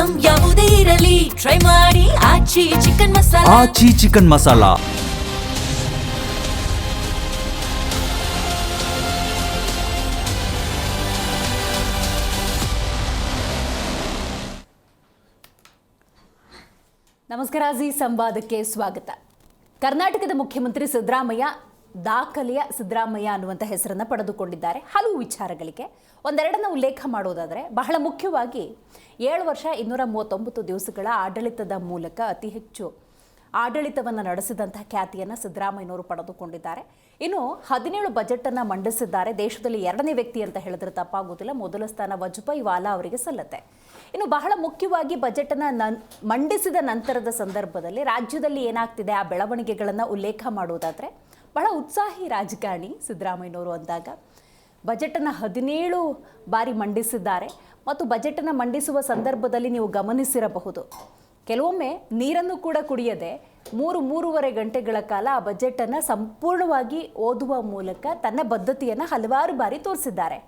Item ಯಾವುದೇ ಇರಲಿ try ಮಾಡಿ ಆಚಿ ಚಿಕನ್ ಮಸಾಲಾ. ಆಚಿ ಚಿಕನ್ ಮಸಾಲಾ. ನಮಸ್ಕಾರ, ಜಿ ಸಂವಾದಕ್ಕೆ ಸ್ವಾಗತ. ಕರ್ನಾಟಕದ ಮುಖ್ಯಮಂತ್ರಿ ಸಿದ್ದರಾಮಯ್ಯ ದಾಖಲೆಯ ಸಿದ್ದರಾಮಯ್ಯ ಅನ್ನುವಂಥ ಹೆಸರನ್ನು ಪಡೆದುಕೊಂಡಿದ್ದಾರೆ. ಹಲವು ವಿಚಾರಗಳಿಗೆ ಒಂದೆರಡನ್ನು ಉಲ್ಲೇಖ ಮಾಡೋದಾದರೆ, ಬಹಳ ಮುಖ್ಯವಾಗಿ 7 ವರ್ಷ 239 ದಿವಸಗಳ ಆಡಳಿತದ ಮೂಲಕ ಅತಿ ಹೆಚ್ಚು ಆಡಳಿತವನ್ನು ನಡೆಸಿದಂಥ ಖ್ಯಾತಿಯನ್ನು ಸಿದ್ದರಾಮಯ್ಯನವರು ಪಡೆದುಕೊಂಡಿದ್ದಾರೆ. ಇನ್ನು 17 ಬಜೆಟನ್ನು ಮಂಡಿಸಿದ್ದಾರೆ. ದೇಶದಲ್ಲಿ 2ನೇ ವ್ಯಕ್ತಿ ಅಂತ ಹೇಳಿದ್ರೆ ತಪ್ಪಾಗೋದಿಲ್ಲ. ಮೊದಲ ಸ್ಥಾನ ವಜುಭಾಯಿ ವಾಲಾ ಅವರಿಗೆ ಸಲ್ಲತ್ತೆ. ಇನ್ನು ಬಹಳ ಮುಖ್ಯವಾಗಿ ಬಜೆಟನ್ನು ಮಂಡಿಸಿದ ನಂತರದ ಸಂದರ್ಭದಲ್ಲಿ ರಾಜ್ಯದಲ್ಲಿ ಏನಾಗ್ತಿದೆ ಆ ಬೆಳವಣಿಗೆಗಳನ್ನು ಉಲ್ಲೇಖ ಮಾಡೋದಾದರೆ, ಬಹಳ ಉತ್ಸಾಹಿ ರಾಜಕಾರಣಿ ಸಿದ್ದರಾಮಯ್ಯನವರು ಅಂದಾಗ ಬಜೆಟನ್ನು 17 ಬಾರಿ ಮಂಡಿಸಿದ್ದಾರೆ. ಮತ್ತು ಬಜೆಟನ್ನು ಮಂಡಿಸುವ ಸಂದರ್ಭದಲ್ಲಿ ನೀವು ಗಮನಿಸಿರಬಹುದು, ಕೆಲವೊಮ್ಮೆ ನೀರನ್ನು ಕೂಡ ಕುಡಿಯದೆ 3-3.5 ಗಂಟೆಗಳ ಕಾಲ ಆ ಬಜೆಟನ್ನು ಸಂಪೂರ್ಣವಾಗಿ ಓದುವ ಮೂಲಕ ತನ್ನ ಬದ್ಧತೆಯನ್ನು ಹಲವಾರು ಬಾರಿ ತೋರಿಸಿದ್ದಾರೆ.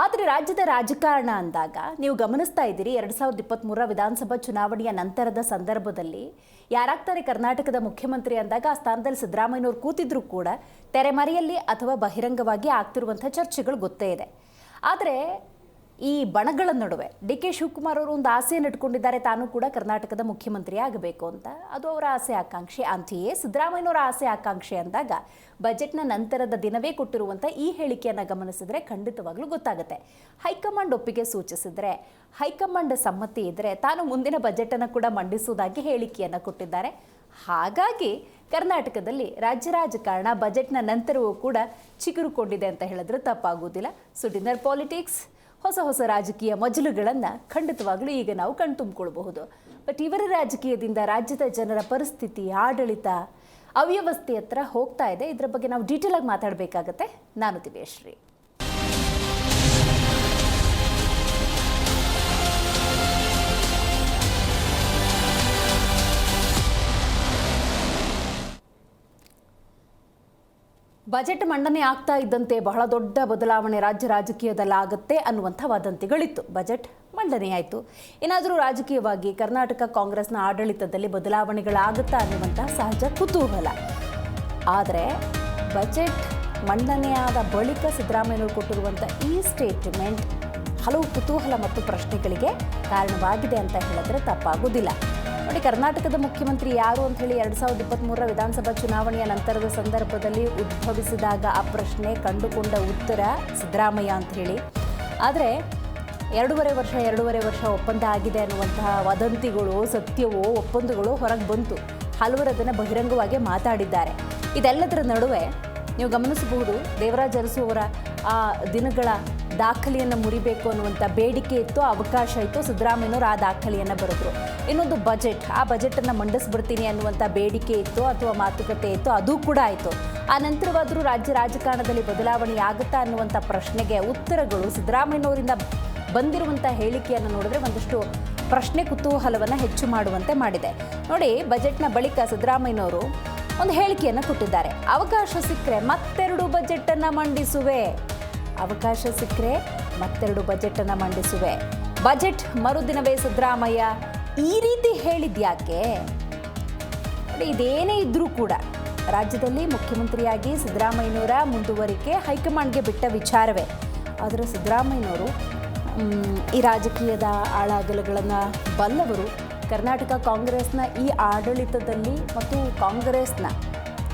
ಆದರೆ ರಾಜ್ಯದ ರಾಜಕಾರಣ ಅಂದಾಗ ನೀವು ಗಮನಿಸ್ತಾ ಇದ್ದೀರಿ, 2023 ವಿಧಾನಸಭಾ ಚುನಾವಣೆಯ ನಂತರದ ಸಂದರ್ಭದಲ್ಲಿ ಯಾರಾಗ್ತಾರೆ ಕರ್ನಾಟಕದ ಮುಖ್ಯಮಂತ್ರಿ ಅಂದಾಗ ಆ ಸ್ಥಾನದಲ್ಲಿ ಸಿದ್ದರಾಮಯ್ಯನವರು ಕೂತಿದ್ರು ಕೂಡ ತೆರೆಮರೆಯಲ್ಲಿ ಅಥವಾ ಬಹಿರಂಗವಾಗಿ ಆಗ್ತಿರುವಂಥ ಚರ್ಚೆಗಳು ಗೊತ್ತೇ ಇದೆ. ಆದರೆ ಈ ಬಣಗಳ ನಡುವೆ ಡಿ ಕೆ ಶಿವಕುಮಾರ್ ಅವರು ಒಂದು ಆಸೆಯನ್ನು ಇಟ್ಕೊಂಡಿದ್ದಾರೆ, ತಾನು ಕೂಡ ಕರ್ನಾಟಕದ ಮುಖ್ಯಮಂತ್ರಿ ಆಗಬೇಕು ಅಂತ. ಅದು ಅವರ ಆಸೆ ಆಕಾಂಕ್ಷೆ. ಅಂತೆಯೇ ಸಿದ್ದರಾಮಯ್ಯನವರ ಆಸೆ ಆಕಾಂಕ್ಷೆ ಅಂದಾಗ ಬಜೆಟ್ನ ನಂತರದ ದಿನವೇ ಕೊಟ್ಟಿರುವಂಥ ಈ ಹೇಳಿಕೆಯನ್ನು ಗಮನಿಸಿದರೆ ಖಂಡಿತವಾಗ್ಲೂ ಗೊತ್ತಾಗುತ್ತೆ. ಹೈಕಮಾಂಡ್ ಒಪ್ಪಿಗೆ ಸೂಚಿಸಿದರೆ, ಹೈಕಮಾಂಡ್ ಸಮ್ಮತಿ ಇದ್ದರೆ ತಾನು ಮುಂದಿನ ಬಜೆಟನ್ನು ಕೂಡ ಮಂಡಿಸುವುದಾಗಿ ಹೇಳಿಕೆಯನ್ನು ಕೊಟ್ಟಿದ್ದಾರೆ. ಹಾಗಾಗಿ ಕರ್ನಾಟಕದಲ್ಲಿ ರಾಜ್ಯ ರಾಜಕಾರಣ ಬಜೆಟ್ನ ನಂತರವೂ ಕೂಡ ಚಿಗುರುಕೊಂಡಿದೆ ಅಂತ ಹೇಳಿದ್ರೆ ತಪ್ಪಾಗುವುದಿಲ್ಲ. ಸೊ ಡಿನ್ನರ್ ಪಾಲಿಟಿಕ್ಸ್, ಹೊಸ ರಾಜಕೀಯ ಮಜಲುಗಳನ್ನು ಖಂಡಿತವಾಗ್ಲೂ ಈಗ ನಾವು ಕಣ್ತುಂಬಿಕೊಳ್ಬಹುದು. ಬಟ್ ಇವರ ರಾಜಕೀಯದಿಂದ ರಾಜ್ಯದ ಜನರ ಪರಿಸ್ಥಿತಿ, ಆಡಳಿತ, ಅವ್ಯವಸ್ಥೆ ಹತ್ರ ಹೋಗ್ತಾ ಇದೆ. ಇದರ ಬಗ್ಗೆ ನಾವು ಡೀಟೇಲ್ ಆಗಿ ಮಾತಾಡಬೇಕಾಗತ್ತೆ. ನಾನು ದಿವ್ಯಶ್ರೀ. ಬಜೆಟ್ ಮಂಡನೆ ಆಗ್ತಾ ಇದ್ದಂತೆ ಬಹಳ ದೊಡ್ಡ ಬದಲಾವಣೆ ರಾಜ್ಯ ರಾಜಕೀಯದಲ್ಲಾಗುತ್ತೆ ಅನ್ನುವಂಥ ವದಂತಿಗಳಿತ್ತು. ಬಜೆಟ್ ಮಂಡನೆ ಆಯಿತು. ಏನಾದರೂ ರಾಜಕೀಯವಾಗಿ ಕರ್ನಾಟಕ ಕಾಂಗ್ರೆಸ್ನ ಆಡಳಿತದಲ್ಲಿ ಬದಲಾವಣೆಗಳಾಗುತ್ತಾ ಅನ್ನುವಂಥ ಸಹಜ ಕುತೂಹಲ. ಆದರೆ ಬಜೆಟ್ ಮಂಡನೆಯಾದ ಬಳಿಕ ಸಿದ್ದರಾಮಯ್ಯನವರು ಕೊಟ್ಟಿರುವಂಥ ಈ ಸ್ಟೇಟ್ಮೆಂಟ್ ಹಲವು ಕುತೂಹಲ ಮತ್ತು ಪ್ರಶ್ನೆಗಳಿಗೆ ಕಾರಣವಾಗಿದೆ ಅಂತ ಹೇಳಿದ್ರೆ ತಪ್ಪಾಗೋದಿಲ್ಲ. ನೋಡಿ, ಕರ್ನಾಟಕದ ಮುಖ್ಯಮಂತ್ರಿ ಯಾರು ಅಂತ ಹೇಳಿ 2023 ವಿಧಾನಸಭಾ ಚುನಾವಣೆಯ ನಂತರದ ಸಂದರ್ಭದಲ್ಲಿ ಉದ್ಭವಿಸಿದಾಗ ಆ ಪ್ರಶ್ನೆ ಕಂಡುಕೊಂಡ ಉತ್ತರ ಸಿದ್ದರಾಮಯ್ಯ ಅಂತ ಹೇಳಿ. ಆದರೆ 2.5 ವರ್ಷ ಒಪ್ಪಂದ ಆಗಿದೆ ಅನ್ನುವಂತಹ ವದಂತಿಗಳು, ಸತ್ಯವೋ ಒಪ್ಪಂದಗಳು ಹೊರಗೆ ಬಂತು. ಹಲವರು ಅದನ್ನು ಬಹಿರಂಗವಾಗಿ ಮಾತಾಡಿದ್ದಾರೆ. ಇದೆಲ್ಲದರ ನಡುವೆ ನೀವು ಗಮನಿಸಬಹುದು, ದೇವರಾಜ ಅರಸು ಅವರ ಆ ದಿನಗಳ ದಾಖಲೆಯನ್ನು ಮುರಿಬೇಕು ಅನ್ನುವಂಥ ಬೇಡಿಕೆ ಇತ್ತು, ಅವಕಾಶ ಇತ್ತು. ಸಿದ್ದರಾಮಯ್ಯನವರು ಆ ದಾಖಲೆಯನ್ನು ಬರೆದ್ರು. ಇನ್ನೊಂದು ಬಜೆಟ್, ಆ ಬಜೆಟನ್ನು ಮಂಡಿಸ್ಬಿಡ್ತೀನಿ ಅನ್ನುವಂಥ ಬೇಡಿಕೆ ಇತ್ತು ಅಥವಾ ಮಾತುಕತೆ ಇತ್ತು, ಅದು ಕೂಡ ಆಯಿತು. ಆ ನಂತರವಾದರೂ ರಾಜ್ಯ ರಾಜಕಾರಣದಲ್ಲಿ ಬದಲಾವಣೆ ಆಗುತ್ತಾ ಅನ್ನುವಂಥ ಪ್ರಶ್ನೆಗೆ ಉತ್ತರಗಳು ಸಿದ್ದರಾಮಯ್ಯನವರಿಂದ ಬಂದಿರುವಂಥ ಹೇಳಿಕೆಯನ್ನು ನೋಡಿದ್ರೆ ಒಂದಷ್ಟು ಪ್ರಶ್ನೆ ಕುತೂಹಲವನ್ನು ಹೆಚ್ಚು ಮಾಡುವಂತೆ ಮಾಡಿದೆ. ನೋಡಿ, ಬಜೆಟ್ನ ಬಳಿಕ ಸಿದ್ದರಾಮಯ್ಯನವರು ಒಂದು ಹೇಳಿಕೆಯನ್ನು ಕೊಟ್ಟಿದ್ದಾರೆ. ಅವಕಾಶ ಸಿಕ್ಕರೆ ಮತ್ತೆರಡು ಬಜೆಟನ್ನು ಮಂಡಿಸುವೆ. ಅವಕಾಶ ಸಿಕ್ಕರೆ ಮತ್ತೆರಡು ಬಜೆಟನ್ನು ಮಂಡಿಸುವೆ. ಬಜೆಟ್ ಮರುದಿನವೇ ಸಿದ್ದರಾಮಯ್ಯ ಈ ರೀತಿ ಹೇಳಿದ್ಯಾಕೆ? ನೋಡಿ, ಇದೇನೇ ಇದ್ರೂ ಕೂಡ ರಾಜ್ಯದಲ್ಲಿ ಮುಖ್ಯಮಂತ್ರಿಯಾಗಿ ಸಿದ್ದರಾಮಯ್ಯನವರ ಮುಂದುವರಿಕೆ ಹೈಕಮಾಂಡ್ಗೆ ಬಿಟ್ಟ ವಿಚಾರವೇ. ಆದರೆ ಸಿದ್ದರಾಮಯ್ಯನವರು ಈ ರಾಜಕೀಯದ ಆಳಾಗಲಗಳನ್ನು ಬಲ್ಲವರು. ಕರ್ನಾಟಕ ಕಾಂಗ್ರೆಸ್ನ ಈ ಆಡಳಿತದಲ್ಲಿ ಮತ್ತು ಕಾಂಗ್ರೆಸ್ನ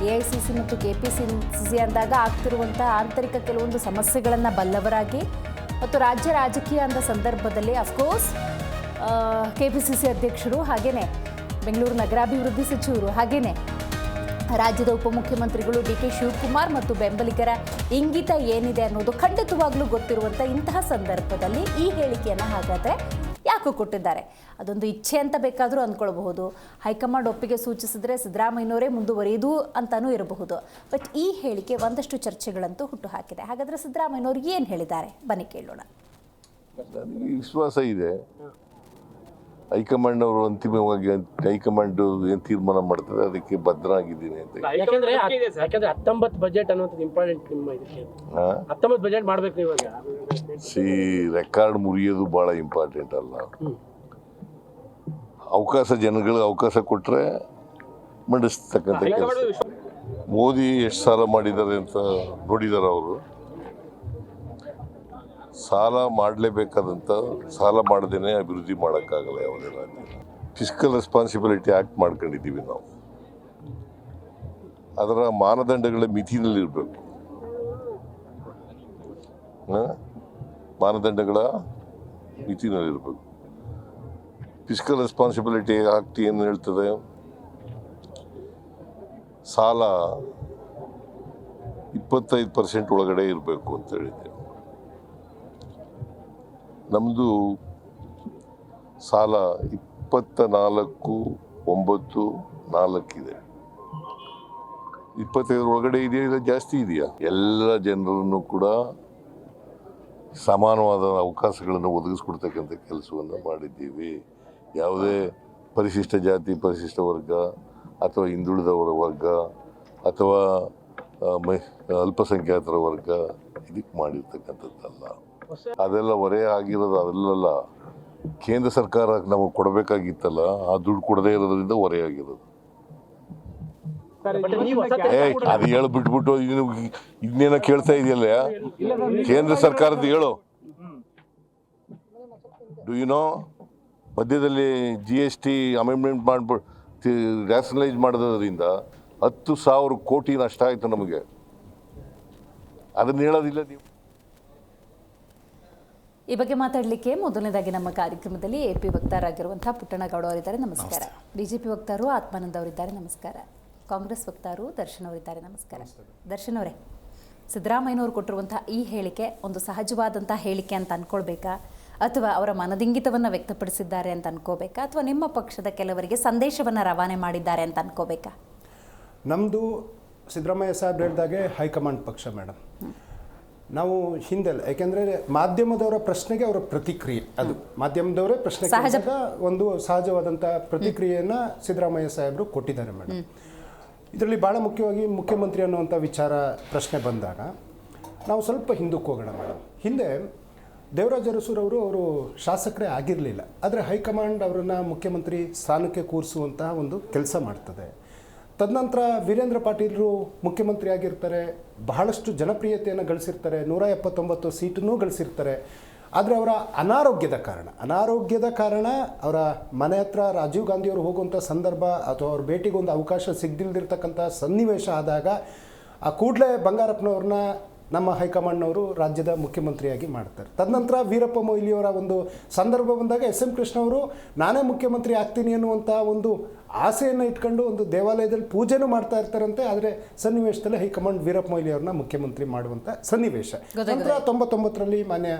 AICC ಮತ್ತು KPCC ಅಂದಾಗ ಆಗ್ತಿರುವಂಥ ಆಂತರಿಕ ಕೆಲವೊಂದು ಸಮಸ್ಯೆಗಳನ್ನು ಬಲ್ಲವರಾಗಿ ಮತ್ತು ರಾಜ್ಯ ರಾಜಕೀಯ ಅಂದ ಸಂದರ್ಭದಲ್ಲಿ ಅಫ್ಕೋರ್ಸ್ KPCC ಅಧ್ಯಕ್ಷರು, ಹಾಗೆಯೇ ಬೆಂಗಳೂರು ನಗರಾಭಿವೃದ್ಧಿ ಸಚಿವರು, ಹಾಗೆಯೇ ರಾಜ್ಯದ ಉಪಮುಖ್ಯಮಂತ್ರಿಗಳು ಡಿ ಕೆ ಶಿವಕುಮಾರ್ ಮತ್ತು ಬೆಂಬಲಿಗರ ಇಂಗಿತ ಏನಿದೆ ಅನ್ನೋದು ಖಂಡಿತವಾಗ್ಲೂ ಗೊತ್ತಿರುವಂಥ ಇಂತಹ ಸಂದರ್ಭದಲ್ಲಿ ಈ ಹೇಳಿಕೆಯನ್ನು ಹಾಗಾದರೆ ಯಾಕೆ ಕೊಟ್ಟಿದ್ದಾರೆ? ಅದೊಂದು ಇಚ್ಛೆ ಅಂತ ಬೇಕಾದರೂ ಅಂದ್ಕೊಳ್ಬಹುದು. ಹೈಕಮಾಂಡ್ ಒಪ್ಪಿಗೆ ಸೂಚಿಸಿದ್ರೆ ಸಿದ್ದರಾಮಯ್ಯನವರೇ ಮುಂದುವರಿಯುವುದು ಅಂತಲೂ ಇರಬಹುದು. ಬಟ್ ಈ ಹೇಳಿಕೆ ಒಂದಷ್ಟು ಚರ್ಚೆಗಳಂತೂ ಹುಟ್ಟು ಹಾಕಿದೆ. ಹಾಗಾದರೆ ಸಿದ್ದರಾಮಯ್ಯನವರು ಏನು ಹೇಳಿದ್ದಾರೆ? ಬನ್ನಿ ಕೇಳೋಣ. ವಿಶ್ವಾಸ ಇದೆ, ಹೈಕಮಾಂಡ್ ಅವರು ಅಂತಿಮವಾಗಿ ಹೈಕಮಾಂಡ್ ಏನು ತೀರ್ಮಾನ ಮಾಡ್ತಾರೆ ಅದಕ್ಕೆ ಬದ್ಧನಾಗಿದ್ದೀನಿ ಅಂತ. ಯಾಕಂದ್ರೆ 19 ಬಜೆಟ್ ಅನ್ನೋದು ಇಂಪಾರ್ಟೆಂಟ್. ನಿಮ್ಮ ಇದಕ್ಕೆ 19 ಬಜೆಟ್ ಮಾಡ್ಬೇಕು ಇವಾಗ. ರೆಕಾರ್ಡ್ ಮುರಿಯೋದು ಬಹಳ ಇಂಪಾರ್ಟೆಂಟ್ ಅಲ್ಲ. ಜನಗಳಿಗೆ ಅವಕಾಶ ಕೊಟ್ಟರೆ ಮಂಡಿಸ್ತಕ್ಕಂಥ ಕೆಲಸ. ಮೋದಿ ಎಷ್ಟು ಸಾಲ ಮಾಡಿದ್ದಾರೆ ಅಂತ ನೋಡಿದ್ದಾರೆ ಅವರು. ಸಾಲ ಮಾಡಲೇಬೇಕಾದಂಥ ಸಾಲ ಮಾಡದೇನೆ ಅಭಿವೃದ್ಧಿ ಮಾಡೋಕ್ಕಾಗಲ್ಲ ಯಾವುದೇ ರಾಜ್ಯ. ಫಿಸ್ಕಲ್ ರೆಸ್ಪಾನ್ಸಿಬಿಲಿಟಿ ಆ್ಯಕ್ಟ್ ಮಾಡ್ಕೊಂಡಿದ್ದೀವಿ ನಾವು. ಅದರ ಮಾನದಂಡಗಳ ಮಿತಿನಲ್ಲಿರಬೇಕು. ಮಾನದಂಡಗಳ ಮಿತಿನಲ್ಲಿರಬೇಕು. ಫಿಸ್ಕಲ್ ರೆಸ್ಪಾನ್ಸಿಬಿಲಿಟಿ ಆ್ಯಕ್ಟ್ ಏನು ಹೇಳ್ತದೆ, ಸಾಲ 25% ಒಳಗಡೆ ಇರಬೇಕು ಅಂತ ಹೇಳಿದೆ. ನಮ್ಮದು ಸಾಲ 24.94 ಇದೆ. 25 ಒಳಗಡೆ ಇದೆಯಾ ಇಲ್ಲ ಜಾಸ್ತಿ ಇದೆಯಾ? ಎಲ್ಲ ಜನರನ್ನು ಕೂಡ ಸಮಾನವಾದ ಅವಕಾಶಗಳನ್ನು ಒದಗಿಸ್ಕೊಡ್ತಕ್ಕಂಥ ಕೆಲಸವನ್ನು ಮಾಡಿದ್ದೀವಿ. ಯಾವುದೇ ಪರಿಶಿಷ್ಟ ಜಾತಿ, ಪರಿಶಿಷ್ಟ ವರ್ಗ ಅಥವಾ ಹಿಂದುಳಿದವರ ವರ್ಗ ಅಥವಾ ಅಲ್ಪಸಂಖ್ಯಾತರ ವರ್ಗ ಇದಕ್ಕೆ ಮಾಡಿರ್ತಕ್ಕಂಥದ್ದಲ್ಲ. ಅದೆಲ್ಲ ಹೊರೆ ಆಗಿರೋದು ಅದೆಲ್ಲ ಕೇಂದ್ರ ಸರ್ಕಾರ ನಮಗೆ ಕೊಡಬೇಕಾಗಿತ್ತಲ್ಲ, ಆ ದುಡ್ಡು ಕೊಡದೇ ಇರೋದ್ರಿಂದ ಹೊರೆ ಆಗಿರೋದು. ಅದು ಹೇಳು ಬಿಟ್ಬಿಟ್ಟು ಇನ್ನೇನೋ ಕೇಳ್ತಾ ಇದೆಯಲ್ಲ, ಕೇಂದ್ರ ಸರ್ಕಾರದ ಹೇಳು. ಡು ಯು ನೋ, ಮಧ್ಯದಲ್ಲಿ GST ಅಮೆಂಡ್ಮೆಂಟ್ ಮಾಡ್ಬಿಟ್ಟು ರ್ಯಾಷನಲೈಸ್ ಮಾಡೋದ್ರಿಂದ 10,000 ಕೋಟಿ ನಷ್ಟ ಆಯಿತು ನಮಗೆ. ಅದನ್ನ ಹೇಳೋದಿಲ್ಲ ನೀವು. ಈ ಬಗ್ಗೆ ಮಾತಾಡಲಿಕ್ಕೆ ಮೊದಲನೇದಾಗಿ ನಮ್ಮ ಕಾರ್ಯಕ್ರಮದಲ್ಲಿ AP ವಕ್ತಾರರಾಗಿರುವಂತಹ ಪುಟ್ಟಣಗೌಡ ಅವರಿದ್ದಾರೆ, ನಮಸ್ಕಾರ. BJP ವಕ್ತಾರರು ಆತ್ಮಾನಂದ್ ಅವರಿದ್ದಾರೆ, ನಮಸ್ಕಾರ. ಕಾಂಗ್ರೆಸ್ ವಕ್ತಾರರು ದರ್ಶನ್ ಅವರಿದ್ದಾರೆ, ನಮಸ್ಕಾರ. ದರ್ಶನ್ ಅವರೇ, ಸಿದ್ದರಾಮಯ್ಯನವರು ಕೊಟ್ಟಿರುವಂತಹ ಈ ಹೇಳಿಕೆ ಒಂದು ಸಹಜವಾದಂಥ ಹೇಳಿಕೆ ಅಂತ ಅಂದ್ಕೊಳ್ಬೇಕಾ, ಅಥವಾ ಅವರ ಮನದಿಂಗಿತವನ್ನು ವ್ಯಕ್ತಪಡಿಸಿದ್ದಾರೆ ಅಂತ ಅನ್ಕೋಬೇಕಾ, ಅಥವಾ ನಿಮ್ಮ ಪಕ್ಷದ ಕೆಲವರಿಗೆ ಸಂದೇಶವನ್ನು ರವಾನೆ ಮಾಡಿದ್ದಾರೆ ಅಂತ ಅನ್ಕೋಬೇಕಾ? ನಮ್ಮದು ಸಿದ್ದರಾಮಯ್ಯ ಸಾಹೇಬ್ರು ಹೇಳಿದಾಗೆ ಹೈಕಮಾಂಡ್ ಪಕ್ಷ ಮೇಡಮ್. ನಾವು ಹಿಂದೆಲ್ಲ, ಯಾಕೆಂದರೆ ಮಾಧ್ಯಮದವರ ಪ್ರಶ್ನೆಗೆ ಅವರ ಪ್ರತಿಕ್ರಿಯೆ, ಅದು ಮಾಧ್ಯಮದವರೇ ಪ್ರಶ್ನೆ ಕೇಳಿದಾಗ ಒಂದು ಸಹಜವಾದಂಥ ಪ್ರತಿಕ್ರಿಯೆಯನ್ನು ಸಿದ್ದರಾಮಯ್ಯ ಸಾಹೇಬರು ಕೊಟ್ಟಿದ್ದಾರೆ ಮೇಡಮ್. ಇದರಲ್ಲಿ ಭಾಳ ಮುಖ್ಯವಾಗಿ ಮುಖ್ಯಮಂತ್ರಿ ಅನ್ನುವಂಥ ವಿಚಾರ ಪ್ರಶ್ನೆ ಬಂದಾಗ ನಾವು ಸ್ವಲ್ಪ ಹಿಂದಕ್ಕೆ ಹೋಗೋಣ ಮೇಡಮ್. ಹಿಂದೆ ದೇವರಾಜ ಅರಸೂರವರು ಅವರು ಶಾಸಕರೇ ಆಗಿರಲಿಲ್ಲ, ಆದರೆ ಹೈಕಮಾಂಡ್ ಅವರನ್ನು ಮುಖ್ಯಮಂತ್ರಿ ಸ್ಥಾನಕ್ಕೆ ಕೂರಿಸುವಂತಹ ಒಂದು ಕೆಲಸ ಮಾಡ್ತದೆ. ತದನಂತರ ವೀರೇಂದ್ರ ಪಾಟೀಲರು ಮುಖ್ಯಮಂತ್ರಿ ಆಗಿರ್ತಾರೆ, ಬಹಳಷ್ಟು ಜನಪ್ರಿಯತೆಯನ್ನು ಗಳಿಸಿರ್ತಾರೆ, 179 ಸೀಟನ್ನು ಗಳಿಸಿರ್ತಾರೆ. ಆದರೆ ಅವರ ಅನಾರೋಗ್ಯದ ಕಾರಣ ಅವರ ಮನೆ ಹತ್ರ ರಾಜೀವ್ ಗಾಂಧಿಯವರು ಹೋಗುವಂಥ ಸಂದರ್ಭ ಅಥವಾ ಅವ್ರ ಭೇಟಿಗೊಂದು ಅವಕಾಶ ಸಿಗದಿಲ್ದಿರ್ತಕ್ಕಂಥ ಸನ್ನಿವೇಶ ಆದಾಗ ಆ ಕೂಡಲೇ ಬಂಗಾರಪ್ಪನವ್ರನ್ನ ನಮ್ಮ ಹೈಕಮಾಂಡ್ನವರು ರಾಜ್ಯದ ಮುಖ್ಯಮಂತ್ರಿಯಾಗಿ ಮಾಡ್ತಾರೆ. ತದನಂತರ ವೀರಪ್ಪ ಮೊಯ್ಲಿಯವರ ಒಂದು ಸಂದರ್ಭ ಬಂದಾಗ SM ಕೃಷ್ಣ ಅವರು ನಾನೇ ಮುಖ್ಯಮಂತ್ರಿ ಆಗ್ತೀನಿ ಅನ್ನುವಂಥ ಒಂದು ಆಸೆಯನ್ನು ಇಟ್ಕೊಂಡು ಒಂದು ದೇವಾಲಯದಲ್ಲಿ ಪೂಜೆನೂ ಮಾಡ್ತಾ ಇರ್ತಾರಂತೆ. ಆದರೆ ಸನ್ನಿವೇಶದಲ್ಲಿ ಹೈಕಮಾಂಡ್ ವೀರಪ್ಪ ಮೊಯ್ಲಿ ಅವ್ರನ್ನ ಮುಖ್ಯಮಂತ್ರಿ ಮಾಡುವಂಥ ಸನ್ನಿವೇಶ. ನಂತರ 99ರಲ್ಲಿ ಮಾನ್ಯ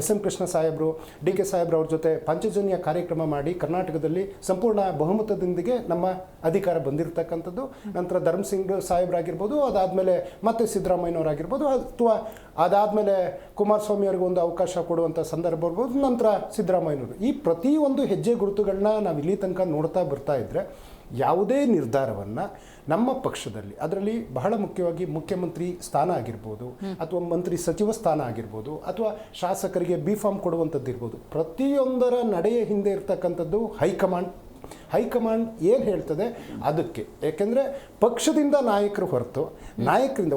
SM ಕೃಷ್ಣ ಸಾಹೇಬರು, DK ಸಾಹೇಬ್ರು ಅವ್ರ ಜೊತೆ ಪಂಚಜನ್ಯ ಕಾರ್ಯಕ್ರಮ ಮಾಡಿ ಕರ್ನಾಟಕದಲ್ಲಿ ಸಂಪೂರ್ಣ ಬಹುಮತದೊಂದಿಗೆ ನಮ್ಮ ಅಧಿಕಾರ ಬಂದಿರತಕ್ಕಂಥದ್ದು. ನಂತರ ಧರ್ಮಸಿಂಗ್ ಸಾಹೇಬ್ರಾಗಿರ್ಬೋದು, ಅದಾದಮೇಲೆ ಮತ್ತೆ ಸಿದ್ದರಾಮಯ್ಯನವರಾಗಿರ್ಬೋದು, ಅಥವಾ ಅದಾದಮೇಲೆ ಕುಮಾರಸ್ವಾಮಿ ಅವ್ರಿಗೆ ಒಂದು ಅವಕಾಶ ಕೊಡುವಂಥ ಸಂದರ್ಭ ಬರ್ಬೋದು, ನಂತರ ಸಿದ್ದರಾಮಯ್ಯನವರು. ಈ ಪ್ರತಿಯೊಂದು ಹೆಜ್ಜೆ ಗುರುತುಗಳನ್ನ ನಾವು ಇಲ್ಲಿ ತನಕ ನೋಡ್ತಾ ಬರ್ತಾ ಇದ್ದರೆ ಯಾವುದೇ ನಿರ್ಧಾರವನ್ನು ನಮ್ಮ ಪಕ್ಷದಲ್ಲಿ, ಅದರಲ್ಲಿ ಬಹಳ ಮುಖ್ಯವಾಗಿ ಮುಖ್ಯಮಂತ್ರಿ ಸ್ಥಾನ ಆಗಿರ್ಬೋದು, ಅಥವಾ ಮಂತ್ರಿ ಸಚಿವ ಸ್ಥಾನ ಆಗಿರ್ಬೋದು, ಅಥವಾ ಶಾಸಕರಿಗೆ B.Pharm ಕೊಡುವಂಥದ್ದು ಇರ್ಬೋದು, ಪ್ರತಿಯೊಂದರ ನಡೆಯ ಹಿಂದೆ ಇರ್ತಕ್ಕಂಥದ್ದು ಹೈಕಮಾಂಡ್ ಏನು ಹೇಳ್ತದೆ ಅದಕ್ಕೆ. ಏಕೆಂದರೆ ಪಕ್ಷದಿಂದ ನಾಯಕರು ಹೊರತು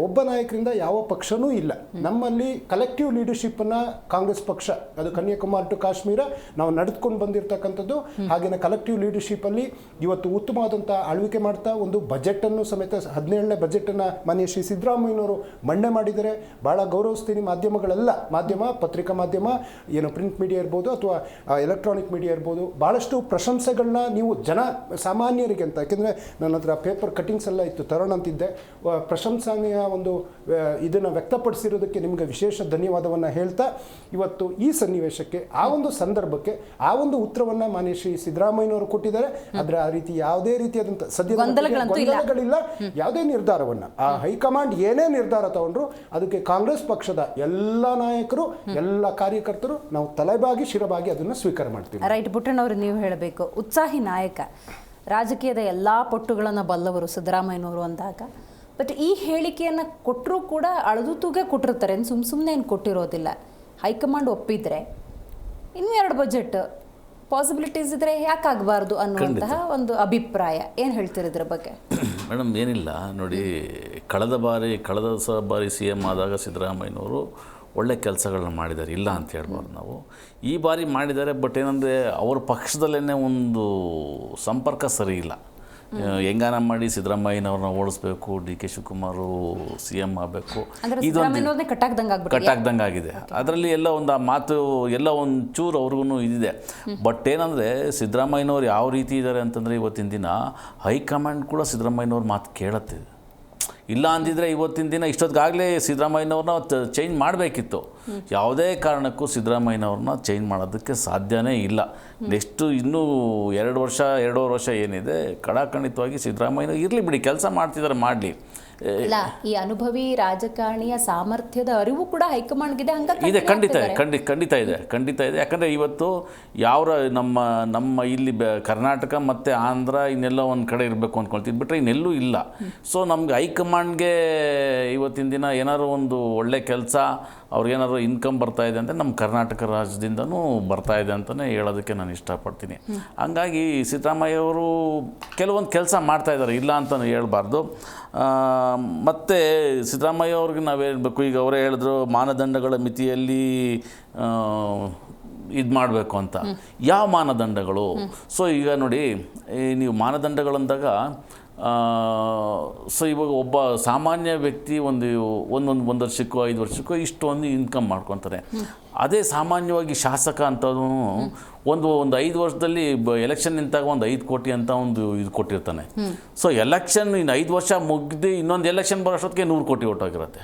ಒಬ್ಬ ನಾಯಕರಿಂದ ಯಾವ ಪಕ್ಷನೂ ಇಲ್ಲ. ನಮ್ಮಲ್ಲಿ ಕಲೆಕ್ಟಿವ್ ಲೀಡರ್ಶಿಪ್ಪನ್ನು ಕಾಂಗ್ರೆಸ್ ಪಕ್ಷ, ಅದು ಕನ್ಯಾಕುಮಾರಿ ಟು ಕಾಶ್ಮೀರ ನಾವು ನಡೆದುಕೊಂಡು ಬಂದಿರತಕ್ಕಂಥದ್ದು. ಹಾಗೆಯೇ ಕಲೆಕ್ಟಿವ್ ಲೀಡರ್ಶಿಪ್ಪಲ್ಲಿ ಇವತ್ತು ಉತ್ತಮವಾದಂಥ ಆಳ್ವಿಕೆ ಮಾಡ್ತಾ ಒಂದು ಬಜೆಟನ್ನು ಸಮೇತ 17ನೇ ಬಜೆಟನ್ನು ಮಾನ್ಯ ಶ್ರೀ ಸಿದ್ದರಾಮಯ್ಯನವರು ಮಂಡನೆ ಮಾಡಿದರೆ ಭಾಳ ಗೌರವಿಸ್ತೀನಿ. ಮಾಧ್ಯಮ ಪತ್ರಿಕಾ ಮಾಧ್ಯಮ, ಏನು ಪ್ರಿಂಟ್ ಮೀಡಿಯಾ ಇರ್ಬೋದು ಅಥವಾ ಎಲೆಕ್ಟ್ರಾನಿಕ್ ಮೀಡಿಯಾ ಇರ್ಬೋದು, ಭಾಳಷ್ಟು ಪ್ರಶಂಸೆಗಳನ್ನ ನೀವು ಸಾಮಾನ್ಯರಿಗೆ ಅಂತ, ಯಾಕೆಂದರೆ ನನ್ನ ಹತ್ರ ಪೇಪರ್ ಕಟಿಂಗ್ಸ್ ಎಲ್ಲ ಇತ್ತು, ತರೋಣ ಅಂತಿದ್ದೆ. ಪ್ರಶಂಸನೀಯ ಒಂದು ಇದನ್ನು ವ್ಯಕ್ತಪಡಿಸಿರೋದಕ್ಕೆ ನಿಮಗೆ ವಿಶೇಷ ಧನ್ಯವಾದವನ್ನು ಹೇಳ್ತಾ, ಇವತ್ತು ಈ ಸನ್ನಿವೇಶಕ್ಕೆ, ಆ ಒಂದು ಸಂದರ್ಭಕ್ಕೆ, ಆ ಒಂದು ಉತ್ತರವನ್ನು ಮಾನ್ಯ ಶ್ರೀ ಸಿದ್ದರಾಮಯ್ಯನವರು ಕೊಟ್ಟಿದ್ದಾರೆ. ಆದರೆ ಆ ರೀತಿ ಯಾವುದೇ ರೀತಿಯಾದಂಥ ಸದ್ಯದ ಗೊಂದಲಗಳಿಲ್ಲ. ಯಾವುದೇ ನಿರ್ಧಾರವನ್ನು ಆ ಹೈಕಮಾಂಡ್ ಏನೇ ನಿರ್ಧಾರ ತಗೊಂಡ್ರು ಅದಕ್ಕೆ ಕಾಂಗ್ರೆಸ್ ಪಕ್ಷದ ಎಲ್ಲ ನಾಯಕರು, ಎಲ್ಲ ಕಾರ್ಯಕರ್ತರು ನಾವು ತಲೆಬಾಗಿ ಶಿರಬಾಗಿ ಅದನ್ನು ಸ್ವೀಕಾರ ಮಾಡ್ತೀವಿ. ರೈಟ್. ಪುಟ್ಟಣ್ಣವರು, ನೀವು ಹೇಳಬೇಕು, ಉತ್ಸಾಹಿ ನಾಯಕ, ರಾಜಕೀಯದ ಎಲ್ಲ ಪಟ್ಟುಗಳನ್ನು ಬಲ್ಲವರು ಸಿದ್ದರಾಮಯ್ಯನವರು ಅಂದಾಗ. ಬಟ್ ಈ ಹೇಳಿಕೆಯನ್ನು ಕೊಟ್ಟರೂ ಕೂಡ ಅಳದು ತೂಗೆ ಕೊಟ್ಟಿರ್ತಾರೆ, ಸುಮ್ಮನೆ ಏನು ಕೊಟ್ಟಿರೋದಿಲ್ಲ. ಹೈಕಮಾಂಡ್ ಒಪ್ಪಿದರೆ ಇನ್ನೂ 2 ಬಜೆಟ್ ಪಾಸಿಬಿಲಿಟೀಸ್ ಇದ್ರೆ ಯಾಕಾಗಬಾರ್ದು ಅನ್ನುವಂತಹ ಒಂದು ಅಭಿಪ್ರಾಯ. ಏನು ಹೇಳ್ತೀರಿ ಇದ್ರ ಬಗ್ಗೆ? ಮೇಡಮ್ ಏನಿಲ್ಲ ನೋಡಿ, ಕಳೆದ ಬಾರಿ ಸಿ ಎಮ್ ಆದಾಗ ಸಿದ್ದರಾಮಯ್ಯನವರು ಒಳ್ಳೆ ಕೆಲಸಗಳನ್ನ ಮಾಡಿದ್ದಾರೆ, ಇಲ್ಲ ಅಂತ ಹೇಳ್ಬಾರ್ದು ನಾವು. ಈ ಬಾರಿ ಮಾಡಿದ್ದಾರೆ, ಬಟ್ ಏನಂದರೆ ಅವ್ರ ಪಕ್ಷದಲ್ಲೇ ಒಂದು ಸಂಪರ್ಕ ಸರಿ ಇಲ್ಲ. ಹೆಂಗಾನ ಮಾಡಿ ಸಿದ್ದರಾಮಯ್ಯನವ್ರನ್ನ ಓಡಿಸ್ಬೇಕು, D K Shivakumar C M ಆಗಬೇಕು, ಇದೊಂದು ಕಟ್ಟಾಗ್ದಂಗೆ ಆಗಿದೆ. ಅದರಲ್ಲಿ ಎಲ್ಲ ಒಂದು ಆ ಮಾತು ಎಲ್ಲ ಒಂದು ಚೂರು ಅವ್ರಿಗೂ ಇದಿದೆ. ಬಟ್ ಏನಂದರೆ ಸಿದ್ದರಾಮಯ್ಯನವ್ರು ಯಾವ ರೀತಿ ಇದ್ದಾರೆ ಅಂತಂದರೆ, ಇವತ್ತಿನ ದಿನ ಹೈಕಮಾಂಡ್ ಕೂಡ ಸಿದ್ದರಾಮಯ್ಯನವ್ರ ಮಾತು ಕೇಳುತ್ತೆ. ಇಲ್ಲ ಅಂದಿದ್ರೆ ಇವತ್ತಿನ ದಿನ ಇಷ್ಟೊತ್ತಿಗಾಗಲೇ ಸಿದ್ದರಾಮಯ್ಯನವ್ರನ್ನ ಚೇಂಜ್ ಮಾಡಬೇಕಿತ್ತು. ಯಾವುದೇ ಕಾರಣಕ್ಕೂ ಸಿದ್ದರಾಮಯ್ಯನವ್ರನ್ನ ಚೇಂಜ್ ಮಾಡೋದಕ್ಕೆ ಸಾಧ್ಯನೇ ಇಲ್ಲ. ನೆಕ್ಸ್ಟು ಇನ್ನೂ 2 ವರ್ಷ ಏನಿದೆ, ಕಡಾಖಂಡಿತವಾಗಿ ಸಿದ್ದರಾಮಯ್ಯ ಇರಲಿ ಬಿಡಿ, ಕೆಲಸ ಮಾಡ್ತಿದ್ದಾರೆ, ಮಾಡಲಿ. ಇಲ್ಲ, ಈ ಅನುಭವಿ ರಾಜಕಾರಣಿಯ ಸಾಮರ್ಥ್ಯದ ಅರಿವು ಕೂಡ ಹೈಕಮಾಂಡ್ಗಿದೆ, ಇದೆ. ಖಂಡಿತ ಇದೆ. ಯಾಕಂದರೆ ಇವತ್ತು ನಮ್ಮ ಇಲ್ಲಿ ಕರ್ನಾಟಕ ಮತ್ತು ಆಂಧ್ರ ಇನ್ನೆಲ್ಲ ಒಂದು ಕಡೆ ಇರಬೇಕು ಅಂದ್ಕೊಳ್ತೀವಿ, ಬಿಟ್ಟರೆ ಇನ್ನೆಲ್ಲೂ ಇಲ್ಲ. ಸೊ ನಮ್ಗೆ ಹೈಕಮಾಂಡ್ಗೆ ಇವತ್ತಿನ ದಿನ ಏನಾದ್ರು ಒಂದು ಒಳ್ಳೆ ಕೆಲಸ, ಅವ್ರಿಗೇನಾದ್ರು ಇನ್ಕಮ್ ಬರ್ತಾ ಇದೆ ಅಂದರೆ ನಮ್ಮ ಕರ್ನಾಟಕ ರಾಜ್ಯದಿಂದನೂ ಬರ್ತಾ ಇದೆ ಅಂತಲೇ ಹೇಳೋದಕ್ಕೆ ನಾನು ಇಷ್ಟಪಡ್ತೀನಿ. ಹಂಗಾಗಿ ಸಿದ್ದರಾಮಯ್ಯ ಅವರು ಕೆಲವೊಂದು ಕೆಲಸ ಮಾಡ್ತಾಯಿದ್ದಾರೆ, ಇಲ್ಲ ಅಂತಲೂ ಹೇಳ್ಬಾರ್ದು. ಮತ್ತು ಸಿದ್ದರಾಮಯ್ಯ ಅವ್ರಿಗೆ ನಾವು ಹೇಳಬೇಕು, ಈಗ ಅವರೇ ಹೇಳಿದ್ರು ಮಾನದಂಡಗಳ ಮಿತಿಯಲ್ಲಿ ಇದು ಮಾಡಬೇಕು ಅಂತ. ಯಾವ ಮಾನದಂಡಗಳು? ಸೊ ಈಗ ನೋಡಿ, ನೀವು ಮಾನದಂಡಗಳಂದಾಗ ಸೊ ಇವಾಗ ಒಬ್ಬ ಸಾಮಾನ್ಯ ವ್ಯಕ್ತಿ ಒಂದು ವರ್ಷಕ್ಕೋ 5 ವರ್ಷಕ್ಕೋ ಇಷ್ಟೊಂದು ಇನ್ಕಮ್ ಮಾಡ್ಕೊತಾರೆ. ಅದೇ ಸಾಮಾನ್ಯವಾಗಿ ಶಾಸಕ ಅಂತವನು ಒಂದು 5 ವರ್ಷದಲ್ಲಿ ಎಲೆಕ್ಷನ್ ನಿಂತಾಗ ಒಂದು 5 ಕೋಟಿ ಅಂತ ಒಂದು ಇದು ಕೊಟ್ಟಿರ್ತಾನೆ. ಸೊ ಎಲೆಕ್ಷನ್ ಇನ್ನು 5 ವರ್ಷ ಮುಗಿದು ಇನ್ನೊಂದು ಎಲೆಕ್ಷನ್ ಬರೋಷ್ಟೊತ್ತಿಗೆ 100 ಕೋಟಿ ಹೊರಟೋಗಿರುತ್ತೆ.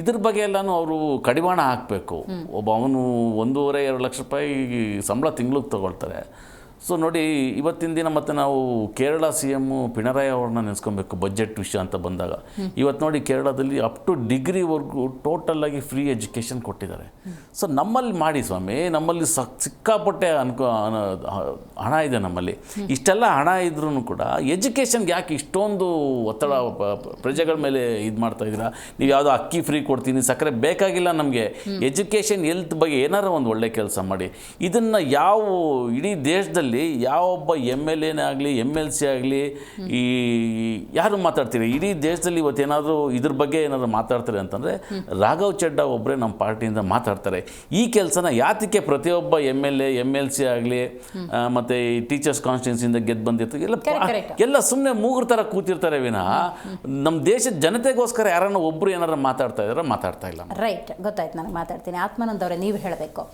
ಇದ್ರ ಬಗ್ಗೆ ಎಲ್ಲನೂ ಅವರು ಕಡಿವಾಣ ಹಾಕಬೇಕು. ಒಬ್ಬ ಅವನು 1.5-2 ಲಕ್ಷ ರೂಪಾಯಿ ಸಂಬಳ ತಿಂಗ್ಳಿಗೆ ತೊಗೊಳ್ತಾರೆ. ಸೊ ನೋಡಿ, ಇವತ್ತಿನ ದಿನ ಮತ್ತು ನಾವು ಕೇರಳ ಸಿ ಎಮ್ಮು ಪಿಣರಾಯಿ ಅವ್ರನ್ನ ನೆನೆಸ್ಕೊಬೇಕು ಬಜೆಟ್ ವಿಷಯ ಅಂತ ಬಂದಾಗ. ಇವತ್ತು ನೋಡಿ, ಕೇರಳದಲ್ಲಿ ಅಪ್ ಟು ಡಿಗ್ರಿವರೆಗೂ ಟೋಟಲಾಗಿ ಫ್ರೀ ಎಜುಕೇಷನ್ ಕೊಟ್ಟಿದ್ದಾರೆ. ಸೊ ನಮ್ಮಲ್ಲಿ ಮಾಡಿ ಸ್ವಾಮಿ, ನಮ್ಮಲ್ಲಿ ಸಿಕ್ಕಾಪಟ್ಟೆ ಹಣ ಇದೆ ನಮ್ಮಲ್ಲಿ. ಇಷ್ಟೆಲ್ಲ ಹಣ ಇದ್ರೂ ಕೂಡ ಎಜುಕೇಷನ್ಗೆ ಯಾಕೆ ಇಷ್ಟೊಂದು ಒತ್ತಡ ಪ್ರಜೆಗಳ ಮೇಲೆ ಇದು ಮಾಡ್ತಾಯಿದ್ದೀರಾ? ನೀವು ಯಾವುದೋ ಅಕ್ಕಿ ಫ್ರೀ ಕೊಡ್ತೀನಿ, ಸಕ್ಕರೆ ಬೇಕಾಗಿಲ್ಲ ನಮಗೆ. ಎಜುಕೇಷನ್ ಹೆಲ್ತ್ ಬಗ್ಗೆ ಏನಾರು ಒಂದು ಒಳ್ಳೆ ಕೆಲಸ ಮಾಡಿ. ಇದನ್ನು ಯಾವ ಇಡೀ ದೇಶದಲ್ಲಿ ಯಾವೊಬ್ಬ MLA ಆಗಲಿ MLC ಆಗಲಿ ಈ ಯಾರು ಮಾತಾಡ್ತೀರಿ ಇಡೀ ದೇಶದಲ್ಲಿ ಇವತ್ತೇನಾದರೂ ಇದ್ರ ಬಗ್ಗೆ ಏನಾದರೂ ಮಾತಾಡ್ತಾರೆ ಅಂತಂದರೆ ರಾಘವ್ ಚಡ್ಡಾ ಒಬ್ಬರೇ ನಮ್ಮ ಪಾರ್ಟಿಯಿಂದ ಮಾತಾಡ್ತಾರೆ. ಈ ಕೆಲಸನ ಯಾತಕ್ಕೆ ಪ್ರತಿಯೊಬ್ಬ MLA MLC ಆಗಲಿ ಮತ್ತು ಈ ಟೀಚರ್ಸ್ ಕಾನ್ಸ್ಟಿಟ್ಯೂನ್ಸಿಯಿಂದ ಗೆದ್ದು ಬಂದಿರ್ತಾರೆ ಎಲ್ಲ ಸುಮ್ಮನೆ ಮೂಗುರು ಥರ ಕೂತಿರ್ತಾರೆ ವಿನಃ ನಮ್ಮ ದೇಶದ ಜನತೆಗೋಸ್ಕರ ಯಾರನ್ನ ಒಬ್ಬರು ಏನಾರು ಮಾತಾಡ್ತಾ ಇದ್ದಾರೋ ಮಾತಾಡ್ತಾ ಇಲ್ಲ. ರೈಟ್, ಗೊತ್ತಾಯ್ತು, ನನಗೆ ಮಾತಾಡ್ತೀನಿ. ಆತ್ಮಾನಂದ್ ಅವರೇ, ನೀವು ಹೇಳಬೇಕು.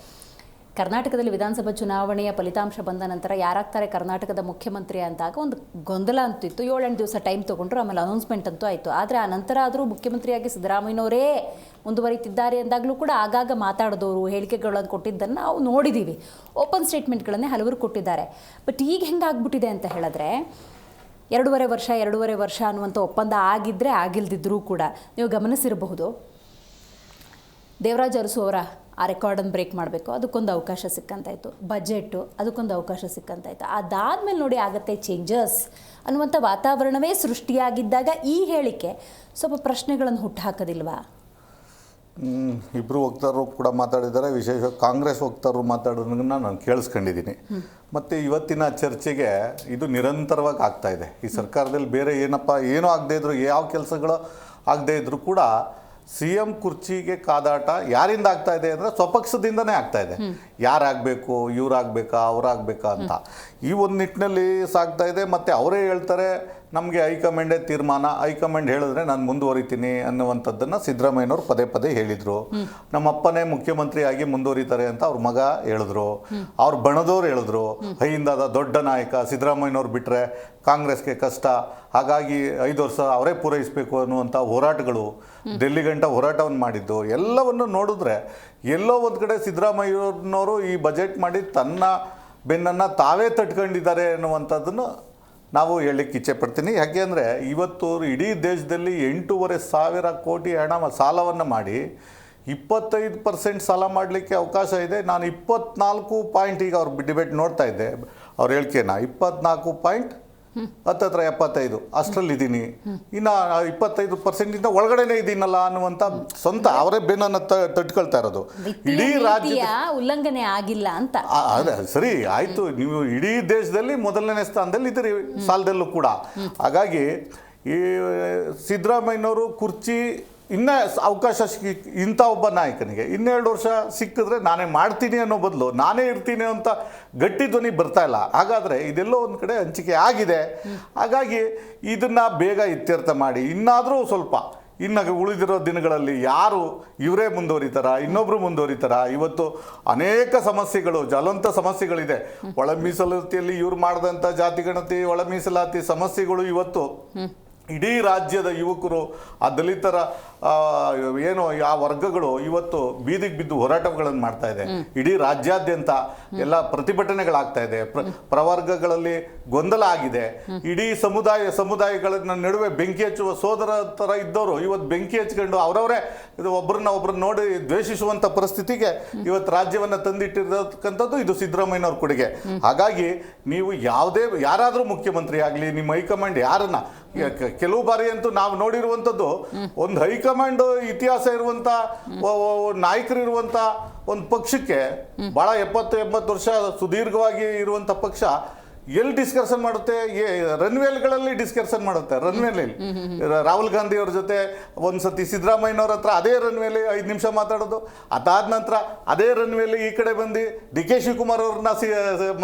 ಕರ್ನಾಟಕದಲ್ಲಿ ವಿಧಾನಸಭಾ ಚುನಾವಣೆಯ ಫಲಿತಾಂಶ ಬಂದ ನಂತರ ಯಾರಾಗ್ತಾರೆ ಕರ್ನಾಟಕದ ಮುಖ್ಯಮಂತ್ರಿ ಅಂತಾಗ ಒಂದು ಗೊಂದಲ ಅಂತಿತ್ತು. 7-8 ದಿವಸ ಟೈಮ್ ತೊಗೊಂಡ್ರು, ಆಮೇಲೆ ಅನೌನ್ಸ್ಮೆಂಟ್ ಅಂತೂ ಆಯಿತು. ಆದರೆ ಆ ನಂತರ ಆದರೂ ಮುಖ್ಯಮಂತ್ರಿಯಾಗಿ ಸಿದ್ದರಾಮಯ್ಯನವರೇ ಮುಂದುವರಿತಿದ್ದಾರೆ ಎಂದಾಗಲೂ ಕೂಡ ಆಗಾಗ ಮಾತಾಡಿದವರು ಹೇಳಿಕೆಗಳನ್ನು ಕೊಟ್ಟಿದ್ದನ್ನು ನಾವು ನೋಡಿದ್ದೀವಿ. ಓಪನ್ ಸ್ಟೇಟ್ಮೆಂಟ್ಗಳನ್ನೇ ಹಲವರು ಕೊಟ್ಟಿದ್ದಾರೆ. ಬಟ್ ಈಗ ಹೆಂಗಾಗ್ಬಿಟ್ಟಿದೆ ಅಂತ ಹೇಳಿದ್ರೆ, 2.5 ವರ್ಷ ಅನ್ನುವಂಥ ಒಪ್ಪಂದ ಆಗಿದ್ದರೆ ಆಗಿಲ್ದಿದ್ರೂ ಕೂಡ ನೀವು ಗಮನಿಸಿರಬಹುದು, ದೇವರಾಜ ಅರಸು ಅವರ ಆ ರೆಕಾರ್ಡನ್ನು ಬ್ರೇಕ್ ಮಾಡಬೇಕು, ಅದಕ್ಕೊಂದು ಅವಕಾಶ ಸಿಕ್ಕಂತಾಯಿತು. ಬಜೆಟು, ಅದಕ್ಕೊಂದು ಅವಕಾಶ ಸಿಕ್ಕಂತಾಯಿತು. ಅದಾದಮೇಲೆ ನೋಡಿ ಆಗುತ್ತೆ ಚೇಂಜಸ್ ಅನ್ನುವಂಥ ವಾತಾವರಣವೇ ಸೃಷ್ಟಿಯಾಗಿದ್ದಾಗ ಈ ಹೇಳಿಕೆ ಸ್ವಲ್ಪ ಪ್ರಶ್ನೆಗಳನ್ನು ಹುಟ್ಟುಹಾಕೋದಿಲ್ವಾ? ಇಬ್ಬರು ವಕ್ತಾರರು ಕೂಡ ಮಾತಾಡಿದ್ದಾರೆ. ವಿಶೇಷವಾಗಿ ಕಾಂಗ್ರೆಸ್ ವಕ್ತಾರರು ಮಾತಾಡೋದನ್ನ ನಾನು ಕೇಳಿಸ್ಕೊಂಡಿದ್ದೀನಿ. ಮತ್ತು ಇವತ್ತಿನ ಚರ್ಚೆಗೆ ಇದು ನಿರಂತರವಾಗಿ ಆಗ್ತಾಯಿದೆ. ಈ ಸರ್ಕಾರದಲ್ಲಿ ಬೇರೆ ಏನೂ ಆಗದೇ ಇದ್ರು, ಯಾವ ಕೆಲಸಗಳು ಆಗದೇ ಇದ್ದರೂ ಕೂಡ CM ಕುರ್ಚಿಗೆ ಕಾದಾಟ ಯಾರಿಂದ ಆಗ್ತಾ ಇದೆ ಅಂದರೆ ಸ್ವಪಕ್ಷದಿಂದನೇ ಆಗ್ತಾ ಇದೆ. ಯಾರಾಗಬೇಕು, ಇವರಾಗಬೇಕಾ ಅವರಾಗಬೇಕಾ ಅಂತ ಈ ಒಂದು ನಿಟ್ಟಿನಲ್ಲಿ ಸಾಗ್ತಾ ಇದೆ. ಮತ್ತು ಅವರೇ ಹೇಳ್ತಾರೆ ನಮಗೆ ಹೈಕಮಾಂಡೇ ತೀರ್ಮಾನ, ಹೈಕಮಾಂಡ್ ಹೇಳಿದ್ರೆ ನಾನು ಮುಂದುವರಿತೀನಿ ಅನ್ನುವಂಥದ್ದನ್ನು ಸಿದ್ದರಾಮಯ್ಯನವರು ಪದೇ ಹೇಳಿದರು. ನಮ್ಮಪ್ಪನೇ ಮುಖ್ಯಮಂತ್ರಿಯಾಗಿ ಮುಂದುವರಿತಾರೆ ಅಂತ ಅವ್ರ ಮಗ ಹೇಳಿದ್ರು, ಅವ್ರ ಬಣದವ್ರು ಹೇಳಿದ್ರು. ಹಿಂದಾದ ದೊಡ್ಡ ನಾಯಕ ಸಿದ್ದರಾಮಯ್ಯನವ್ರು ಬಿಟ್ಟರೆ ಕಾಂಗ್ರೆಸ್ಗೆ ಕಷ್ಟ, ಹಾಗಾಗಿ 5 ವರ್ಷ ಅವರೇ ಪೂರೈಸಬೇಕು ಅನ್ನುವಂಥ ಹೋರಾಟಗಳು, ಡೆಲ್ಲಿ ಗಂಟ ಹೋರಾಟವನ್ನು ಮಾಡಿದ್ದು ಎಲ್ಲವನ್ನು ನೋಡಿದ್ರೆ ಎಲ್ಲೋ ಒಂದು ಕಡೆ ಸಿದ್ದರಾಮಯ್ಯನವರು ಈ ಬಜೆಟ್ ಮಾಡಿ ತನ್ನ ಬೆನ್ನನ್ನು ತಾವೇ ತಟ್ಕೊಂಡಿದ್ದಾರೆ ಅನ್ನುವಂಥದ್ದನ್ನು ನಾವು ಹೇಳಲಿಕ್ಕೆ ಇಚ್ಛೆ ಪಡ್ತೀನಿ. ಯಾಕೆ ಅಂದರೆ ಇವತ್ತು ಇಡೀ ದೇಶದಲ್ಲಿ 8,500 ಕೋಟಿ ಹಣ ಸಾಲವನ್ನು ಮಾಡಿ 25% ಸಾಲ ಮಾಡಲಿಕ್ಕೆ ಅವಕಾಶ ಇದೆ. ನಾನು 24 ಪಾಯಿಂಟ್, ಈಗ ಅವ್ರ ಡಿಬೇಟ್ ನೋಡ್ತಾ ಇದ್ದೆ, ಅವ್ರ ಹೇಳಿಕೆನ 24 ಹತ್ತತ್ರ 75 ಅಷ್ಟರಲ್ಲಿದ್ದೀನಿ, ಇನ್ನು 25% ಒಳಗಡೆನೇ ಇದ್ದೀನಲ್ಲ ಅನ್ನುವಂಥ ಸ್ವಂತ ಅವರೇ ಬೆನ್ನನ್ನು ತಟ್ಕೊಳ್ತಾ ಇರೋದು. ಇಡೀ ರಾಜ್ಯ ಉಲ್ಲಂಘನೆ ಆಗಿಲ್ಲ ಅಂತ. ಅದೇ ಸರಿ ಆಯಿತು, ನೀವು ಇಡೀ ದೇಶದಲ್ಲಿ ಮೊದಲನೇ ಸ್ಥಾನದಲ್ಲಿ ಇದ್ದೀರಿ ಸಾಲದಲ್ಲೂ ಕೂಡ. ಹಾಗಾಗಿ ಈ ಸಿದ್ದರಾಮಯ್ಯನವರು ಕುರ್ಚಿ ಇನ್ನೂ ಅವಕಾಶ ಇಂಥ ಒಬ್ಬ ನಾಯಕನಿಗೆ 2 ವರ್ಷ ಸಿಕ್ಕಿದ್ರೆ ನಾನೇ ಮಾಡ್ತೀನಿ ಅನ್ನೋ ಬದಲು ನಾನೇ ಇರ್ತೀನಿ ಅಂತ ಗಟ್ಟಿ ಧ್ವನಿ ಬರ್ತಾ ಇಲ್ಲ. ಹಾಗಾದರೆ ಇದೆಲ್ಲೋ ಒಂದು ಕಡೆ ಹಂಚಿಕೆ ಆಗಿದೆ. ಹಾಗಾಗಿ ಇದನ್ನು ಬೇಗ ಇತ್ಯರ್ಥ ಮಾಡಿ, ಇನ್ನಾದರೂ ಸ್ವಲ್ಪ ಇನ್ನು ಉಳಿದಿರೋ ದಿನಗಳಲ್ಲಿ ಯಾರು ಇವರೇ ಮುಂದುವರಿತಾರ, ಇನ್ನೊಬ್ಬರು ಮುಂದುವರಿತಾರ. ಇವತ್ತು ಅನೇಕ ಸಮಸ್ಯೆಗಳು, ಜ್ವಲಂತ ಸಮಸ್ಯೆಗಳಿದೆ. ಒಳ ಮೀಸಲಾತಿಯಲ್ಲಿ ಇವ್ರು ಮಾಡಿದಂಥ ಜಾತಿ ಗಣತಿ, ಒಳ ಮೀಸಲಾತಿ ಸಮಸ್ಯೆಗಳು ಇವತ್ತು ಇಡೀ ರಾಜ್ಯದ ಯುವಕರು, ಆ ದಲಿತರ ಏನು ಆ ವರ್ಗಗಳು ಇವತ್ತು ಬೀದಿಗೆ ಬಿದ್ದು ಹೋರಾಟಗಳನ್ನು ಮಾಡ್ತಾ ಇದೆ. ಇಡೀ ರಾಜ್ಯಾದ್ಯಂತ ಎಲ್ಲ ಪ್ರತಿಭಟನೆಗಳಾಗ್ತಾ ಇದೆ. ಪ್ರವರ್ಗಗಳಲ್ಲಿ ಗೊಂದಲ ಆಗಿದೆ. ಇಡೀ ಸಮುದಾಯಗಳ ನಡುವೆ ಬೆಂಕಿ ಹಚ್ಚುವ ಸೋದರ ಥರ ಇದ್ದವರು ಇವತ್ತು ಬೆಂಕಿ ಹಚ್ಕೊಂಡು ಅವರವರೇ ಒಬ್ಬರನ್ನ ನೋಡಿ ದ್ವೇಷಿಸುವಂಥ ಪರಿಸ್ಥಿತಿಗೆ ಇವತ್ತು ರಾಜ್ಯವನ್ನು ತಂದಿಟ್ಟಿರತಕ್ಕಂಥದ್ದು ಇದು ಸಿದ್ದರಾಮಯ್ಯನವ್ರ ಕೊಡುಗೆ. ಹಾಗಾಗಿ ನೀವು ಯಾರಾದರೂ ಮುಖ್ಯಮಂತ್ರಿ ಆಗಲಿ, ನಿಮ್ಮ ಹೈಕಮಾಂಡ್ ಯಾರನ್ನ, ಕೆಲವು ಬಾರಿ ಅಂತೂ ನಾವು ನೋಡಿರುವಂಥದ್ದು, ಒಂದು ಹೈಕಮಾಂಡ್ ಇತಿಹಾಸ ಇರುವಂಥ ನಾಯಕರಿರುವಂಥ ಒಂದು ಪಕ್ಷಕ್ಕೆ ಭಾಳ 70-80 ವರ್ಷ ಸುದೀರ್ಘವಾಗಿ ಇರುವಂಥ ಪಕ್ಷ ಎಲ್ಲಿ ಡಿಸ್ಕಷನ್ ಮಾಡುತ್ತೆ? ರನ್ವೇಲ್ಗಳಲ್ಲಿ ಡಿಸ್ಕಷನ್ ಮಾಡುತ್ತೆ. ರನ್ವೇಲಿ ರಾಹುಲ್ ಗಾಂಧಿ ಅವ್ರ ಜೊತೆ ಒಂದ್ಸತಿ ಸಿದ್ದರಾಮಯ್ಯನವ್ರ ಹತ್ರ ಅದೇ ರನ್ವೇಲಿ 5 ನಿಮಿಷ ಮಾತಾಡೋದು. ಅದಾದ ನಂತರ ಅದೇ ರನ್ವೇಲಿ ಈ ಕಡೆ ಬಂದು ಡಿ ಕೆ ಶಿವಕುಮಾರ್ ಅವ್ರನ್ನ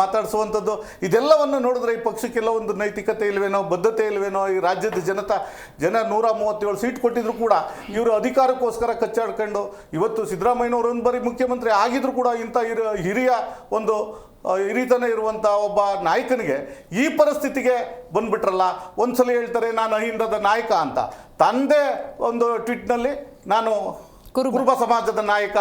ಮಾತಾಡಿಸುವಂಥದ್ದು. ಇದೆಲ್ಲವನ್ನು ನೋಡಿದ್ರೆ ಈ ಪಕ್ಷಕ್ಕೆಲ್ಲ ಒಂದು ನೈತಿಕತೆ ಇಲ್ವೇನೋ, ಬದ್ಧತೆ ಇಲ್ವೇನೋ. ಈ ರಾಜ್ಯದ ಜನ 137 ಸೀಟ್ ಕೊಟ್ಟಿದ್ರು ಕೂಡ ಇವರು ಅಧಿಕಾರಕ್ಕೋಸ್ಕರ ಕಚ್ಚಾಡ್ಕೊಂಡು ಇವತ್ತು ಸಿದ್ದರಾಮಯ್ಯನವರು ಒಂದು ಬಾರಿ ಮುಖ್ಯಮಂತ್ರಿ ಆಗಿದ್ರು ಕೂಡ ಇಂಥ ಹಿರಿಯ ಒಂದು ಹಿರಿತನ ಇರುವಂಥ ಒಬ್ಬ ನಾಯಕನಿಗೆ ಈ ಪರಿಸ್ಥಿತಿಗೆ ಬಂದ್ಬಿಟ್ರಲ್ಲ. ಒಂದ್ಸಲ ಹೇಳ್ತಾರೆ ನಾನು ಅಹಿಂದದ ನಾಯಕ ಅಂತ, ತಂದೆ ಒಂದು ಟ್ವೀಟ್ನಲ್ಲಿ ನಾನು ಕುರುಬ ಸಮಾಜದ ನಾಯಕ,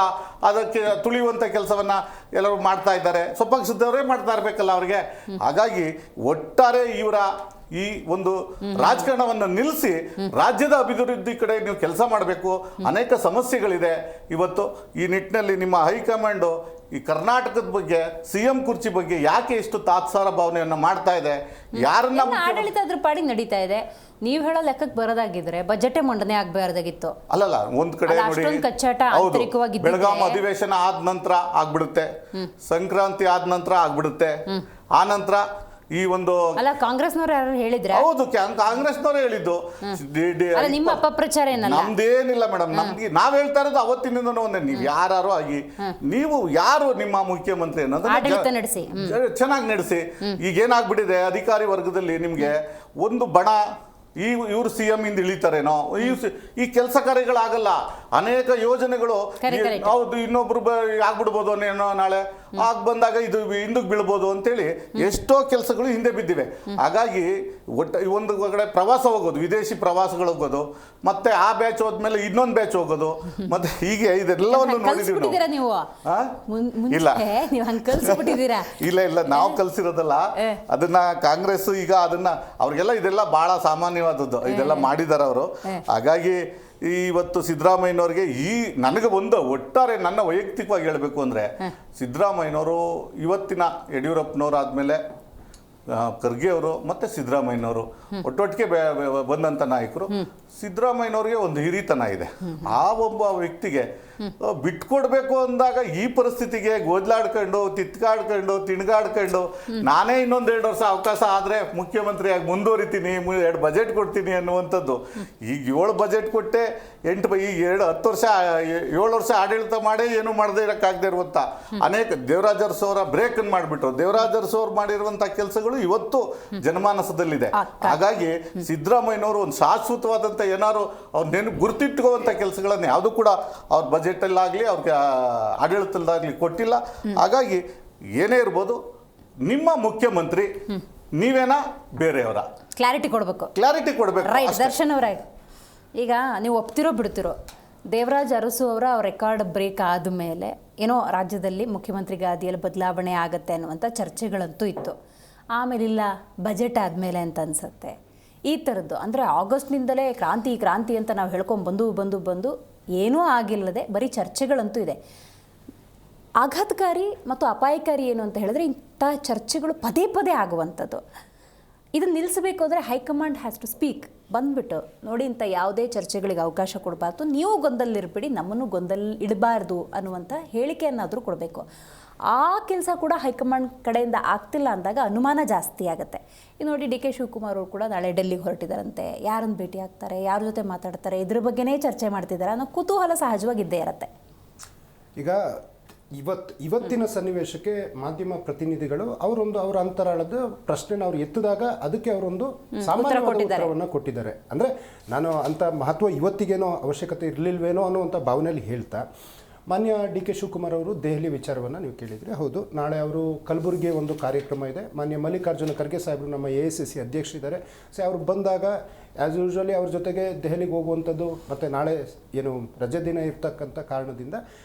ಅದಕ್ಕೆ ತುಳಿಯುವಂಥ ಕೆಲಸವನ್ನು ಎಲ್ಲರೂ ಮಾಡ್ತಾ ಇದ್ದಾರೆ. ಸ್ವಪಕ್ಷದವರೇ ಮಾಡ್ತಾ ಇರಬೇಕಲ್ಲ ಅವ್ರಿಗೆ. ಹಾಗಾಗಿ ಒಟ್ಟಾರೆ ಇವರ ಈ ಒಂದು ರಾಜಕಾರಣವನ್ನು ನಿಲ್ಲಿಸಿ ರಾಜ್ಯದ ಅಭಿವೃದ್ಧಿ ಕಡೆ ನೀವು ಕೆಲಸ ಮಾಡಬೇಕು. ಅನೇಕ ಸಮಸ್ಯೆಗಳಿದೆ. ಇವತ್ತು ಈ ನಿಟ್ಟಿನಲ್ಲಿ ನಿಮ್ಮ ಹೈಕಮಾಂಡು ಈ ಕರ್ನಾಟಕದ ಬಗ್ಗೆ, CM ಕುರ್ಚಿ ಬಗ್ಗೆ ಯಾಕೆ ಇಷ್ಟು ತಾತ್ಸಾರ ಭಾವನೆಯನ್ನು ಮಾಡ್ತಾ ಇದೆ? ಯಾರನ್ನ ಆಡಳಿತ ಅದ್ರ ಪಾಡಿಗೆ ನಡೀತಾ ಇದೆ. ನೀವು ಹೇಳೋ ಲೆಕ್ಕಕ್ಕೆ ಬರೋದಾಗಿದ್ರೆ ಬಜೆಟೇ ಮಂಡನೆ ಆಗಬಾರ್ದಾಗಿತ್ತು. ಅಲ್ಲಲ್ಲ, ಒಂದ್ ಕಡೆ ನೋಡಿ, ಕಚ್ಚಾಟ ಆಂತರಿಕವಾಗಿ ಬೆಳಗಾಂ ಅಧಿವೇಶನ ಆದ ನಂತರ ಆಗ್ಬಿಡುತ್ತೆ, ಸಂಕ್ರಾಂತಿ ಆದ ನಂತರ ಆಗ್ಬಿಡುತ್ತೆ. ಆ ನಂತರ ಈ ಒಂದು ಅಲ್ಲ, ಕಾಂಗ್ರೆಸ್ನವ್ರು ಯಾರು ಹೇಳಿದ್ರೆ? ಹೌದು, ಕಾಂಗ್ರೆಸ್ನವರೇ ಹೇಳಿದ್ದು. ನಿಮ್ಮ ಅಪಪ್ರಚಾರ ಏನಲ್ಲ, ನಮ್ದೇನಿಲ್ಲ ಮೇಡಮ್. ನಮ್ಗೆ ನಾವ್ ಹೇಳ್ತಾ ಇರೋದು ಅವತ್ತಿನಿಂದನೂ ಒಂದೇ, ನೀವು ಯಾರು ಆಗಿ ನೀವು ಯಾರು ನಿಮ್ಮ ಮುಖ್ಯಮಂತ್ರಿ ಆಡಳಿತ ನಡೆಸಿ, ಚೆನ್ನಾಗಿ ನಡೆಸಿ. ಈಗ ಏನಾಗ್ಬಿಟ್ಟಿದೆ, ಅಧಿಕಾರಿ ವರ್ಗದಲ್ಲಿ ನಿಮ್ಗೆ ಒಂದು ಬಣ ಇವ್ರು CM ಇಂದ ಇಳಿತಾರೇನೋ, ಈ ಕೆಲಸ ಕಾರ್ಯಗಳಾಗಲ್ಲ. ಅನೇಕ ಯೋಜನೆಗಳು ಹೌದು ಇನ್ನೊಬ್ರು ಆಗ್ಬಿಡ್ಬೋದು ಅನ್ನೋ, ನಾಳೆ ಬಂದಾಗ ಇದು ಹಿಂದಕ್ಕೆ ಬೀಳ್ಬೋದು ಅಂತೇಳಿ ಎಷ್ಟೋ ಕೆಲಸಗಳು ಹಿಂದೆ ಬಿದ್ದಿವೆ. ಹಾಗಾಗಿ ಒಂದು ಕಡೆ ಪ್ರವಾಸ ಹೋಗೋದು, ವಿದೇಶಿ ಪ್ರವಾಸಗಳು ಹೋಗೋದು, ಮತ್ತೆ ಆ ಬ್ಯಾಚ್ ಹೋದ್ಮೇಲೆ ಇನ್ನೊಂದು ಬ್ಯಾಚ್ ಹೋಗೋದು, ಮತ್ತೆ ಹೀಗೆ ಇದೆಲ್ಲವನ್ನು ನೋಡಿದೀವಿ ನೀವು. ಇಲ್ಲ ನಾವು ಕಲ್ಸಿರೋದಲ್ಲ ಅದನ್ನ. ಕಾಂಗ್ರೆಸ್ ಈಗ ಅದನ್ನ ಅವ್ರಿಗೆಲ್ಲ ಇದೆಲ್ಲ ಬಹಳ ಸಾಮಾನ್ಯವಾದದ್ದು, ಇದೆಲ್ಲ ಮಾಡಿದಾರ ಅವರು. ಹಾಗಾಗಿ ಇವತ್ತು ಸಿದ್ದರಾಮಯ್ಯನವ್ರಿಗೆ ನನಗೆ ಒಂದು ಒಟ್ಟಾರೆ ನನ್ನ ವೈಯಕ್ತಿಕವಾಗಿ ಹೇಳಬೇಕು ಅಂದರೆ, ಸಿದ್ದರಾಮಯ್ಯನವರು ಇವತ್ತಿನ ಯಡಿಯೂರಪ್ಪನವರು ಆದಮೇಲೆ ಖರ್ಗೆ ಅವರು ಮತ್ತು ಸಿದ್ದರಾಮಯ್ಯನವರು ಒಟ್ಟೊಟ್ಟಿಗೆ ಬಂದಂಥ ನಾಯಕರು. ಸಿದ್ದರಾಮಯ್ಯನವ್ರಿಗೆ ಒಂದು ಹಿರಿತನ ಇದೆ. ಆ ಒಬ್ಬ ವ್ಯಕ್ತಿಗೆ ಬಿಟ್ಕೊಡ್ಬೇಕು ಅಂದಾಗ ಈ ಪರಿಸ್ಥಿತಿಗೆ ಗೋದ್ಲಾಡ್ಕೊಂಡು, ತಿಣ್ಗಾಡ್ಕೊಂಡು ನಾನೇ ಇನ್ನೊಂದು 2 ವರ್ಷ ಅವಕಾಶ ಆದರೆ ಮುಖ್ಯಮಂತ್ರಿಯಾಗಿ ಮುಂದುವರಿತೀನಿ, 2 ಬಜೆಟ್ ಕೊಡ್ತೀನಿ ಅನ್ನುವಂಥದ್ದು. ಈಗ 7 ಬಜೆಟ್ ಕೊಟ್ಟೆ, 10 ವರ್ಷ ಆಡಳಿತ ಮಾಡೇ ಏನು ಮಾಡದೇ ಇರೋಕ್ಕಾಗದೇ ಇರುವಂಥ ಅನೇಕ ದೇವರಾಜ ಅರಸು ಅವರ ಬ್ರೇಕನ್ನು ಮಾಡಿಬಿಟ್ರು. ದೇವರಾಜ ಅರಸು ಅವ್ರು ಮಾಡಿರುವಂಥ ಕೆಲಸಗಳು ಇವತ್ತು ಜನಮಾನಸದಲ್ಲಿದೆ. ಹಾಗಾಗಿ ಸಿದ್ದರಾಮಯ್ಯನವರು ಒಂದು ಶಾಶ್ವತವಾದಂಥ ಏನಾದ್ರು ಅವ್ರು ಗುರ್ತಿಟ್ಟುವಂಥ ಕೆಲಸಗಳನ್ನು ಯಾವುದು ಕೂಡ ಅವ್ರ ಬಜೆಟಲ್ಲಾಗಲಿ ಅವ್ರಿಗೆ ಆಡಳಿತದಲ್ಲಾಗಲಿ ಕೊಟ್ಟಿಲ್ಲ. ಹಾಗಾಗಿ ಏನೇ ಇರ್ಬೋದು, ನಿಮ್ಮ ಮುಖ್ಯಮಂತ್ರಿ ನೀವೇನಾ ಬೇರೆಯವರ ಕ್ಲಾರಿಟಿ ಕೊಡಬೇಕು. ರೈಟ್ ದರ್ಶನ್ ಅವರ, ಈಗ ನೀವು ಒಪ್ತಿರೋ ಬಿಡ್ತಿರೋ, ದೇವರಾಜ್ ಅರಸು ಅವರ ರೆಕಾರ್ಡ್ ಬ್ರೇಕ್ ಆದಮೇಲೆ ಏನೋ ರಾಜ್ಯದಲ್ಲಿ ಮುಖ್ಯಮಂತ್ರಿ ಗಾದಿಯಲ್ಲಿ ಬದಲಾವಣೆ ಆಗುತ್ತೆ ಅನ್ನುವಂಥ ಚರ್ಚೆಗಳಂತೂ ಇತ್ತು. ಆಮೇಲೆ ಇಲ್ಲ ಬಜೆಟ್ ಆದಮೇಲೆ ಅಂತ ಅನಿಸುತ್ತೆ. ಈ ಥರದ್ದು ಅಂದರೆ ಆಗಸ್ಟ್ನಿಂದಲೇ ಕ್ರಾಂತಿ ಅಂತ ನಾವು ಹೇಳ್ಕೊಂಡು ಬಂದು ಏನೂ ಆಗಿಲ್ಲದೆ ಬರೀ ಚರ್ಚೆಗಳಂತೂ ಇದೆ. ಆಘಾತಕಾರಿ ಮತ್ತು ಅಪಾಯಕಾರಿ ಏನು ಅಂತ ಹೇಳಿದ್ರೆ ಇಂಥ ಚರ್ಚೆಗಳು ಪದೇ ಆಗುವಂಥದ್ದು. ಇದನ್ನು ನಿಲ್ಲಿಸಬೇಕು ಅಂದರೆ ಹೈಕಮಾಂಡ್ ಹ್ಯಾಸ್ ಟು ಸ್ಪೀಕ್, ಬಂದ್ಬಿಟ್ಟು ನೋಡಿ ಇಂಥ ಯಾವುದೇ ಚರ್ಚೆಗಳಿಗೆ ಅವಕಾಶ ಕೊಡಬಾರ್ದು, ನೀವು ಗೊಂದಲಿರ್ಬಿಡಿ, ನಮ್ಮನ್ನು ಗೊಂದಲ ಇಡಬಾರ್ದು ಅನ್ನುವಂಥ ಹೇಳಿಕೆಯನ್ನಾದರೂ ಕೊಡಬೇಕು. ಆ ಕೆಲಸ ಕೂಡ ಹೈಕಮಾಂಡ್ ಕಡೆಯಿಂದ ಆಗ್ತಿಲ್ಲ ಅಂದಾಗ ಅನುಮಾನ ಜಾಸ್ತಿ ಆಗುತ್ತೆ. ಈಗ ನೋಡಿ ಡಿ ಕೆ ಶಿವಕುಮಾರ್ ಅವರು ಕೂಡ ನಾಳೆ ಡೆಲ್ಲಿಗೆ ಹೊರಟಿದ್ದಾರಂತೆ, ಯಾರನ್ನು ಭೇಟಿ ಆಗ್ತಾರೆ, ಯಾರ ಜೊತೆ ಮಾತಾಡ್ತಾರೆ, ಇದ್ರ ಬಗ್ಗೆನೇ ಚರ್ಚೆ ಮಾಡ್ತಿದ್ದಾರೆ ಅನ್ನೋ ಕುತೂಹಲ ಸಹಜವಾಗಿದ್ದೇ ಇರುತ್ತೆ. ಈಗ ಇವತ್ತಿನ ಸನ್ನಿವೇಶಕ್ಕೆ ಮಾಧ್ಯಮ ಪ್ರತಿನಿಧಿಗಳು ಅವರ ಅಂತರಾಳದ ಪ್ರಶ್ನೆನ ಅವ್ರು ಎತ್ತಿದಾಗ ಅದಕ್ಕೆ ಅವರೊಂದು ಸಾಮಾನ್ಯವಾದ ಉತ್ತರವನ್ನು ಕೊಟ್ಟಿದ್ದಾರೆ. ಅಂದರೆ ನಾನು ಅಂಥ ಮಹತ್ವ ಇವತ್ತಿಗೇನೋ ಅವಶ್ಯಕತೆ ಇರಲಿಲ್ವೇನೋ ಅನ್ನುವಂಥ ಭಾವನೆಯಲ್ಲಿ ಹೇಳ್ತಾ, ಮಾನ್ಯ ಡಿ ಕೆ ಶಿವಕುಮಾರ್ ಅವರು ದೆಹಲಿ ವಿಚಾರವನ್ನು ನೀವು ಕೇಳಿದರೆ, ಹೌದು, ನಾಳೆ ಅವರು ಕಲಬುರಗಿ ಒಂದು ಕಾರ್ಯಕ್ರಮ ಇದೆ. ಮಾನ್ಯ ಮಲ್ಲಿಕಾರ್ಜುನ ಖರ್ಗೆ ಸಾಹೇಬರು ನಮ್ಮ AICC ಅಧ್ಯಕ್ಷರಿದ್ದಾರೆ. ಸೊ ಅವ್ರು ಬಂದಾಗ ಆ್ಯಸ್ ಯೂಶ್ವಲಿ ಅವ್ರ ಜೊತೆಗೆ ದೆಹಲಿಗೆ ಹೋಗುವಂಥದ್ದು, ಮತ್ತು ನಾಳೆ ಏನು ರಜೆ ದಿನ ಇರ್ತಕ್ಕಂಥ ಕಾರಣದಿಂದ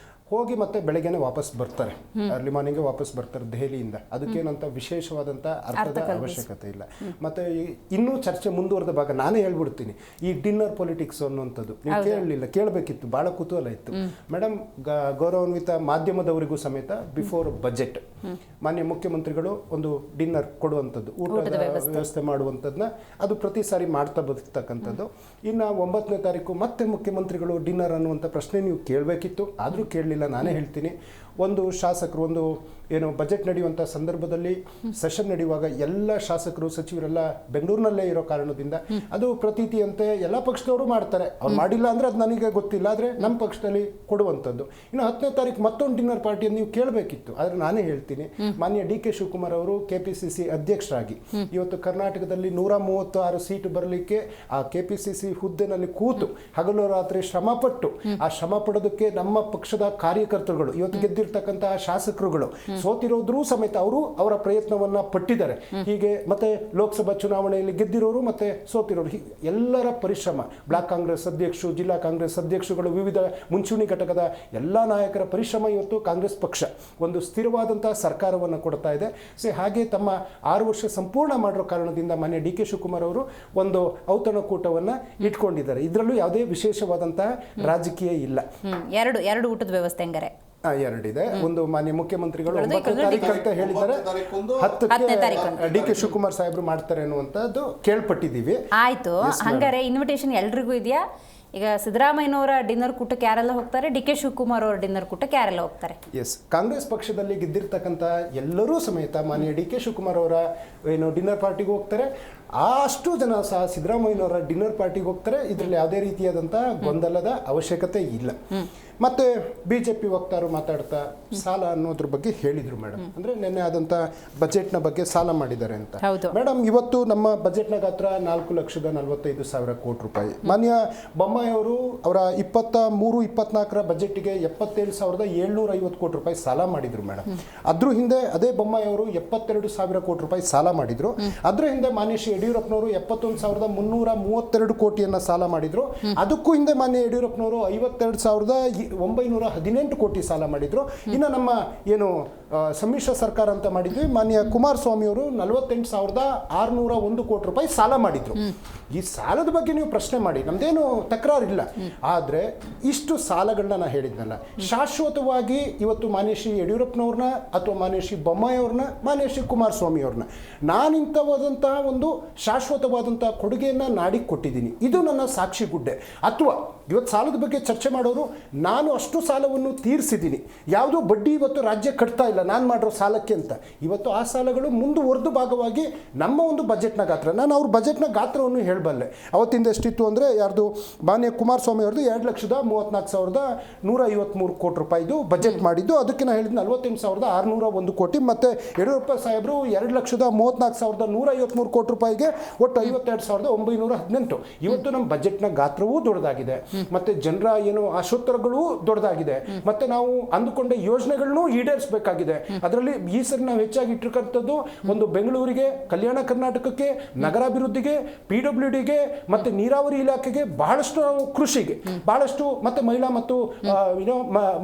ಹೋಗಿ ಮತ್ತೆ ಬೆಳಗ್ಗೆನೆ ವಾಪಸ್ ಬರ್ತಾರೆ, ಅರ್ಲಿ ಮಾರ್ನಿಂಗ್ಗೆ ವಾಪಸ್ ಬರ್ತಾರೆ ದೆಹಲಿಯಿಂದ. ಅದಕ್ಕೇನಂತ ವಿಶೇಷವಾದಂಥ ಅರ್ಥದ ಅವಶ್ಯಕತೆ ಇಲ್ಲ. ಮತ್ತು ಇನ್ನೂ ಚರ್ಚೆ ಮುಂದುವರೆದ ಭಾಗ ನಾನೇ ಹೇಳ್ಬಿಡ್ತೀನಿ, ಈ ಡಿನ್ನರ್ ಪೊಲಿಟಿಕ್ಸ್ ಅನ್ನುವಂಥದ್ದು ನೀವು ಕೇಳಲಿಲ್ಲ, ಕೇಳಬೇಕಿತ್ತು, ಭಾಳ ಕುತೂಹಲ ಇತ್ತು ಮೇಡಮ್. ಗೌರವಾನ್ವಿತ ಮಾಧ್ಯಮದವರಿಗೂ ಸಮೇತ ಬಿಫೋರ್ ಬಜೆಟ್ ಮಾನ್ಯ ಮುಖ್ಯಮಂತ್ರಿಗಳು ಒಂದು ಡಿನ್ನರ್ ಕೊಡುವಂಥದ್ದು, ಊಟದ ವ್ಯವಸ್ಥೆ ಮಾಡುವಂಥದ್ದನ್ನ ಅದು ಪ್ರತಿ ಸಾರಿ ಮಾಡ್ತಾ ಬದುಕ್ತಕ್ಕಂಥದ್ದು. ಇನ್ನು 9ನೇ ತಾರೀಕು ಮತ್ತೆ ಮುಖ್ಯಮಂತ್ರಿಗಳು ಡಿನ್ನರ್ ಅನ್ನುವಂಥ ಪ್ರಶ್ನೆ ನೀವು ಕೇಳಬೇಕಿತ್ತು, ಆದರೂ ಕೇಳಲಿಲ್ಲ. ನಾನೇ ಹೇಳ್ತೀನಿ, ಒಂದು ಶಾಸಕರು ಒಂದು ಏನು ಬಜೆಟ್ ನಡೆಯುವಂಥ ಸಂದರ್ಭದಲ್ಲಿ ಸೆಷನ್ ನಡೆಯುವಾಗ ಎಲ್ಲ ಶಾಸಕರು ಸಚಿವರೆಲ್ಲ ಬೆಂಗಳೂರಿನಲ್ಲೇ ಇರೋ ಕಾರಣದಿಂದ ಅದು ಪ್ರತೀತಿಯಂತೆ ಎಲ್ಲ ಪಕ್ಷದವರು ಮಾಡ್ತಾರೆ. ಅವ್ರು ಮಾಡಿಲ್ಲ ಅಂದರೆ ಅದು ನನಗೆ ಗೊತ್ತಿಲ್ಲ, ಆದರೆ ನಮ್ಮ ಪಕ್ಷದಲ್ಲಿ ಕೊಡುವಂಥದ್ದು. ಇನ್ನು 10ನೇ ತಾರೀಕು ಮತ್ತೊಂದು ಡಿನ್ನರ್ ಪಾರ್ಟಿಯನ್ನು ನೀವು ಕೇಳಬೇಕಿತ್ತು. ಆದರೆ ನಾನೇ ಹೇಳ್ತೀನಿ, ಮಾನ್ಯ ಡಿ ಕೆ ಶಿವಕುಮಾರ್ ಅವರು KPCC ಅಧ್ಯಕ್ಷರಾಗಿ ಇವತ್ತು ಕರ್ನಾಟಕದಲ್ಲಿ 136 ಸೀಟು ಬರಲಿಕ್ಕೆ ಆ KPCC ಹುದ್ದೆನಲ್ಲಿ ಕೂತು ಹಗಲು ರಾತ್ರಿ ಶ್ರಮಪಟ್ಟು, ಆ ಶ್ರಮ ಪಡೋದಕ್ಕೆ ನಮ್ಮ ಪಕ್ಷದ ಕಾರ್ಯಕರ್ತರುಗಳು, ಇವತ್ತು ಗೆದ್ದಿರ್ತಕ್ಕಂತಹ ಶಾಸಕರುಗಳು, ಸೋತಿರೋದ್ರೂ ಸಮೇತ ಅವರು ಅವರ ಪ್ರಯತ್ನವನ್ನ ಪಟ್ಟಿದ್ದಾರೆ. ಹೀಗೆ ಮತ್ತೆ ಲೋಕಸಭಾ ಚುನಾವಣೆಯಲ್ಲಿ ಗೆದ್ದಿರೋರು ಮತ್ತೆ ಸೋತಿರೋರು, ಎಲ್ಲರ ಪರಿಶ್ರಮ, ಬ್ಲಾಕ್ ಕಾಂಗ್ರೆಸ್ ಅಧ್ಯಕ್ಷರು, ಜಿಲ್ಲಾ ಕಾಂಗ್ರೆಸ್ ಅಧ್ಯಕ್ಷರುಗಳು, ವಿವಿಧ ಮುಂಚೂಣಿ ಘಟಕದ ಎಲ್ಲ ನಾಯಕರ ಪರಿಶ್ರಮ ಇವತ್ತು ಕಾಂಗ್ರೆಸ್ ಪಕ್ಷ ಒಂದು ಸ್ಥಿರವಾದಂತಹ ಸರ್ಕಾರವನ್ನು ಕೊಡ್ತಾ ಇದೆ. ಸೊ ಹಾಗೆ ತಮ್ಮ 6 ವರ್ಷ ಸಂಪೂರ್ಣ ಮಾಡಿರೋ ಕಾರಣದಿಂದ ಮಾನ್ಯ ಡಿ ಕೆ ಶಿವಕುಮಾರ್ ಅವರು ಒಂದು ಔತಣಕೂಟವನ್ನು ಇಟ್ಕೊಂಡಿದ್ದಾರೆ. ಇದರಲ್ಲೂ ಯಾವುದೇ ವಿಶೇಷವಾದಂತಹ ರಾಜಕೀಯ ಇಲ್ಲ. ಎರಡು ಊಟದ ವ್ಯವಸ್ಥೆ ಹಂಗಾರೆ ಎರಡಿದೆ. ಒಂದು ಮಾನ್ಯ ಮುಖ್ಯಮಂತ್ರಿಗಳು 9ನೇ ತಾರೀಕು ಅಂತ ಹೇಳಿದ್ದಾರೆ, 10ನೇ ತಾರೀಕು ಡಿ ಕೆ ಶಿವಕುಮಾರ್ ಸಾಹೇಬರು ಮಾಡ್ತಾರೆ ಅನ್ನುವಂಥದ್ದು ಕೇಳ್ಪಟ್ಟಿದ್ದೀವಿ. ಆಯ್ತು, ಹಂಗಾರೆ ಇನ್ವಿಟೇಷನ್ ಎಲ್ರಿಗೂ ಇದೆಯಾ? ಈಗ ಸಿದ್ದರಾಮಯ್ಯನವರ ಡಿನ್ನರ್ ಕೂಟಕ್ಕೆ ಯಾರೆಲ್ಲ ಹೋಗ್ತಾರೆ, ಡಿ ಕೆ ಶಿವಕುಮಾರ್ ಅವರ ಡಿನ್ನರ್ ಕೂಟಕ್ಕೆ ಯಾರೆಲ್ಲ ಹೋಗ್ತಾರೆ? ಎಸ್, ಕಾಂಗ್ರೆಸ್ ಪಕ್ಷದಲ್ಲಿ ಗೆದ್ದಿರ್ತಕ್ಕಂಥ ಎಲ್ಲರೂ ಸಮೇತ ಮಾನ್ಯ ಡಿ ಕೆ ಶಿವಕುಮಾರ್ ಅವರ ಏನು ಡಿನ್ನರ್ ಪಾರ್ಟಿಗೆ ಹೋಗ್ತಾರೆ. ಅಷ್ಟು ಜನ ಸಹ ಸಿದ್ದರಾಮಯ್ಯನವರ ಡಿನ್ನರ್ ಪಾರ್ಟಿಗೆ ಹೋಗ್ತಾರೆ. ಇದರಲ್ಲಿ ಯಾವುದೇ ರೀತಿಯಾದಂಥ ಗೊಂದಲದ ಅವಶ್ಯಕತೆ ಇಲ್ಲ. ಮತ್ತೆ BJP ವಕ್ತಾರರು ಮಾತಾಡ್ತಾ ಸಾಲ ಅನ್ನೋದ್ರ ಬಗ್ಗೆ ಹೇಳಿದ್ರು ಮೇಡಮ್. ಅಂದ್ರೆ ನಿನ್ನೆ ಆದಂಥ ಬಜೆಟ್ನ ಬಗ್ಗೆ ಸಾಲ ಮಾಡಿದ್ದಾರೆ ಅಂತ. ಮೇಡಮ್, ಇವತ್ತು ನಮ್ಮ ಬಜೆಟ್ನ ಗಾತ್ರ 4,45,000 ಕೋಟಿ ರೂಪಾಯಿ. ಮಾನ್ಯ ಬೊಮ್ಮಾಯಿ ಅವರು ಅವರ 23-24 ಬಜೆಟ್ಗೆ 77,750 ಕೋಟಿ ರೂಪಾಯಿ ಸಾಲ ಮಾಡಿದ್ರು ಮೇಡಮ್. ಅದ್ರ ಹಿಂದೆ ಅದೇ ಬೊಮ್ಮಾಯಿ ಅವರು 72,000 ಕೋಟಿ ರೂಪಾಯಿ ಸಾಲ ಮಾಡಿದ್ರು. ಅದ್ರ ಹಿಂದೆ ಮಾನ್ಯ ಶ್ರೀ ಯಡಿಯೂರಪ್ಪನವರು 71,332 ಕೋಟಿಯನ್ನ ಸಾಲ ಮಾಡಿದ್ರು. ಅದಕ್ಕೂ ಹಿಂದೆ ಮಾನ್ಯ ಯಡಿಯೂರಪ್ಪನವರು 52,918 ಕೋಟಿ ಸಾಲ ಮಾಡಿದ್ರು. ಇನ್ನು ನಮ್ಮ ಏನು ಸಮ್ಮಿಶ್ರ ಸರ್ಕಾರ ಅಂತ ಮಾಡಿದ್ವಿ, ಮಾನ್ಯ ಕುಮಾರಸ್ವಾಮಿ ಅವರು 48,601 ಕೋಟಿ ರೂಪಾಯಿ ಸಾಲ ಮಾಡಿದ್ರು. ಈ ಸಾಲದ ಬಗ್ಗೆ ನೀವು ಪ್ರಶ್ನೆ ಮಾಡಿ, ನಮ್ದೇನು ತಕರಾರಿಲ್ಲ. ಆದರೆ ಇಷ್ಟು ಸಾಲಗಳನ್ನ ನಾನು ಹೇಳಿದ್ನಲ್ಲ, ಶಾಶ್ವತವಾಗಿ ಇವತ್ತು ಮಾನ್ಯ ಶ್ರೀ ಯಡಿಯೂರಪ್ಪನವ್ರನ್ನ ಅಥವಾ ಮಾನ್ಯ ಶ್ರೀ ಬೊಮ್ಮಾಯಿ ಅವ್ರನ್ನ, ಮಾನ್ಯ ಶ್ರೀ ಕುಮಾರಸ್ವಾಮಿ ಅವ್ರನ್ನ ನಾನಿಂಥವಾದಂತಹ ಒಂದು ಶಾಶ್ವತವಾದಂತಹ ಕೊಡುಗೆಯನ್ನು ನಾಡಿಗೆ ಕೊಟ್ಟಿದ್ದೀನಿ. ಇದು ನನ್ನ ಸಾಕ್ಷಿ ಗುಡ್ಡೆ. ಅಥವಾ ಇವತ್ತು ಸಾಲದ ಬಗ್ಗೆ ಚರ್ಚೆ ಮಾಡೋರು, ನಾನು ಅಷ್ಟು ಸಾಲವನ್ನು ತೀರಿಸಿದ್ದೀನಿ, ಯಾವುದೋ ಬಡ್ಡಿ ಇವತ್ತು ರಾಜ್ಯ ಕಟ್ತಾ ಇಲ್ಲ ನಾನು ಮಾಡಿರೋ ಸಾಲಕ್ಕೆ ಅಂತ. ಇವತ್ತು ಆ ಸಾಲಗಳು ಮುಂದುವರೆದ ಭಾಗವಾಗಿ ನಮ್ಮ ಒಂದು ಬಜೆಟ್ನ ಗಾತ್ರ, ನಾನು ಅವ್ರ ಬಜೆಟ್ನ ಗಾತ್ರವನ್ನು ಹೇಳಬಲ್ಲೆ. ಅವತ್ತಿಂದ ಎಷ್ಟಿತ್ತು ಅಂದರೆ, ಯಾರ್ದು ಮಾನ್ಯ ಕುಮಾರಸ್ವಾಮಿ ಅವ್ರದ್ದು 2,34,153 ಕೋಟಿ ರೂಪಾಯಿದು ಬಜೆಟ್ ಮಾಡಿದ್ದು. ಅದಕ್ಕೆ ನಾನು ಹೇಳಿದ್ದು 48,601 ಕೋಟಿ. ಮತ್ತು ಯಡಿಯೂರಪ್ಪ ಸಾಹೇಬರು 2,34,153 ಕೋಟಿ ರೂಪಾಯಿಗೆ ಒಟ್ಟು 52,918. ಇವತ್ತು ನಮ್ಮ ಬಜೆಟ್ನ ಗಾತ್ರವೂ ದೊಡ್ಡದಾಗಿದೆ, ಮತ್ತೆ ಜನರ ಏನು ಆಶೋತ್ತರಗಳು ದೊಡ್ಡದಾಗಿದೆ, ಮತ್ತೆ ನಾವು ಅಂದುಕೊಂಡ ಯೋಜನೆಗಳನ್ನು ಈಡೇರಿಸಬೇಕಾಗಿದೆ. ಅದರಲ್ಲಿ ಈ ಸರಿ ನಾವು ಹೆಚ್ಚಾಗಿ ಇಟ್ಟಿರ್ತಕ್ಕಂಥದ್ದು ಒಂದು ಬೆಂಗಳೂರಿಗೆ, ಕಲ್ಯಾಣ ಕರ್ನಾಟಕಕ್ಕೆ, ನಗರಾಭಿವೃದ್ಧಿಗೆ, PWDಗೆ, ಮತ್ತೆ ನೀರಾವರಿ ಇಲಾಖೆಗೆ, ಬಹಳಷ್ಟು ಕೃಷಿಗೆ, ಬಹಳಷ್ಟು ಮತ್ತೆ ಮಹಿಳಾ ಮತ್ತು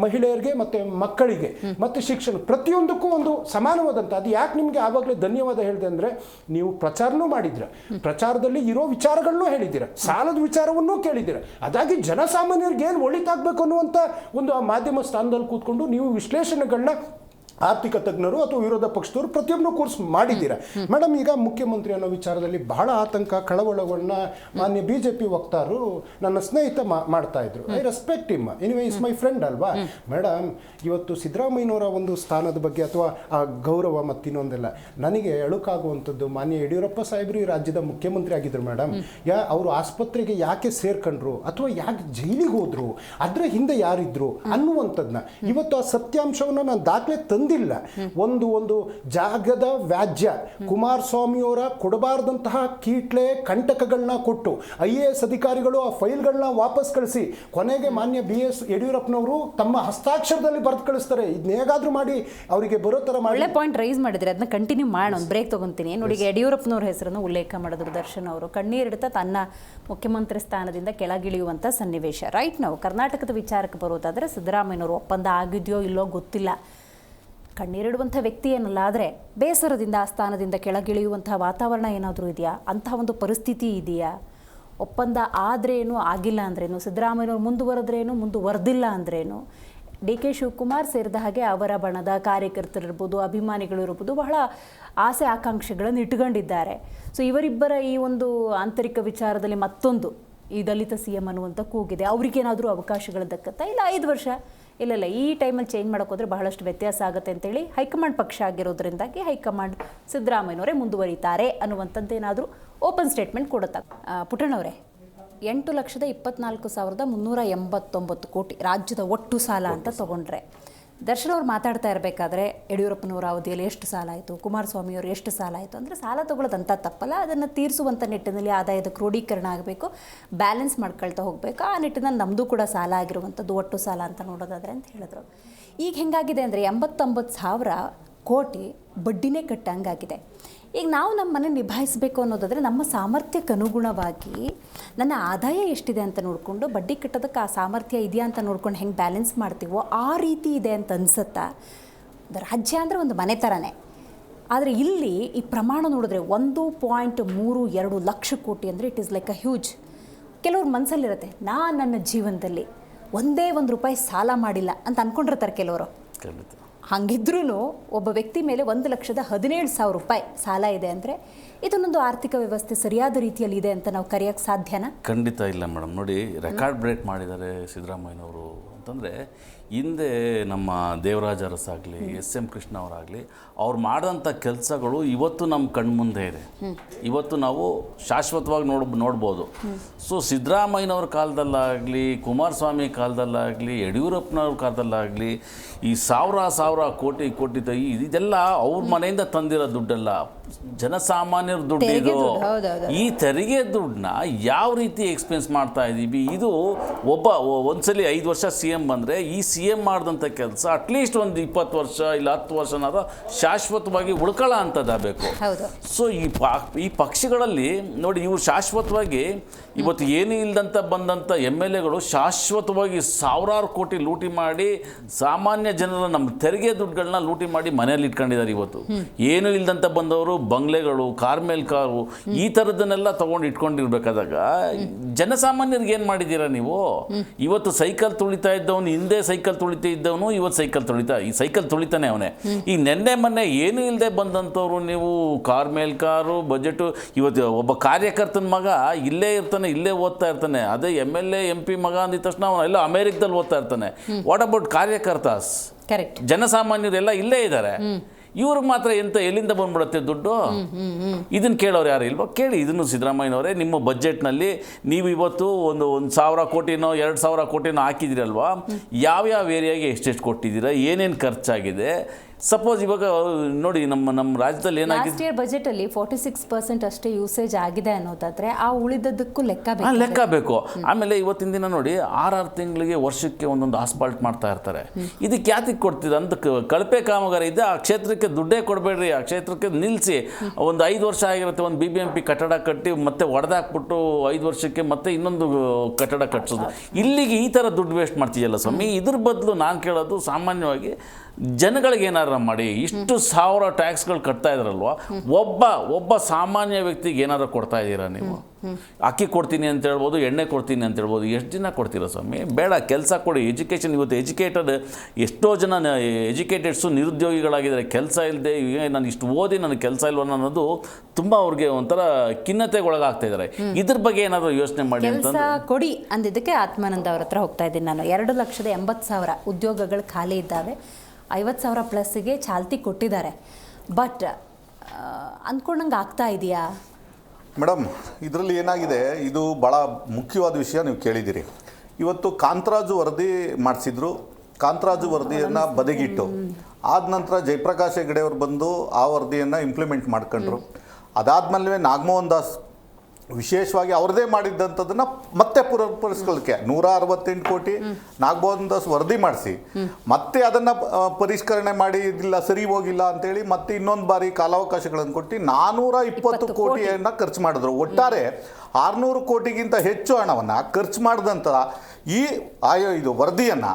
ಮಹಿಳೆಯರಿಗೆ, ಮತ್ತೆ ಮಕ್ಕಳಿಗೆ, ಮತ್ತೆ ಶಿಕ್ಷಣ, ಪ್ರತಿಯೊಂದಕ್ಕೂ ಒಂದು ಸಮಾನವಾದಂಥ. ಅದು ಯಾಕೆ ನಿಮಗೆ ಆವಾಗಲೇ ಧನ್ಯವಾದ ಹೇಳಿದೆ ಅಂದರೆ, ನೀವು ಪ್ರಚಾರನೂ ಮಾಡಿದ್ರ, ಪ್ರಚಾರದಲ್ಲಿ ಇರೋ ವಿಚಾರಗಳನ್ನೂ ಹೇಳಿದ್ದೀರ, ಸಾಲದ ವಿಚಾರವನ್ನೂ ಕೇಳಿದ್ದೀರ. ಅದಾಗಿ ಜನಸಾಮಾನ್ಯರಿಗೆ ಏನು ಒಳಿತಾಗಬೇಕು ಅನ್ನುವಂಥ ಒಂದು ಆ ಮಾಧ್ಯಮ ಸ್ಥಾನದಲ್ಲಿ ಕೂತ್ಕೊಂಡು ನೀವು ವಿಶ್ಲೇಷಣೆಗಳನ್ನ ಆರ್ಥಿಕ ತಜ್ಞರು ಅಥವಾ ವಿರೋಧ ಪಕ್ಷದವರು ಪ್ರತಿಯೊಬ್ಬರು ಕೋರ್ಸ್ ಮಾಡಿದ್ದೀರಾ ಮೇಡಮ್. ಈಗ ಮುಖ್ಯಮಂತ್ರಿ ಅನ್ನೋ ವಿಚಾರದಲ್ಲಿ ಬಹಳ ಆತಂಕ ಕಳವಳಗಳನ್ನ ಮಾನ್ಯ BJP ವಕ್ತಾರರು ನನ್ನ ಸ್ನೇಹಿತ ಮಾಡ್ತಾ ಇದ್ರು. I respect him, anyway is my friend ಅಲ್ವಾ ಮೇಡಮ್. ಇವತ್ತು ಸಿದ್ದರಾಮಯ್ಯನವರ ಒಂದು ಸ್ಥಾನದ ಬಗ್ಗೆ ಅಥವಾ ಆ ಗೌರವ ಮತ್ತಿನ್ನೊಂದೆಲ್ಲ ನನಗೆ ಅಳುಕಾಗುವಂಥದ್ದು, ಮಾನ್ಯ ಯಡಿಯೂರಪ್ಪ ಸಾಹೇಬರು ಈ ರಾಜ್ಯದ ಮುಖ್ಯಮಂತ್ರಿ ಆಗಿದ್ರು ಮೇಡಮ್. ಅವರು ಆಸ್ಪತ್ರೆಗೆ ಯಾಕೆ ಸೇರ್ಕೊಂಡ್ರು ಅಥವಾ ಯಾಕೆ ಜೈಲಿಗೆ ಹೋದ್ರು, ಅದರ ಹಿಂದೆ ಯಾರಿದ್ರು ಅನ್ನುವಂಥದ್ದನ್ನ ಇವತ್ತು ಆ ಸತ್ಯಾಂಶವನ್ನು ನಾನು ದಾಖಲೆ ತಂದಿಲ್ಲ. ಒಂದು ಜಾಗದ ವ್ಯಾಜ್ಯ ಕುಮಾರಸ್ವಾಮಿಯವರ ಕೊಡಬಾರ್ದಂತಹ ಕೀಟ್ಲೆ ಕಂಟಕಗಳನ್ನ ಕೊಟ್ಟು IAS ಅಧಿಕಾರಿಗಳು ಆ ಫೈಲ್ಗಳನ್ನ ವಾಪಸ್ ಕಳಿಸಿ ಕೊನೆಗೆ ಮಾನ್ಯ BS ಯಡಿಯೂರಪ್ಪನವರು ತಮ್ಮ ಹಸ್ತಾಕ್ಷರದಲ್ಲಿ ಬರೆದು ಕಳಿಸ್ತಾರೆ. ಇದನ್ನ ಹೇಗಾದ್ರೂ ಮಾಡಿ ಅವರಿಗೆ ಬರೋ ಥರ ಮಾಡಿ. ಒಳ್ಳೆ ಪಾಯಿಂಟ್ ರೈಸ್ ಮಾಡಿದ್ರೆ ಅದನ್ನ ಕಂಟಿನ್ಯೂ ಮಾಡೋಣ, ಒಂದು ಬ್ರೇಕ್ ತಗೊಂತೀನಿ. ನೋಡಿ, ಯಡಿಯೂರಪ್ಪನವ್ರ ಹೆಸರನ್ನು ಉಲ್ಲೇಖ ಮಾಡಿದ್ರು ದರ್ಶನ್ ಅವರು. ಕಣ್ಣೀರಿಡ್ತಾ ತನ್ನ ಮುಖ್ಯಮಂತ್ರಿ ಸ್ಥಾನದಿಂದ ಕೆಳಗಿಳಿಯುವಂಥ ಸನ್ನಿವೇಶ. ರೈಟ್, ನಾವು ಕರ್ನಾಟಕದ ವಿಚಾರಕ್ಕೆ ಬರೋದಾದರೆ ಸಿದ್ದರಾಮಯ್ಯನವರು ಒಪ್ಪಂದ ಆಗಿದೆಯೋ ಇಲ್ಲೋ ಗೊತ್ತಿಲ್ಲ, ಕಣ್ಣೀರಿಡುವಂಥ ವ್ಯಕ್ತಿ ಏನಲ್ಲ. ಆದರೆ ಬೇಸರದಿಂದ ಆ ಸ್ಥಾನದಿಂದ ಕೆಳಗಿಳಿಯುವಂಥ ವಾತಾವರಣ ಏನಾದರೂ ಇದೆಯಾ, ಅಂತಹ ಒಂದು ಪರಿಸ್ಥಿತಿ ಇದೆಯಾ? ಒಪ್ಪಂದ ಆದ್ರೇನು ಆಗಿಲ್ಲ ಅಂದ್ರೇನು, ಸಿದ್ದರಾಮಯ್ಯನವರು ಮುಂದುವರೆದ್ರೇನು ಮುಂದುವರೆದಿಲ್ಲ ಅಂದ್ರೇನು, DK ಶಿವಕುಮಾರ್ ಸೇರಿದ ಹಾಗೆ ಅವರ ಬಣದ ಕಾರ್ಯಕರ್ತರಿರ್ಬೋದು, ಅಭಿಮಾನಿಗಳು ಇರ್ಬೋದು, ಬಹಳ ಆಸೆ ಆಕಾಂಕ್ಷೆಗಳನ್ನು ಇಟ್ಕೊಂಡಿದ್ದಾರೆ. ಸೊ ಇವರಿಬ್ಬರ ಈ ಒಂದು ಆಂತರಿಕ ವಿಚಾರದಲ್ಲಿ ಮತ್ತೊಂದು ಈ ದಲಿತ CM ಅನ್ನುವಂಥ ಕೂಗಿದೆ. ಅವ್ರಿಗೇನಾದರೂ ಅವಕಾಶಗಳು ದಕ್ಕತ್ತಾ, ಇಲ್ಲ 5 ವರ್ಷ ಇಲ್ಲ ಈ ಟೈಮಲ್ಲಿ ಚೇಂಜ್ ಮಾಡೋಕೆ ಹೋದರೆ ಬಹಳಷ್ಟು ವ್ಯತ್ಯಾಸ ಆಗುತ್ತೆ ಅಂತೇಳಿ ಹೈಕಮಾಂಡ್ ಪಕ್ಷ ಆಗಿರೋದ್ರಿಂದಾಗಿ ಹೈಕಮಾಂಡ್ ಸಿದ್ದರಾಮಯ್ಯನವರೇ ಮುಂದುವರಿತಾರೆ ಅನ್ನುವಂಥದ್ದೇನಾದರೂ ಓಪನ್ ಸ್ಟೇಟ್ಮೆಂಟ್ ಕೊಡುತ್ತಾ? ಪುಟ್ಟಣ್ಣವರೇ, 8,24,389 ಕೋಟಿ ರಾಜ್ಯದ ಒಟ್ಟು ಸಾಲ ಅಂತ ತಗೊಂಡ್ರೆ, ದರ್ಶನ್ ಅವ್ರು ಮಾತಾಡ್ತಾ ಇರಬೇಕಾದ್ರೆ ಯಡಿಯೂರಪ್ಪನವರ ಅವಧಿಯಲ್ಲಿ ಎಷ್ಟು ಸಾಲ ಆಯಿತು, ಕುಮಾರಸ್ವಾಮಿಯವರು ಎಷ್ಟು ಸಾಲ ಆಯಿತು ಅಂದರೆ ಸಾಲ ತಗೊಳ್ಳೋದಂಥ ತಪ್ಪಲ್ಲ. ಅದನ್ನು ತೀರಿಸುವಂಥ ನಿಟ್ಟಿನಲ್ಲಿ ಆದಾಯದ ಕ್ರೋಢೀಕರಣ ಆಗಬೇಕು, ಬ್ಯಾಲೆನ್ಸ್ ಮಾಡ್ಕೊಳ್ತಾ ಹೋಗಬೇಕು. ಆ ನಿಟ್ಟಿನಲ್ಲಿ ನಮ್ಮದು ಕೂಡ ಸಾಲ ಆಗಿರುವಂಥದ್ದು ಒಟ್ಟು ಸಾಲ ಅಂತ ನೋಡೋದಾದರೆ ಅಂತ ಹೇಳಿದ್ರು. ಈಗ ಹೆಂಗಾಗಿದೆ ಅಂದರೆ 89,000 ಕೋಟಿ ಬಡ್ಡಿನೇ ಕಟ್ಟಂಗಾಗಿದೆ. ಈಗ ನಾವು ನಮ್ಮ ಮನೆ ನಿಭಾಯಿಸಬೇಕು ಅನ್ನೋದಾದರೆ ನಮ್ಮ ಸಾಮರ್ಥ್ಯಕ್ಕೆ ಅನುಗುಣವಾಗಿ ನನ್ನ ಆದಾಯ ಎಷ್ಟಿದೆ ಅಂತ ನೋಡಿಕೊಂಡು ಬಡ್ಡಿ ಕಟ್ಟೋದಕ್ಕೆ ಆ ಸಾಮರ್ಥ್ಯ ಇದೆಯಾ ಅಂತ ನೋಡ್ಕೊಂಡು ಹೆಂಗೆ ಬ್ಯಾಲೆನ್ಸ್ ಮಾಡ್ತೀವೋ ಆ ರೀತಿ ಇದೆ ಅಂತ ಅನಿಸುತ್ತಾ? ರಾಜ್ಯ ಅಂದರೆ ಒಂದು ಮನೆ ಥರನೇ. ಆದರೆ ಇಲ್ಲಿ ಈ ಪ್ರಮಾಣ ನೋಡಿದ್ರೆ 1.32 ಲಕ್ಷ ಕೋಟಿ ಅಂದರೆ it is like a huge. ಕೆಲವ್ರ ಮನಸ್ಸಲ್ಲಿರುತ್ತೆ, ನಾನು ನನ್ನ ಜೀವನದಲ್ಲಿ ಒಂದೇ ₹1 ಸಾಲ ಮಾಡಿಲ್ಲ ಅಂತ ಅಂದ್ಕೊಂಡಿರ್ತಾರೆ ಕೆಲವರು. ಹಾಗಿದ್ರೂ ಒಬ್ಬ ವ್ಯಕ್ತಿ ಮೇಲೆ 1,17,000 ಸಾಲ ಇದೆ ಅಂದರೆ ಇದನ್ನೊಂದು ಆರ್ಥಿಕ ವ್ಯವಸ್ಥೆ ಸರಿಯಾದ ರೀತಿಯಲ್ಲಿ ಇದೆ ಅಂತ ನಾವು ಕರೆಯೋಕ್ಕೆ ಸಾಧ್ಯನಾ? ಖಂಡಿತ ಇಲ್ಲ ಮೇಡಮ್. ನೋಡಿ, ರೆಕಾರ್ಡ್ ಬ್ರೇಕ್ ಮಾಡಿದ್ದಾರೆ ಸಿದ್ದರಾಮಯ್ಯನವರು ಅಂತಂದರೆ, ಹಿಂದೆ ನಮ್ಮ ದೇವರಾಜ ಅರಸಾಗಲಿ SM ಕೃಷ್ಣ ಅವರಾಗಲಿ ಅವ್ರು ಮಾಡಿದಂಥ ಕೆಲಸಗಳು ಇವತ್ತು ನಮ್ಮ ಕಣ್ಮುಂದೆ ಇದೆ. ಇವತ್ತು ನಾವು ಶಾಶ್ವತವಾಗಿ ನೋಡ್ಬೋದು. ಸೊ ಸಿದ್ದರಾಮಯ್ಯನವ್ರ ಕಾಲದಲ್ಲಾಗಲಿ, ಕುಮಾರಸ್ವಾಮಿ ಕಾಲದಲ್ಲಾಗಲಿ, ಯಡಿಯೂರಪ್ಪನವ್ರ ಕಾಲದಲ್ಲಾಗಲಿ ಈ ಸಾವಿರ ಕೋಟಿ ಇದೆಲ್ಲ ಅವ್ರ ಮನೆಯಿಂದ ತಂದಿರೋ ದುಡ್ಡಲ್ಲ, ಜನಸಾಮಾನ್ಯರ ದುಡ್ಡು ಇದು. ಈ ತೆರಿಗೆ ದುಡ್ಡನ್ನ ಯಾವ ರೀತಿ ಎಕ್ಸ್ಪೆನ್ಸ್ ಮಾಡ್ತಾ ಇದ್ದೀವಿ? ಇದು ಒಂದ್ಸಲಿ 5 ವರ್ಷ CM ಬಂದರೆ ಈ CM ಮಾಡಿದಂಥ ಕೆಲಸ ಅಟ್ಲೀಸ್ಟ್ ಒಂದು 20 ವರ್ಷ ಇಲ್ಲ 10 ವರ್ಷನಾದ ಶಾಶ್ವತವಾಗಿ ಉಳ್ಕೊಳ್ಳೋ ಅಂಥದ್ದಾಗಬೇಕು. ಸೊ ಈ ಪಕ್ಷಗಳಲ್ಲಿ ನೋಡಿ, ಇವರು ಶಾಶ್ವತವಾಗಿ ಇವತ್ತು ಏನೂ ಇಲ್ದಂತ ಬಂದಂಥ MLAಗಳು ಶಾಶ್ವತವಾಗಿ ಸಾವಿರಾರು ಕೋಟಿ ಲೂಟಿ ಮಾಡಿ ಸಾಮಾನ್ಯ ಜನರ ನಮ್ಮ ತೆರಿಗೆ ದುಡ್ಡುಗಳನ್ನ ಲೂಟಿ ಮಾಡಿ ಮನೆಯಲ್ಲಿ ಇಟ್ಕೊಂಡಿದ್ದಾರೆ. ಇವತ್ತು ಏನೂ ಇಲ್ದಂತ ಬಂದವರು ಬಂಗ್ಲೆಗಳು, ಕಾರ್ ಮೇಲ್ ಕಾರು, ಈ ಥರದನ್ನೆಲ್ಲ ತೊಗೊಂಡು ಇಟ್ಕೊಂಡಿರ್ಬೇಕಾದಾಗ ಜನಸಾಮಾನ್ಯರಿಗೆ ಏನು ಮಾಡಿದ್ದೀರಾ ನೀವು? ಇವತ್ತು ಸೈಕಲ್ ತುಳಿತಾ ಇದ್ದವನು, ಹಿಂದೆ ಸೈಕಲ್ ತುಳಿತಾ ಇದ್ದವನು ಇವತ್ತು ಸೈಕಲ್ ತುಳಿತಾನೆ ಅವನೇ. ಈ ನೆನ್ನೆ ಮೊನ್ನೆ ಏನೂ ಇಲ್ಲದೆ ಬಂದಂಥವ್ರು ನೀವು ಕಾರ್ ಮೇಲ್ ಕಾರು, ಬಜೆಟು. ಇವತ್ತು ಒಬ್ಬ ಕಾರ್ಯಕರ್ತನ ಮಗ ಇಲ್ಲೇ ಇರ್ತಾನೆ, ಇಲ್ಲೇ ಓದ್ತಾ ಇರ್ತಾನೆ. ಅದೇ MLA MP ಮಗ ಅಂದಿದ ತಕ್ಷಣ ಅವನು ಎಲ್ಲ ಅಮೇರಿಕದಲ್ಲಿ ಓದ್ತಾ ಇರ್ತಾನೆ. What about ಕಾರ್ಯಕರ್ತಾಸ್? ಜನಸಾಮಾನ್ಯರೆಲ್ಲ ಇಲ್ಲೇ ಇದ್ದಾರೆ. ಇವ್ರಿಗೆ ಮಾತ್ರ ಎಲ್ಲಿಂದ ಬಂದ್ಬಿಡುತ್ತೆ ದುಡ್ಡು? ಇದನ್ನು ಕೇಳೋರು ಯಾರು ಇಲ್ವೋ? ಕೇಳಿ ಇದನ್ನು ಸಿದ್ದರಾಮಯ್ಯನವರೇ. ನಿಮ್ಮ ಬಜೆಟ್ನಲ್ಲಿ ನೀವು ಇವತ್ತು ಒಂದು 1,000 ಕೋಟಿನೋ 2,000 ಕೋಟಿನೋ ಹಾಕಿದಿರಲ್ವಾ? ಯಾವ್ಯಾವ ಏರಿಯಾಗೆ ಎಷ್ಟೆಷ್ಟು ಕೊಟ್ಟಿದ್ದೀರಾ, ಏನೇನು ಖರ್ಚಾಗಿದೆ? ಸಪೋಸ್ ಇವಾಗ ನೋಡಿ, ನಮ್ಮ ರಾಜ್ಯದಲ್ಲಿ ಏನಾಗಿದೆ, ಲಾಸ್ಟ್ ಇಯರ್ ಬಜೆಟಲ್ಲಿ 46% ಅಷ್ಟೇ ಯೂಸೇಜ್ ಆಗಿದೆ ಅನ್ನೋದಾದ್ರೆ ಆ ಉಳಿದದ್ದಕ್ಕೂ ಲೆಕ್ಕ ಬೇಕು. ಆಮೇಲೆ ಇವತ್ತಿನ ದಿನ ನೋಡಿ, 6 ತಿಂಗಳಿಗೆ ವರ್ಷಕ್ಕೆ ಒಂದೊಂದು ಆಸ್ಫಾಲ್ಟ್ ಮಾಡ್ತಾ ಇರ್ತಾರೆ. ಇದಕ್ಕೆ ಯಾತಕ್ಕೆ ಕೊಡ್ತೀರ ಅಂತ ಕಳಪೆ ಕಾಮಗಾರಿ ಇದೆ, ಆ ಕ್ಷೇತ್ರಕ್ಕೆ ದುಡ್ಡೇ ಕೊಡಬೇಡ್ರಿ, ಆ ಕ್ಷೇತ್ರಕ್ಕೆ ನಿಲ್ಲಿಸಿ. ಒಂದು 5 ವರ್ಷ ಆಗಿರುತ್ತೆ, ಒಂದು BBMP ಕಟ್ಟಡ ಕಟ್ಟಿ ಮತ್ತೆ ಒಡೆದಾಕ್ಬಿಟ್ಟು 5 ವರ್ಷಕ್ಕೆ ಮತ್ತೆ ಇನ್ನೊಂದು ಕಟ್ಟಡ ಕಟ್ಟಿಸೋದು. ಇಲ್ಲಿಗೆ ಈ ಥರ ದುಡ್ಡು ವೇಸ್ಟ್ ಮಾಡ್ತೀಯಲ್ಲ ಸ್ವಾಮಿ. ಇದ್ರ ಬದಲು ನಾನು ಕೇಳೋದು, ಸಾಮಾನ್ಯವಾಗಿ ಜನಗಳಿಗೆ ಏನಾರ ಮಾಡಿ, ಇಷ್ಟು ಸಾವಿರ ಟ್ಯಾಕ್ಸ್ಗಳು ಕಟ್ತಾ ಇದ್ರಲ್ವ, ಒಬ್ಬ ಸಾಮಾನ್ಯ ವ್ಯಕ್ತಿಗೆ ಏನಾದ್ರು ಕೊಡ್ತಾ ಇದ್ದೀರಾ ನೀವು? ಅಕ್ಕಿ ಕೊಡ್ತೀನಿ ಅಂತ ಹೇಳ್ಬೋದು, ಎಣ್ಣೆ ಕೊಡ್ತೀನಿ ಅಂತ ಹೇಳ್ಬೋದು, ಎಷ್ಟು ದಿನ ಕೊಡ್ತೀರಾ ಸ್ವಾಮಿ? ಬೇಡ, ಕೆಲಸ ಕೊಡಿ. ಎಜುಕೇಷನ್, ಇವತ್ತು ಎಷ್ಟೋ ಜನ ಎಜುಕೇಟೆಡ್ಸು ನಿರುದ್ಯೋಗಿಗಳಾಗಿದ್ದಾರೆ, ಕೆಲಸ ಇಲ್ಲದೆ ನಾನು ಇಷ್ಟು ಓದಿ ನನಗೆ ಕೆಲಸ ಇಲ್ವ ಅನ್ನೋದು ತುಂಬ ಅವ್ರಿಗೆ ಒಂಥರ ಖಿನ್ನತೆಗೊಳಗಾಗ್ತಾ ಇದ್ದಾರೆ. ಇದ್ರ ಬಗ್ಗೆ ಏನಾದರೂ ಯೋಚನೆ ಮಾಡಿ ಕೆಲಸ ಅಂತಂದ್ರೆ ಕೊಡಿ ಅಂದಿದ್ದಕ್ಕೆ ಆತ್ಮಾನಂದ ಅವ್ರ ಹತ್ರ ಹೋಗ್ತಾ ಇದ್ದೀನಿ ನಾನು. 2,80,000 ಉದ್ಯೋಗಗಳು ಖಾಲಿ ಇದ್ದಾವೆ, 50,000 ಪ್ಲಸ್ಗೆ ಚಾಲ್ತಿ ಕೊಟ್ಟಿದ್ದಾರೆ. ಬಟ್ ಅಂದ್ಕೊಂಡಂಗೆ ಆಗ್ತಾ ಇದೆಯಾ ಮೇಡಮ್? ಇದರಲ್ಲಿ ಏನಾಗಿದೆ, ಇದು ಭಾಳ ಮುಖ್ಯವಾದ ವಿಷಯ ನೀವು ಕೇಳಿದ್ದೀರಿ. ಇವತ್ತು ಕಾಂತರಾಜು ವರದಿ ಮಾಡಿಸಿದ್ರು, ಕಾಂತರಾಜು ವರದಿಯನ್ನು ಬದಿಗಿಟ್ಟು ಆದ ನಂತರ ಜಯಪ್ರಕಾಶ್ ಹೆಗಡೆ ಅವರು ಬಂದು ಆ ವರದಿಯನ್ನು ಇಂಪ್ಲಿಮೆಂಟ್ ಮಾಡ್ಕೊಂಡ್ರು. ಅದಾದಮೇಲೆ ನಾಗಮೋಹನ್ ದಾಸ್ ವಿಶೇಷವಾಗಿ ಅವ್ರದ್ದೇ ಮಾಡಿದ್ದಂಥದ್ದನ್ನು ಮತ್ತೆ ಪೂರೈಸ್ಕೊಳ್ಳೋಕ್ಕೆ 168 ಕೋಟಿ ನಾಗಮೋಹನ್ ದಾಸ್ ವರದಿ ಮಾಡಿಸಿ ಮತ್ತೆ ಅದನ್ನು ಪರಿಷ್ಕರಣೆ ಮಾಡಿ ಇದಿಲ್ಲ, ಸರಿ ಹೋಗಿಲ್ಲ ಅಂತೇಳಿ ಮತ್ತೆ ಇನ್ನೊಂದು ಬಾರಿ ಕಾಲಾವಕಾಶಗಳನ್ನು ಕೊಟ್ಟು 420 ಕೋಟಿಯನ್ನು ಖರ್ಚು ಮಾಡಿದ್ರು. ಒಟ್ಟಾರೆ 600 ಕೋಟಿಗಿಂತ ಹೆಚ್ಚು ಹಣವನ್ನು ಖರ್ಚು ಮಾಡಿದಂಥ ಇದು ವರದಿಯನ್ನು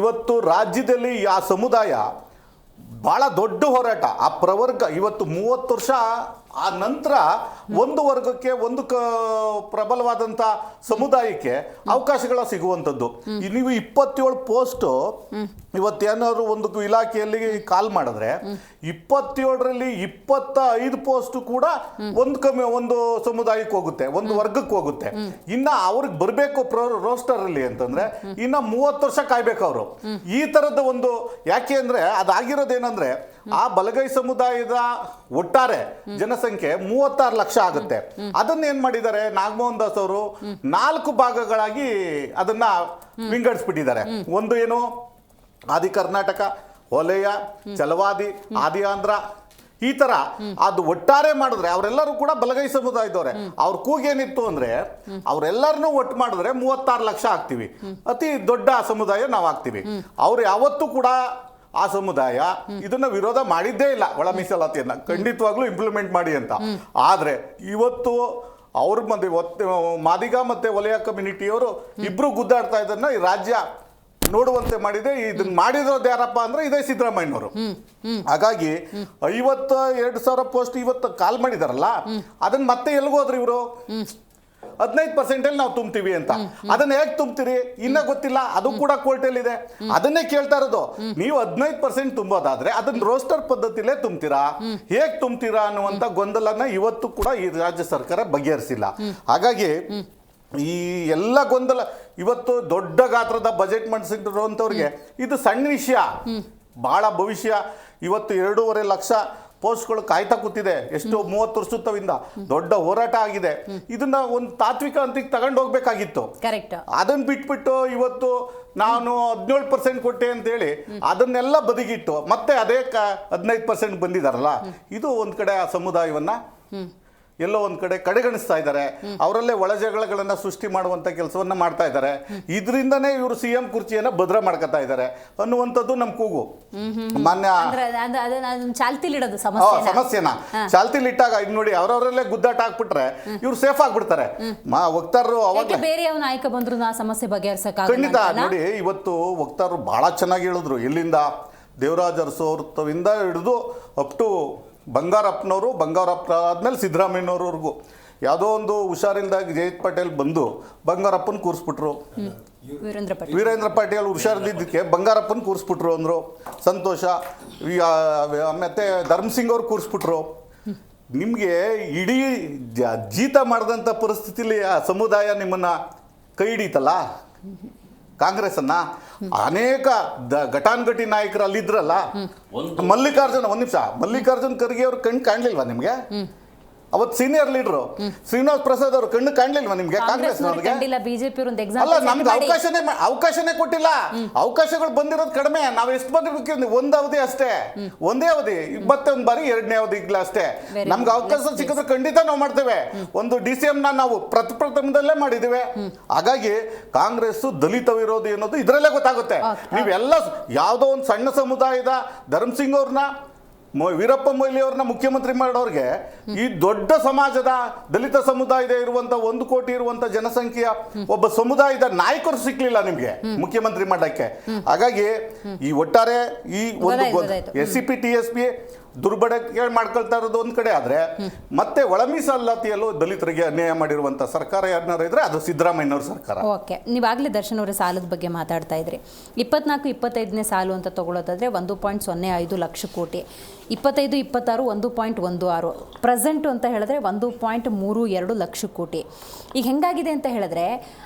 ಇವತ್ತು ರಾಜ್ಯದಲ್ಲಿ ಆ ಸಮುದಾಯ ಭಾಳ ದೊಡ್ಡ ಹೋರಾಟ, ಆ ಪ್ರವರ್ಗ ಇವತ್ತು 30 ವರ್ಷ ಆ ನಂತರ ಒಂದು ವರ್ಗಕ್ಕೆ, ಒಂದು ಪ್ರಬಲವಾದಂಥ ಸಮುದಾಯಕ್ಕೆ ಅವಕಾಶಗಳ ಸಿಗುವಂಥದ್ದು. ನೀವು 27 ಪೋಸ್ಟು ಇವತ್ತೇನಾದ್ರು ಒಂದು ಇಲಾಖೆಯಲ್ಲಿ ಕಾಲ್ ಮಾಡಿದ್ರೆ 27ರಲ್ಲಿ 25 ಪೋಸ್ಟು ಕೂಡ ಒಂದು ಸಮುದಾಯಕ್ಕೆ ಹೋಗುತ್ತೆ, ಒಂದು ವರ್ಗಕ್ಕೆ ಹೋಗುತ್ತೆ. ಇನ್ನು ಅವ್ರಿಗೆ ಬರಬೇಕು ರೋಸ್ಟರಲ್ಲಿ ಅಂತಂದ್ರೆ ಇನ್ನು 30 ವರ್ಷ ಕಾಯ್ಬೇಕು ಅವರು. ಈ ಥರದ ಒಂದು, ಯಾಕೆ ಅಂದರೆ ಅದಾಗಿರೋದೇನೆಂದ್ರೆ ಆ ಬಲಗೈ ಸಮುದಾಯದ ಒಟ್ಟಾರೆ ಜನಸಂಖ್ಯೆ 36 ಲಕ್ಷ ಆಗುತ್ತೆ. ಅದನ್ನ ಏನ್ ಮಾಡಿದ್ದಾರೆ ನಾಗಮೋಹನ್ ದಾಸ್ ಅವರು 4 ಭಾಗಗಳಾಗಿ ಅದನ್ನ ವಿಂಗಡಿಸ್ಬಿಟ್ಟಿದ್ದಾರೆ. ಒಂದು ಏನು ಆದಿ ಕರ್ನಾಟಕ, ವಲಯ, ಛಲವಾದಿ, ಆದಿ ಆಂಧ್ರ, ಈ ತರ ಅದು ಒಟ್ಟಾರೆ ಮಾಡಿದ್ರೆ ಅವರೆಲ್ಲರೂ ಕೂಡ ಬಲಗೈ ಸಮುದಾಯದವ್ರೆ. ಅವ್ರ ಕೂಗೇನಿತ್ತು ಅಂದ್ರೆ ಅವರೆಲ್ಲರನ್ನೂ ಒಟ್ಟು ಮಾಡಿದ್ರೆ 36 ಲಕ್ಷ ಆಗ್ತೀವಿ, ಅತಿ ದೊಡ್ಡ ಸಮುದಾಯ ನಾವು ಆಗ್ತೀವಿ. ಅವ್ರು ಯಾವತ್ತೂ ಕೂಡ ಆ ಸಮುದಾಯ ಇದನ್ನ ವಿರೋಧ ಮಾಡಿದ್ದೇ ಇಲ್ಲ, ಒಳ ಮೀಸಲಾತಿಯನ್ನ ಖಂಡಿತವಾಗ್ಲೂ ಇಂಪ್ಲಿಮೆಂಟ್ ಮಾಡಿ ಅಂತ. ಆದ್ರೆ ಇವತ್ತು ಅವ್ರ ಮಧ್ಯೆ ಮಾದಿಗ ಮತ್ತೆ ವಲಯ ಕಮ್ಯುನಿಟಿಯವರು ಇಬ್ರು ಗುದ್ದಾಡ್ತಾ ಇದನ್ನ ಈ ರಾಜ್ಯ ನೋಡುವಂತೆ ಮಾಡಿದೆ. ಇದನ್ನ ಮಾಡಿರೋದು ಯಾರಪ್ಪ ಅಂದ್ರೆ ಇದೇ ಸಿದ್ದರಾಮಯ್ಯನವರು. ಹಾಗಾಗಿ 52,000 ಪೋಸ್ಟ್ ಇವತ್ತು ಕಾಲ್ ಮಾಡಿದಾರಲ್ಲ, ಅದನ್ನ ಮತ್ತೆ ಎಲ್ಗೋದ್ರಿ ಇವರು 15% ನಾವು ತುಂಬ್ತೀವಿ ಅಂತ. ಅದನ್ನ ಹೇಗೆ ತುಂಬ್ತೀರಿ ಇನ್ನ ಗೊತ್ತಿಲ್ಲ, ಅದು ಕೂಡ ಕೋರ್ಟಲ್ಲಿ ಇದೆ. ಅದನ್ನೇ ಕೇಳ್ತಾ ಇರೋದು, ನೀವು 15% ತುಂಬೋದಾದ್ರೆ ಅದನ್ನ ರೋಸ್ಟರ್ ಪದ್ಧತಿಲೇ ತುಂಬ್ತೀರಾ, ಹೇಗೆ ತುಂಬ್ತೀರಾ ಅನ್ನುವಂಥ ಗೊಂದಲನ ಇವತ್ತು ಕೂಡ ಈ ರಾಜ್ಯ ಸರ್ಕಾರ ಬಗೆಹರಿಸಿಲ್ಲ. ಹಾಗಾಗಿ ಈ ಎಲ್ಲ ಗೊಂದಲ ಇವತ್ತು ದೊಡ್ಡ ಗಾತ್ರದ ಬಜೆಟ್ ಮಂಡಿಸಿರುವಂಥವ್ರಿಗೆ ಇದು ಸಣ್ಣ ವಿಷಯ, ಬಹಳ ಭವಿಷ್ಯ. ಇವತ್ತು 2.5 ಲಕ್ಷ ಪೋಸ್ಟ್ಗಳು ಕಾಯ್ತಾ ಕೂತಿದೆ. ಎಷ್ಟು 30 ವರ್ಷದಿಂದ ದೊಡ್ಡ ಹೋರಾಟ ಆಗಿದೆ. ಇದನ್ನ ಒಂದು ತಾತ್ವಿಕ ಹಂತಕ್ಕೆ ತಗೊಂಡು ಹೋಗ್ಬೇಕಾಗಿತ್ತು. ಅದನ್ನ ಬಿಟ್ಬಿಟ್ಟು ಇವತ್ತು ನಾನು 17% ಕೊಟ್ಟೆ ಅಂತೇಳಿ ಅದನ್ನೆಲ್ಲ ಬದಿಗಿಟ್ಟು ಮತ್ತೆ ಅದೇ 15% ಬಂದಿದಾರಲ್ಲ, ಇದು ಒಂದ್ ಕಡೆ ಆ ಸಮುದಾಯವನ್ನ ಎಲ್ಲೋ ಒಂದ್ ಕಡೆ ಕಡೆಗಣಿಸ್ತಾ ಇದ್ದಾರೆ. ಅವರಲ್ಲೇ ಒಳಜಗಳನ್ನ ಸೃಷ್ಟಿ ಮಾಡುವಂತ ಕೆಲಸವನ್ನ ಮಾಡ್ತಾ ಇದ್ದಾರೆ. ಇದರಿಂದನೇ ಇವರು CM ಕುರ್ಚಿಯನ್ನ ಭದ್ರ ಮಾಡ್ಕೊತಾ ಇದ್ದಾರೆ ಅನ್ನುವಂಥದ್ದು ನಮ್ ಕೂಗು. ಮಾನ್ಯ ಸಮಸ್ಯೆನ ಚಾಲ್ತಿಲಿಟ್ಟಾಗ ಈಗ ನೋಡಿ ಅವರವರಲ್ಲೇ ಗುದ್ದಾಟ ಹಾಕ್ಬಿಟ್ರೆ ಇವ್ರು ಸೇಫ್ ಆಗ್ಬಿಡ್ತಾರೆ. ವಕ್ತಾರರು ಅವಾಗ ಬೇರೆ ಯಾವ ನಾಯಕ ಬಂದ್ರು ಆ ಸಮಸ್ಯೆ ಬಗೆಹರಿಸಕ್ಕೆ ಖಂಡಿತ. ನೋಡಿ ಇವತ್ತು ವಕ್ತಾರರು ಬಹಳ ಚೆನ್ನಾಗಿ ಹೇಳಿದ್ರು. ಎಲ್ಲಿಂದ ದೇವರಾಜ್ ಅರಸೋರ್ವಿಂದ ಹಿಡಿದು ಅಪ್ ಟು ಬಂಗಾರಪ್ಪನವರು, ಬಂಗಾರಪ್ಪ ಆದ್ಮೇಲೆ ಸಿದ್ದರಾಮಯ್ಯನವ್ರವರೆಗೂ ಯಾವುದೋ ಒಂದು ಹುಷಾರಿಲ್ದಾಗ ಜಯಂತ್ ಪಟೇಲ್ ಬಂದು ಬಂಗಾರಪ್ಪನ ಕೂರಿಸ್ಬಿಟ್ರು. ವೀರೇಂದ್ರ ಪಾಟೀಲ್ ಹುಷಾರಿದ್ದಕ್ಕೆ ಬಂಗಾರಪ್ಪನ ಕೂರಿಸ್ಬಿಟ್ರು ಅಂದರು, ಸಂತೋಷ. ಮತ್ತೆ ಧರ್ಮಸಿಂಗ್ ಅವ್ರು ಕೂರಿಸ್ಬಿಟ್ರು. ನಿಮಗೆ ಇಡೀ ಜೀತ ಮಾಡಿದಂಥ ಪರಿಸ್ಥಿತಿಲಿ ಆ ಸಮುದಾಯ ನಿಮ್ಮನ್ನ ಕೈ ಹಿಡೀತಲ್ಲ. ಕಾಂಗ್ರೆಸ್ಸನ್ನ ಅನೇಕ ಘಟಾನುಘಟಿ ನಾಯಕರು ಅಲ್ಲಿದ್ರಲ್ಲ. ಮಲ್ಲಿಕಾರ್ಜುನ್ ಖರ್ಗೆ ಅವ್ರ ಕಣ್ಣು ಕಾಣ್ಲಿಲ್ವಾ ನಿಮ್ಗೆ? ಅವತ್ತು ಸೀನಿಯರ್ ಲೀಡರ್ ಶ್ರೀನಿವಾಸ್ ಪ್ರಸಾದ್ ಅವರು ಕಣ್ಣು ಕಾಣ್ಲಿಲ್ವಾ ನಿಮ್ಗೆ? ಕಾಂಗ್ರೆಸ್ ಅಲ್ಲ, ನಮ್ಗೆ ಅವಕಾಶನೇ ಕೊಟ್ಟಿಲ್ಲ. ಅವಕಾಶಗಳು ಬಂದಿರೋದು ಕಡಿಮೆ. ನಾವು ಎಷ್ಟು ಬಂದಿರ್ಬೇಕು? ಒಂದು ಅವಧಿ ಅಷ್ಟೇ, ಒಂದೇ ಅವಧಿ, ಮತ್ತೆ ಒಂದು ಬಾರಿ 2ನೇ ಅವಧಿಗ್ಲ ಅಷ್ಟೇ. ನಮ್ಗೆ ಅವಕಾಶ ಸಿಕ್ಕಿದ್ರೆ ಖಂಡಿತ ನಾವು ಮಾಡ್ತೇವೆ. ಒಂದು DCM ನಾವು ಪ್ರಥಮದಲ್ಲೇ ಮಾಡಿದ್ದೇವೆ. ಹಾಗಾಗಿ ಕಾಂಗ್ರೆಸ್ ದಲಿತ ವಿರೋಧಿ ಅನ್ನೋದು ಇದರಲ್ಲೇ ಗೊತ್ತಾಗುತ್ತೆ. ನೀವೆಲ್ಲ ಯಾವುದೋ ಒಂದು ಸಣ್ಣ ಸಮುದಾಯದ ಧರ್ಮಸಿಂಗ್ ಅವ್ರನ್ನ ವೀರಪ್ಪ ಮೊಯ್ಲಿ ಅವ್ರನ್ನ ಮುಖ್ಯಮಂತ್ರಿ ಮಾಡೋರಿಗೆ ಈ ದೊಡ್ಡ ಸಮಾಜದ ದಲಿತ ಸಮುದಾಯದ ಇರುವಂತ 1 ಕೋಟಿ ಇರುವಂತ ಜನಸಂಖ್ಯೆಯ ಒಬ್ಬ ಸಮುದಾಯದ ನಾಯಕರು ಸಿಕ್ಲಿಲ್ಲ ನಿಮ್ಗೆ ಮುಖ್ಯಮಂತ್ರಿ ಮಾಡಕ್ಕೆ. ಹಾಗಾಗಿ ಈ ಒಟ್ಟಾರೆ ಈ ಒಂದು SCP TSP ದುರ್ಬಳಕೆ ಮಾಡ್ಕೊಳ್ತಾ ಇರೋದು ಒಂದ್ ಕಡೆ ಆದ್ರೆ ಮತ್ತೆ ಒಳ ಮೀಸಲಾತಿಯಲ್ಲೂ ದಲಿತರಿಗೆ ಅನ್ಯಾಯ ಮಾಡಿರುವಂತ ಸರ್ಕಾರ ಯಾರನ್ನಾರು ಇದ್ರೆ ಅದು ಸಿದ್ದರಾಮಯ್ಯನವ್ರ ಸರ್ಕಾರ. ಓಕೆ, ನೀವಾಗಲೇ ದರ್ಶನ್ ಅವರ ಸಾಲದ ಬಗ್ಗೆ ಮಾತಾಡ್ತಾ ಇದ್ರಿ. 24-25ನೇ ಸಾಲು ಅಂತ ತಗೊಳ್ಳೋದಾದ್ರೆ 1.05 ಲಕ್ಷ ಕೋಟಿ, 25-26 1.16, ಪ್ರೆಸೆಂಟು ಅಂತ ಹೇಳಿದ್ರೆ 1.32 ಲಕ್ಷ ಕೋಟಿ. ಈಗ ಹೆಂಗಾಗಿದೆ ಅಂತ ಹೇಳಿದ್ರೆ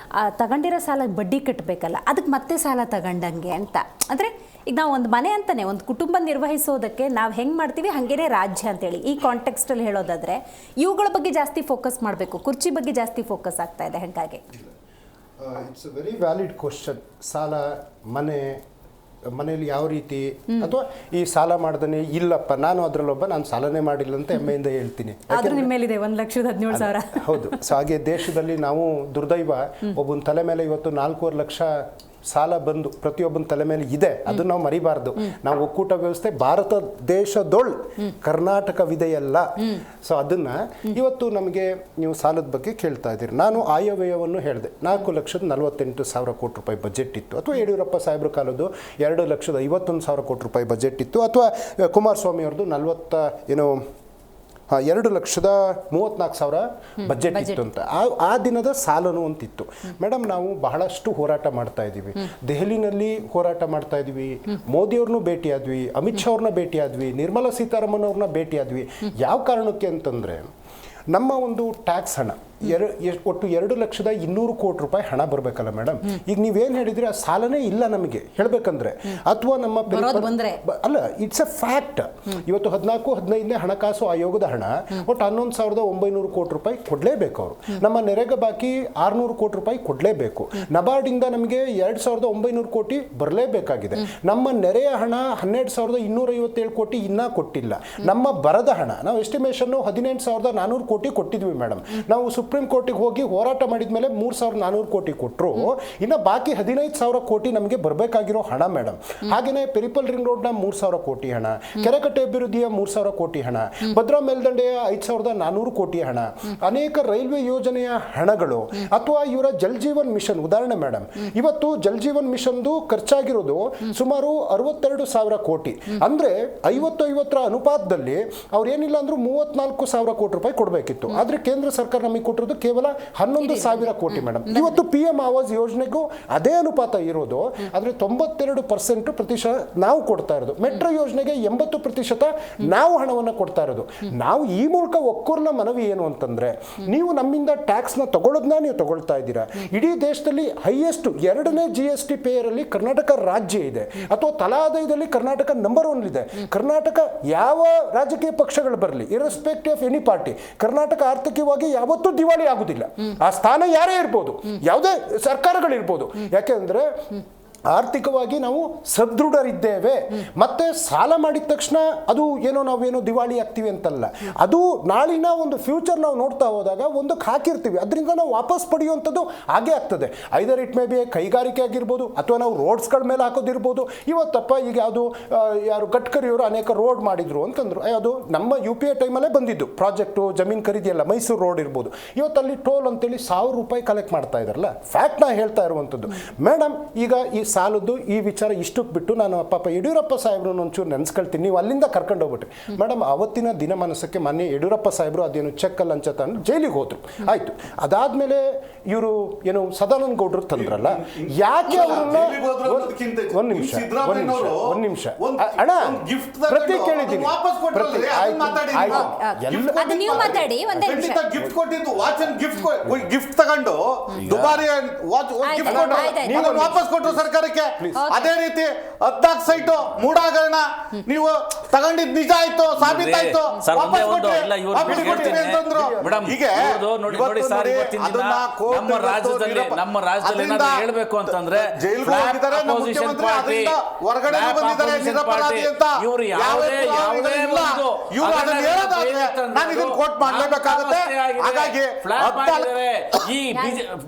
ತಗೊಂಡಿರೋ ಸಾಲ ಬಡ್ಡಿ ಕಟ್ಟಬೇಕಲ್ಲ, ಅದಕ್ಕೆ ಮತ್ತೆ ಸಾಲ ತಗೊಂಡಂಗೆ ಅಂತ. ಅಂದರೆ ಈಗ ನಾವು ಒಂದು ಮನೆ ಅಂತಾನೆ ಒಂದು ಕುಟುಂಬ ನಿರ್ವಹಿಸೋದಕ್ಕೆ ನಾವು ಹೆಂಗೆ ಮಾಡ್ತೀವಿ ಹಾಗೇನೆ ರಾಜ್ಯ ಅಂತೇಳಿ ಈ ಕಾಂಟೆಕ್ಸ್ಟಲ್ಲಿ ಹೇಳೋದಾದರೆ ಇವುಗಳ ಬಗ್ಗೆ ಜಾಸ್ತಿ ಫೋಕಸ್ ಮಾಡಬೇಕು, ಕುರ್ಚಿ ಬಗ್ಗೆ ಜಾಸ್ತಿ ಫೋಕಸ್ ಆಗ್ತಾ ಇದೆ. ಹಾಗಾಗಿ it's a very valid question. ಸಾಲ ಮನೆಯಲ್ಲಿ ಯಾವ ರೀತಿ, ಅಥವಾ ಈ ಸಾಲ ಮಾಡ್ದೇ ಇಲ್ಲಪ್ಪ ನಾನು ಅದರಲ್ಲೊಬ್ಬ, ನಾನು ಸಾಲನೇ ಮಾಡಿಲ್ಲ ಅಂತ ಹೆಮ್ಮೆಯಿಂದ ಹೇಳ್ತೀನಿ. ಆದ್ರೂ ನಿಮ್ಮ ಮೇಲಿದೆ 1,17,000. ಹೌದು. ಸೊ ಹಾಗೆ ದೇಶದಲ್ಲಿ ನಾವು ದುರ್ದೈವ ಒಬ್ಬನ ತಲೆ ಮೇಲೆ ಇವತ್ತು 4.25 ಲಕ್ಷ ಸಾಲ ಬಂದು ಪ್ರತಿಯೊಬ್ಬನ ತಲೆ ಮೇಲೆ ಇದೆ. ಅದನ್ನು ನಾವು ಮರಿಬಾರ್ದು. ನಾವು ಒಕ್ಕೂಟ ವ್ಯವಸ್ಥೆ ಭಾರತ ಕರ್ನಾಟಕವಿದೆಯಲ್ಲ. ಸೊ ಅದನ್ನ ಇವತ್ತು ನಮಗೆ ನೀವು ಸಾಲದ ಬಗ್ಗೆ ಕೇಳ್ತಾ ಇದ್ದೀರಿ. ನಾನು ಆಯವ್ಯಯವನ್ನು ಹೇಳಿದೆ. 4,48,000 ಕೋಟಿ ರೂಪಾಯಿ ಬಜೆಟ್ ಇತ್ತು, ಅಥವಾ ಯಡಿಯೂರಪ್ಪ ಸಾಹೇಬ್ರ ಕಾಲದ್ದು 2,51,000 ಕೋಟಿ ರೂಪಾಯಿ ಬಜೆಟ್ ಇತ್ತು, ಅಥವಾ ಕುಮಾರಸ್ವಾಮಿ ಅವ್ರದ್ದು 2,34,000 ಬಜೆಟ್ ಇತ್ತು ಅಂತ. ಆ ದಿನದ ಸಾಲನು ಅಂತಿತ್ತು. ಮೇಡಮ್, ನಾವು ಬಹಳಷ್ಟು ಹೋರಾಟ ಮಾಡ್ತಾ ಇದ್ದೀವಿ. ದೆಹಲಿನಲ್ಲಿ ಹೋರಾಟ ಮಾಡ್ತಾ ಇದ್ದೀವಿ. ಮೋದಿಯವ್ರನ್ನೂ ಭೇಟಿಯಾದ್ವಿ, ಅಮಿತ್ ಶಾ ಅವ್ರನ್ನ ಭೇಟಿಯಾದ್ವಿ, ನಿರ್ಮಲಾ ಸೀತಾರಾಮನ್ ಅವ್ರನ್ನ ಭೇಟಿಯಾದ್ವಿ. ಯಾವ ಕಾರಣಕ್ಕೆ ಅಂತಂದರೆ ನಮ್ಮ ಒಂದು ಟ್ಯಾಕ್ಸ್ ಹಣ ಒಟ್ಟು 2,200,000 ಕೋಟಿ ರೂಪಾಯಿ ಹಣ ಬರಬೇಕಲ್ಲ ಮೇಡಮ್. ಈಗ ನೀವೇನು ಹೇಳಿದ್ರಿ, ಆ ಸಾಲನೇ ಇಲ್ಲ ನಮಗೆ ಹೇಳಬೇಕಂದ್ರೆ, ಅಥವಾ ನಮ್ಮ ಅಲ್ಲ, ಇಟ್ಸ್ ಎ ಫ್ಯಾಕ್ಟ್. ಇವತ್ತು 14-15ನೇ ಹಣಕಾಸು ಆಯೋಗದ ಹಣ ಒಟ್ಟು 11,900 ಕೋಟಿ ರೂಪಾಯಿ ಕೊಡಲೇಬೇಕು ಅವರು. ನಮ್ಮ ನೆರೆಗೆ ಬಾಕಿ 600 ಕೋಟಿ ರೂಪಾಯಿ ಕೊಡಲೇಬೇಕು. ನಬಾರ್ಡಿಂದ ನಮಗೆ 2,900 ಕೋಟಿ ಬರಲೇಬೇಕಾಗಿದೆ. ನಮ್ಮ ನೆರೆಯ ಹಣ 12,257 ಕೋಟಿ ಇನ್ನೂ ಕೊಟ್ಟಿಲ್ಲ. ನಮ್ಮ ಬರದ ಹಣ ನಾವು ಎಸ್ಟಿಮೇಷನ್ನು 18,400 ಕೋಟಿ ಕೊಟ್ಟಿದ್ವಿ ಮೇಡಮ್. ನಾವು ಸುಪ್ರೀಂ ಕೋರ್ಟಿಗೆ ಹೋಗಿ ಹೋರಾಟ ಮಾಡಿದ ಮೇಲೆ 3,400 ಕೋಟಿ ಕೊಟ್ಟರು. ಇನ್ನು ಬಾಕಿ 15,000 ಕೋಟಿ ನಮಗೆ ಬರಬೇಕಾಗಿರೋ ಹಣ ಮೇಡಮ್. ಹಾಗೆಯೇ ಪೆರಿಪಲ್ ರಿಂಗ್ ರೋಡ್ನ 3,000 ಕೋಟಿ ಹಣ, ಕೆರೆಕಟ್ಟೆ ಅಭಿವೃದ್ಧಿಯ 3,000 ಕೋಟಿ ಹಣ, ಭದ್ರಾ ಮೇಲ್ದಂಡೆಯ 5,400 ಕೋಟಿ ಹಣ, ಅನೇಕ ರೈಲ್ವೆ ಯೋಜನೆಯ ಹಣಗಳು, ಅಥವಾ ಇವರ ಜಲ್ ಜೀವನ್ ಮಿಷನ್ ಉದಾಹರಣೆ ಮೇಡಮ್. ಇವತ್ತು ಜಲ್ ಜೀವನ್ ಮಿಷನ್ದು ಖರ್ಚಾಗಿರೋದು ಸುಮಾರು 62,000 ಕೋಟಿ. ಅಂದರೆ 50-50ರ ಅನುಪಾತದಲ್ಲಿ ಅವ್ರು ಏನಿಲ್ಲ ಅಂದ್ರೂ 34,000 ಕೋಟಿ ರೂಪಾಯಿ ಕೊಡಬೇಕಿತ್ತು. ಆದರೆ ಕೇಂದ್ರ ಸರ್ಕಾರ ನಮಗೆ ಕೊಟ್ಟಿರೋದು ಕೇವಲ 11,000 ಕೋಟಿ ಮೇಡಮ್. ಇವತ್ತು PM ಆವಾಸ್ ಯೋಜನೆಗೂ ಅದೇ ಅನುಪಾತ ಇರೋದು. ಆದರೆ 92% ನಾವು ಕೊಡ್ತಾ ಇರೋದು. ಮೆಟ್ರೋ ಯೋಜನೆಗೆ 80% ನಾವು ಹಣವನ್ನು ಕೊಡ್ತಾ ಇರೋದು. ನಾವು ಈ ಮೂಲಕ ಒಕ್ಕೊರ್ನ ಮನವಿ ಏನು ಅಂತಂದ್ರೆ, ನೀವು ನಮ್ಮಿಂದ ಟ್ಯಾಕ್ಸ್ನ ತಗೊಳ್ಳೋದನ್ನ ನೀವು ತಗೊಳ್ತಾ ಇದ್ದೀರಾ. ಇಡೀ ದೇಶದಲ್ಲಿ ಹೈಯೆಸ್ಟ್ 2ನೇ GST ಪೇಯರ್ ಅಲ್ಲಿ ಕರ್ನಾಟಕ ರಾಜ್ಯ ಇದೆ, ಅಥವಾ ತಲಾ ಆದಾಯದಲ್ಲಿ ಕರ್ನಾಟಕ ನಂಬರ್ 1 ಇದೆ. ಕರ್ನಾಟಕ ಯಾವ ರಾಜಕೀಯ ಪಕ್ಷಗಳು ಬರಲಿ, irrespective of any party, Karnataka ಆರ್ಥಿಕವಾಗಿ ಯಾವತ್ತೂ ದಿವಾಳಿ ಆಗುದಿಲ್ಲ. ಆ ಸ್ಥಾನ ಯಾರೇ ಇರ್ಬೋದು, ಯಾವುದೇ ಸರ್ಕಾರಗಳಿರ್ಬೋದು. ಯಾಕೆಂದ್ರೆ ಆರ್ಥಿಕವಾಗಿ ನಾವು ಸದೃಢರಿದ್ದೇವೆ. ಮತ್ತೆ ಸಾಲ ಮಾಡಿದ ತಕ್ಷಣ ಅದು ಏನೋ ನಾವೇನೋ ದಿವಾಳಿ ಆಗ್ತೀವಿ ಅಂತಲ್ಲ. ಅದು ನಾಳಿನ ಒಂದು ಫ್ಯೂಚರ್ ನಾವು ನೋಡ್ತಾ ಹೋದಾಗ ಒಂದಕ್ಕೆ ಹಾಕಿರ್ತೀವಿ, ಅದರಿಂದ ನಾವು ವಾಪಸ್ ಪಡೆಯುವಂಥದ್ದು ಹಾಗೆ ಆಗ್ತದೆ. ಐದರ್ ಇಟ್ ಮೇ ಬಿ ಕೈಗಾರಿಕೆ ಆಗಿರ್ಬೋದು, ಅಥವಾ ನಾವು ರೋಡ್ಸ್ಗಳ ಮೇಲೆ ಹಾಕೋದಿರ್ಬೋದು. ಇವತ್ತಪ್ಪ ಈಗ ಯಾರು ಗಡ್ಕರಿಯವರು ಅನೇಕ ರೋಡ್ ಮಾಡಿದ್ರು ಅಂತಂದ್ರು, ಅದು ನಮ್ಮ UPA ಟೈಮಲ್ಲೇ ಬಂದಿದ್ದು ಪ್ರಾಜೆಕ್ಟು, ಜಮೀನು ಖರೀದಿಯಲ್ಲ. ಮೈಸೂರು ರೋಡ್ ಇರ್ಬೋದು. ಇವತ್ತಲ್ಲಿ ಟೋಲ್ ಅಂತೇಳಿ 1,000 ರೂಪಾಯಿ ಕಲೆಕ್ಟ್ ಮಾಡ್ತಾ ಇದ್ದಾರಲ್ಲ, ಫ್ಯಾಕ್ಟ್ ನಾ ಹೇಳ್ತಾ ಇರುವಂಥದ್ದು ಮೇಡಮ್. ಈಗ ಈ ಸಾಲದ್ದು ಈ ವಿಚಾರ ಇಷ್ಟಕ್ಕೆ ಬಿಟ್ಟು ನಾನು ಪಾಪ ಯಡಿಯೂರಪ್ಪ ಸಾಹೇಬ್ರನ್ನ ಒಂಚೂರು ನೆನೆಸ್ಕೊಳ್ತೀನಿ. ನೀವು ಅಲ್ಲಿಂದ ಕರ್ಕೊಂಡು ಹೋಗ್ಬಿಟ್ರಿ ಮೇಡಮ್. ಅವತ್ತಿನ ದಿನಮಾನಸಕ್ಕೆ ಮಾನ್ಯ ಯಡಿಯೂರಪ್ಪ ಸಾಹೇಬರು ಅದೇನು ಚೆಕ್ ಲಂಚ ತಂದು ಜೈಲಿಗೆ ಹೋದ್ರು, ಆಯ್ತು. ಅದಾದ್ಮೇಲೆ ಇವರು ಏನು ಸದಾನಂದ ಗೌಡರು ತಂದ್ರಲ್ಲ, ಯಾಕೆ ಅವ್ರನ್ನ ಒಂದ್ ನಿಮಿಷ ಅಣ್ಣ ಪ್ರತಿ ಕೇಳಿದ್ದೀನಿ, ಗಿಫ್ಟ್ ತಗೊಂಡು ದುಬಾರಿ ವಾಪಸ್ ಕೊಟ್ಟರು ಸರ್ಕಾರಕ್ಕೆ. ಅದೇ ರೀತಿ 14 ಸೈಟ್ ಮೂಡಾಗರಣ ನೀವು ತಗೊಂಡಿದ್ ನಿಜ ಆಯ್ತು, ಸಾಬೀತಾಯ್ತು, ವಾಪಸ್ ಕೊಟ್ರಿ. ನಮ್ಮ ರಾಜ್ಯದಲ್ಲಿ ಹೇಳ್ಬೇಕು ಅಂತಂದ್ರೆ ಹೊರಗಡೆ ಬಂದಿದ್ದಾರೆ ನಿರಪರಾಧಿ ಅಂತ. ಇವರು ಯಾವುದೇ ನಾನು ಇದನ್ನು ಕೋಟ್ ಮಾಡಲೇಬೇಕಾಗುತ್ತೆ. ಹಾಗಾಗಿ ಈ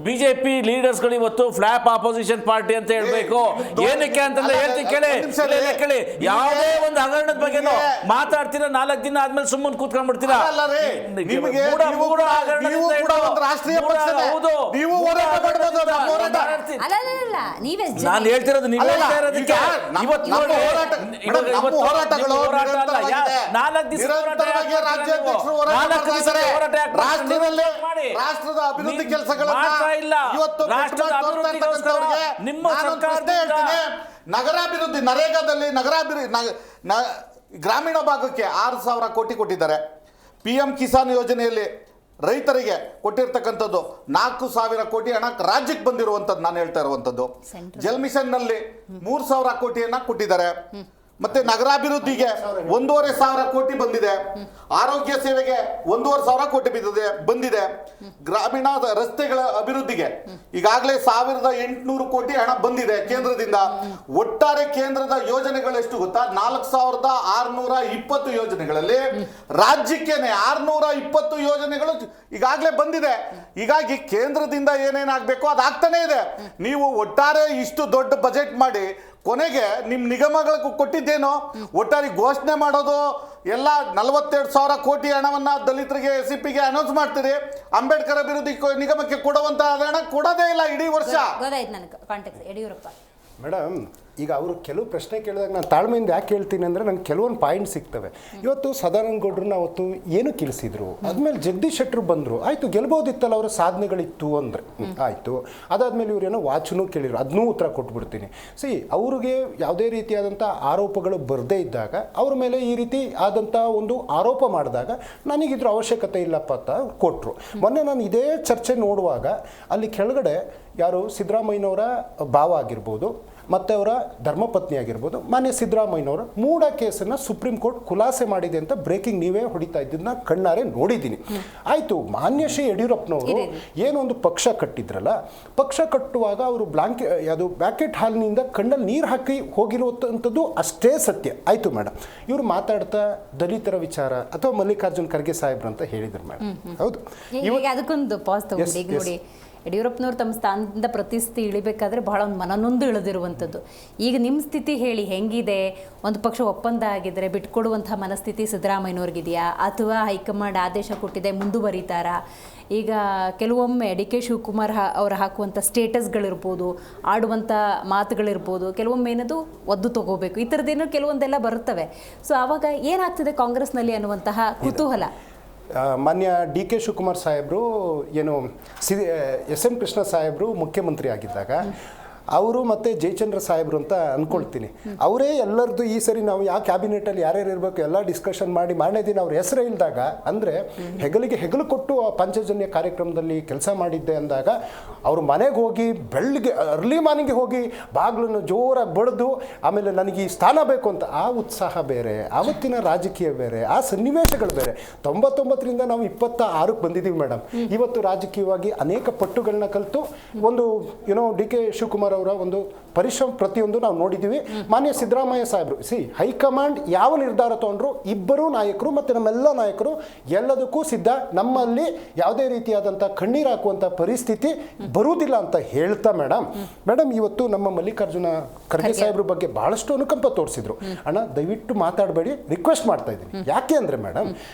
ಬಿಜೆಪಿ ಲೀಡರ್ಸ್ ಗಳು ಇವತ್ತು ಫ್ಲಾಪ್ ಆಪೋಸಿಷನ್ ಪಾರ್ಟಿ ಅಂತ ಹೇಳ್ಬೇಕು. ಬೇಕು. ಏನಕ್ಕೆ ಅಂತಂದ್ರೆ ಹೇಳ್ತೀನಿ ಕೇಳಿ, ಕೇಳಿ, ಯಾವುದೇ ಒಂದು ಹಗರಣದ ಬಗ್ಗೆ ಮಾತಾಡ್ತೀರಾ, 4 ದಿನ ಆದ್ಮೇಲೆ ಸುಮ್ಮನೆ ಕೂತ್ಕೊಂಡ್ಬಿಡ್ತೀರಾ. ನಾನು ಹೇಳ್ತಿರೋದು ನೀವು ಹೇಳ್ತಾ ಇರೋದಕ್ಕೆ. ಇವತ್ತು ನೋಡಿ, ಹೋರಾಟಗಳು 4 ದಿವಸ ರಾಷ್ಟ್ರದ ಅಭಿವೃದ್ಧಿ ಕೆಲಸಗಳನ್ನ ನಿಮ್ಮ ನಗರಾಭಿವೃದ್ಧಿ, ನರೇಗಾದಲ್ಲಿ ಗ್ರಾಮೀಣ ಭಾಗಕ್ಕೆ 6,000 ಕೋಟಿ ಕೊಟ್ಟಿದ್ದಾರೆ. PM ಕಿಸಾನ್ ಯೋಜನೆಯಲ್ಲಿ ರೈತರಿಗೆ ಕೊಟ್ಟಿರ್ತಕ್ಕಂಥದ್ದು 4,000 ಕೋಟಿ ಹಣ ರಾಜ್ಯಕ್ಕೆ ಬಂದಿರುವಂಥದ್ದು ನಾನು ಹೇಳ್ತಾ ಇರುವಂಥದ್ದು. ಜಲ್ ಮಿಷನ್ ನಲ್ಲಿ 3,000 ಕೋಟಿಯನ್ನ ಕೊಟ್ಟಿದ್ದಾರೆ. ಮತ್ತೆ ನಗರಾಭಿವೃದ್ಧಿಗೆ 1,500 ಕೋಟಿ ಬಂದಿದೆ. ಆರೋಗ್ಯ ಸೇವೆಗೆ 1,500 ಕೋಟಿ ಬಂದಿದೆ. ಗ್ರಾಮೀಣ ರಸ್ತೆಗಳ ಅಭಿವೃದ್ಧಿಗೆ ಈಗಾಗಲೇ 1,800 ಕೋಟಿ ಹಣ ಬಂದಿದೆ ಕೇಂದ್ರದಿಂದ. ಒಟ್ಟಾರೆ ಕೇಂದ್ರದ ಯೋಜನೆಗಳೆಷ್ಟು ಗೊತ್ತಾ? 4,620 ಯೋಜನೆಗಳಲ್ಲಿ ರಾಜ್ಯಕ್ಕೇನೆ 620 ಯೋಜನೆಗಳು ಈಗಾಗಲೇ ಬಂದಿದೆ. ಹೀಗಾಗಿ ಕೇಂದ್ರದಿಂದ ಏನೇನಾಗಬೇಕು ಅದಾಗ್ತಾನೆ ಇದೆ. ನೀವು ಒಟ್ಟಾರೆ ಇಷ್ಟು ದೊಡ್ಡ ಬಜೆಟ್ ಮಾಡಿ ಕೊನೆಗೆ ನಿಮ್ಮ ನಿಗಮಗಳಿಗೆ ಕೊಟ್ಟಿದ್ದೇನೋ ಒಟ್ಟಾರೆ ಘೋಷಣೆ ಮಾಡೋದು ಎಲ್ಲ 42,000 ಕೋಟಿ ಹಣವನ್ನ ದಲಿತರಿಗೆ SCPಗೆ ಅನೌನ್ಸ್ ಮಾಡ್ತೀರಿ. ಅಂಬೇಡ್ಕರ್ ಅಭಿವೃದ್ಧಿ ನಿಗಮಕ್ಕೆ ಕೊಡುವಂತ ಹಣ ಕೊಡೋದೇ ಇಲ್ಲ ಇಡೀ ವರ್ಷ. ಯಡಿಯೂರಪ್ಪ ಮೇಡಮ್, ಈಗ ಅವರು ಕೆಲವು ಪ್ರಶ್ನೆ ಕೇಳಿದಾಗ ನಾನು ತಾಳ್ಮೆಯಿಂದ ಯಾಕೆ ಹೇಳ್ತೀನಿ ಅಂದರೆ ನಂಗೆ ಕೆಲವೊಂದು ಪಾಯಿಂಟ್ ಸಿಗ್ತವೆ. ಇವತ್ತು ಸದಾನಂದ ಗೌಡ್ರನ್ನ ಅವತ್ತು ಏನು ತಿಳಿಸಿದ್ರು, ಆದಮೇಲೆ ಜಗದೀಶ್ ಶೆಟ್ಟರು ಬಂದರು, ಆಯಿತು ಗೆಲ್ಬೋದಿತ್ತಲ್ಲ, ಅವರ ಸಾಧನೆಗಳಿತ್ತು ಅಂದರೆ ಆಯಿತು. ಅದಾದಮೇಲೆ ಇವರೇನೋ ವಾಚನೂ ಕೇಳಿದ್ರು, ಅದನ್ನೂ ಉತ್ತರ ಕೊಟ್ಬಿಡ್ತೀನಿ. ಅವ್ರಿಗೆ ಯಾವುದೇ ರೀತಿಯಾದಂಥ ಆರೋಪಗಳು ಬರದೇ ಇದ್ದಾಗ ಅವ್ರ ಮೇಲೆ ಈ ರೀತಿ ಆದಂಥ ಒಂದು ಆರೋಪ ಮಾಡಿದಾಗ ನನಗಿದ್ರ ಅವಶ್ಯಕತೆ ಇಲ್ಲಪ್ಪ ಅಂತ ಕೊಟ್ಟರು. ಮೊನ್ನೆ ನಾನು ಇದೇ ಚರ್ಚೆ ನೋಡುವಾಗ ಅಲ್ಲಿ ಕೆಳಗಡೆ ಯಾರು ಸಿದ್ದರಾಮಯ್ಯನವರ ಭಾವ ಆಗಿರ್ಬೋದು ಮತ್ತು ಅವರ ಧರ್ಮಪತ್ನಿ ಆಗಿರ್ಬೋದು, ಮಾನ್ಯ ಸಿದ್ದರಾಮಯ್ಯನವರ ಮೂಢ ಕೇಸನ್ನು ಸುಪ್ರೀಂ ಕೋರ್ಟ್ ಖುಲಾಸೆ ಮಾಡಿದೆ ಅಂತ ಬ್ರೇಕಿಂಗ್ ನೀವೇ ಹೊಡಿತಾ ಇದ್ದನ್ನ ಕಣ್ಣಾರೆ ನೋಡಿದ್ದೀನಿ. ಆಯಿತು, ಮಾನ್ಯ ಶ್ರೀ ಯಡಿಯೂರಪ್ಪನವರು ಏನೊಂದು ಪಕ್ಷ ಕಟ್ಟಿದ್ರಲ್ಲ, ಪಕ್ಷ ಕಟ್ಟುವಾಗ ಅವರು ಅದು ಬ್ಯಾಕೆಟ್ ಹಾಲ್ನಿಂದ ಕಣ್ಣಲ್ಲಿ ನೀರು ಹಾಕಿ ಹೋಗಿರುವಂಥದ್ದು ಅಷ್ಟೇ ಸತ್ಯ. ಆಯಿತು ಮೇಡಮ್, ಇವರು ಮಾತಾಡ್ತಾ ದಲಿತರ ವಿಚಾರ ಅಥವಾ ಮಲ್ಲಿಕಾರ್ಜುನ್ ಖರ್ಗೆ ಸಾಹೇಬ್ರು ಅಂತ ಹೇಳಿದ್ರು ಮೇಡಮ್. ಹೌದು, ಅದಕ್ಕೊಂದು ಪಾಸ್ ತಗೊಂಡು ಈಗ ನೋಡಿ, ಯಡಿಯೂರಪ್ಪನವ್ರು ತಮ್ಮ ಸ್ಥಾನದಿಂದ ಪ್ರತಿಸ್ಥಿತಿ ಇಳಿಬೇಕಾದ್ರೆ ಬಹಳ ಒಂದು ಮನನೊಂದು ಇಳಿದಿರುವಂಥದ್ದು. ಈಗ ನಿಮ್ಮ ಸ್ಥಿತಿ ಹೇಳಿ ಹೆಂಗಿದೆ? ಒಂದು ಪಕ್ಷ ಒಪ್ಪಂದ ಆಗಿದ್ದರೆ ಬಿಟ್ಕೊಡುವಂಥ ಮನಸ್ಥಿತಿ ಸಿದ್ದರಾಮಯ್ಯನವ್ರಿಗಿದೆಯಾ, ಅಥವಾ ಹೈಕಮಾಂಡ್ ಆದೇಶ ಕೊಟ್ಟಿದೆ ಮುಂದುವರಿತಾರಾ? ಈಗ ಕೆಲವೊಮ್ಮೆ DK ಶಿವಕುಮಾರ್ ಅವರು ಹಾಕುವಂಥ ಸ್ಟೇಟಸ್ಗಳಿರ್ಬೋದು, ಆಡುವಂಥ ಮಾತುಗಳಿರ್ಬೋದು, ಕೆಲವೊಮ್ಮೆ ಏನದು ಒದ್ದು ತಗೋಬೇಕು, ಈ ಥರದ್ದೇನೋ ಕೆಲವೊಂದೆಲ್ಲ ಬರುತ್ತವೆ. ಸೊ ಆವಾಗ ಏನಾಗ್ತಿದೆ ಕಾಂಗ್ರೆಸ್ನಲ್ಲಿ ಅನ್ನುವಂತಹ ಕುತೂಹಲ. ಮಾನ್ಯ DK ಶಿವಕುಮಾರ್ ಸಾಹೇಬರು ಏನು SM ಕೃಷ್ಣ ಸಾಹೇಬರು ಮುಖ್ಯಮಂತ್ರಿ ಆಗಿದ್ದಾಗ ಅವರು ಮತ್ತು ಜಯಚಂದ್ರ ಸಾಹೇಬರು ಅಂತ ಅಂದ್ಕೊಳ್ತೀನಿ, ಅವರೇ ಎಲ್ಲರದ್ದು ಈ ಸರಿ ನಾವು ಯಾವ ಕ್ಯಾಬಿನೆಟಲ್ಲಿ ಯಾರ್ಯಾರು ಇರಬೇಕು ಎಲ್ಲ ಡಿಸ್ಕಷನ್ ಮಾಡಿ ಮಾರನೇ ದಿನ ಅವ್ರ ಹೆಸರೇ ಇಲ್ದಾಗ, ಅಂದರೆ ಹೆಗಲಿಗೆ ಹೆಗಲು ಕೊಟ್ಟು ಆ ಪಂಚಜನ್ಯ ಕಾರ್ಯಕ್ರಮದಲ್ಲಿ ಕೆಲಸ ಮಾಡಿದ್ದೆ ಅಂದಾಗ ಅವ್ರ ಮನೆಗೆ ಹೋಗಿ ಬೆಳಗ್ಗೆ ಅರ್ಲಿ ಮಾರ್ನಿಂಗ್ಗೆ ಹೋಗಿ ಬಾಗಿಲನ್ನು ಜೋರಾಗಿ ಬಡಿದು ಆಮೇಲೆ ನನಗೆ ಈ ಸ್ಥಾನ ಬೇಕು ಅಂತ ಆ ಉತ್ಸಾಹ ಬೇರೆ, ಆವತ್ತಿನ ರಾಜಕೀಯ ಬೇರೆ, ಆ ಸನ್ನಿವೇಶಗಳು ಬೇರೆ. 99ರಿಂದ ನಾವು 26ಕ್ಕೆ ಬಂದಿದ್ದೀವಿ ಮೇಡಮ್. ಇವತ್ತು ರಾಜಕೀಯವಾಗಿ ಅನೇಕ ಪಟ್ಟುಗಳನ್ನ ಕಲಿತು ಒಂದು DK ಶಿವಕುಮಾರ್ ಅವರ ಒಂದು ಪರಿಶ್ರಮ ಪ್ರತಿಯೊಂದು ನಾವು ನೋಡಿದ್ದೀವಿ. ಮಾನ್ಯ ಸಿದ್ದರಾಮಯ್ಯ ಸಾಹೇಬರು ಹೈಕಮಾಂಡ್ ಯಾವ ನಿರ್ಧಾರ ತಗೊಂಡ್ರು ಇಬ್ಬರೂ ನಾಯಕರು ಮತ್ತು ನಮ್ಮೆಲ್ಲ ನಾಯಕರು ಎಲ್ಲದಕ್ಕೂ ಸಿದ್ಧ, ನಮ್ಮಲ್ಲಿ ಯಾವುದೇ ರೀತಿಯಾದಂಥ ಕಣ್ಣೀರು ಹಾಕುವಂಥ ಪರಿಸ್ಥಿತಿ ಬರುವುದಿಲ್ಲ ಅಂತ ಹೇಳ್ತಾ ಮೇಡಮ್ ಇವತ್ತು ನಮ್ಮ ಮಲ್ಲಿಕಾರ್ಜುನ ಖರ್ಗೆ ಸಾಹೇಬ್ರ ಬಗ್ಗೆ ಬಹಳಷ್ಟು ಅನುಕಂಪ ತೋರಿಸಿದ್ರು. ಅಣ್ಣ ದಯವಿಟ್ಟು ಮಾತಾಡಬೇಡಿ, ರಿಕ್ವೆಸ್ಟ್ ಮಾಡ್ತಾ ಇದ್ದೀನಿ. ಯಾಕೆ ಅಂದರೆ ಮೇಡಮ್,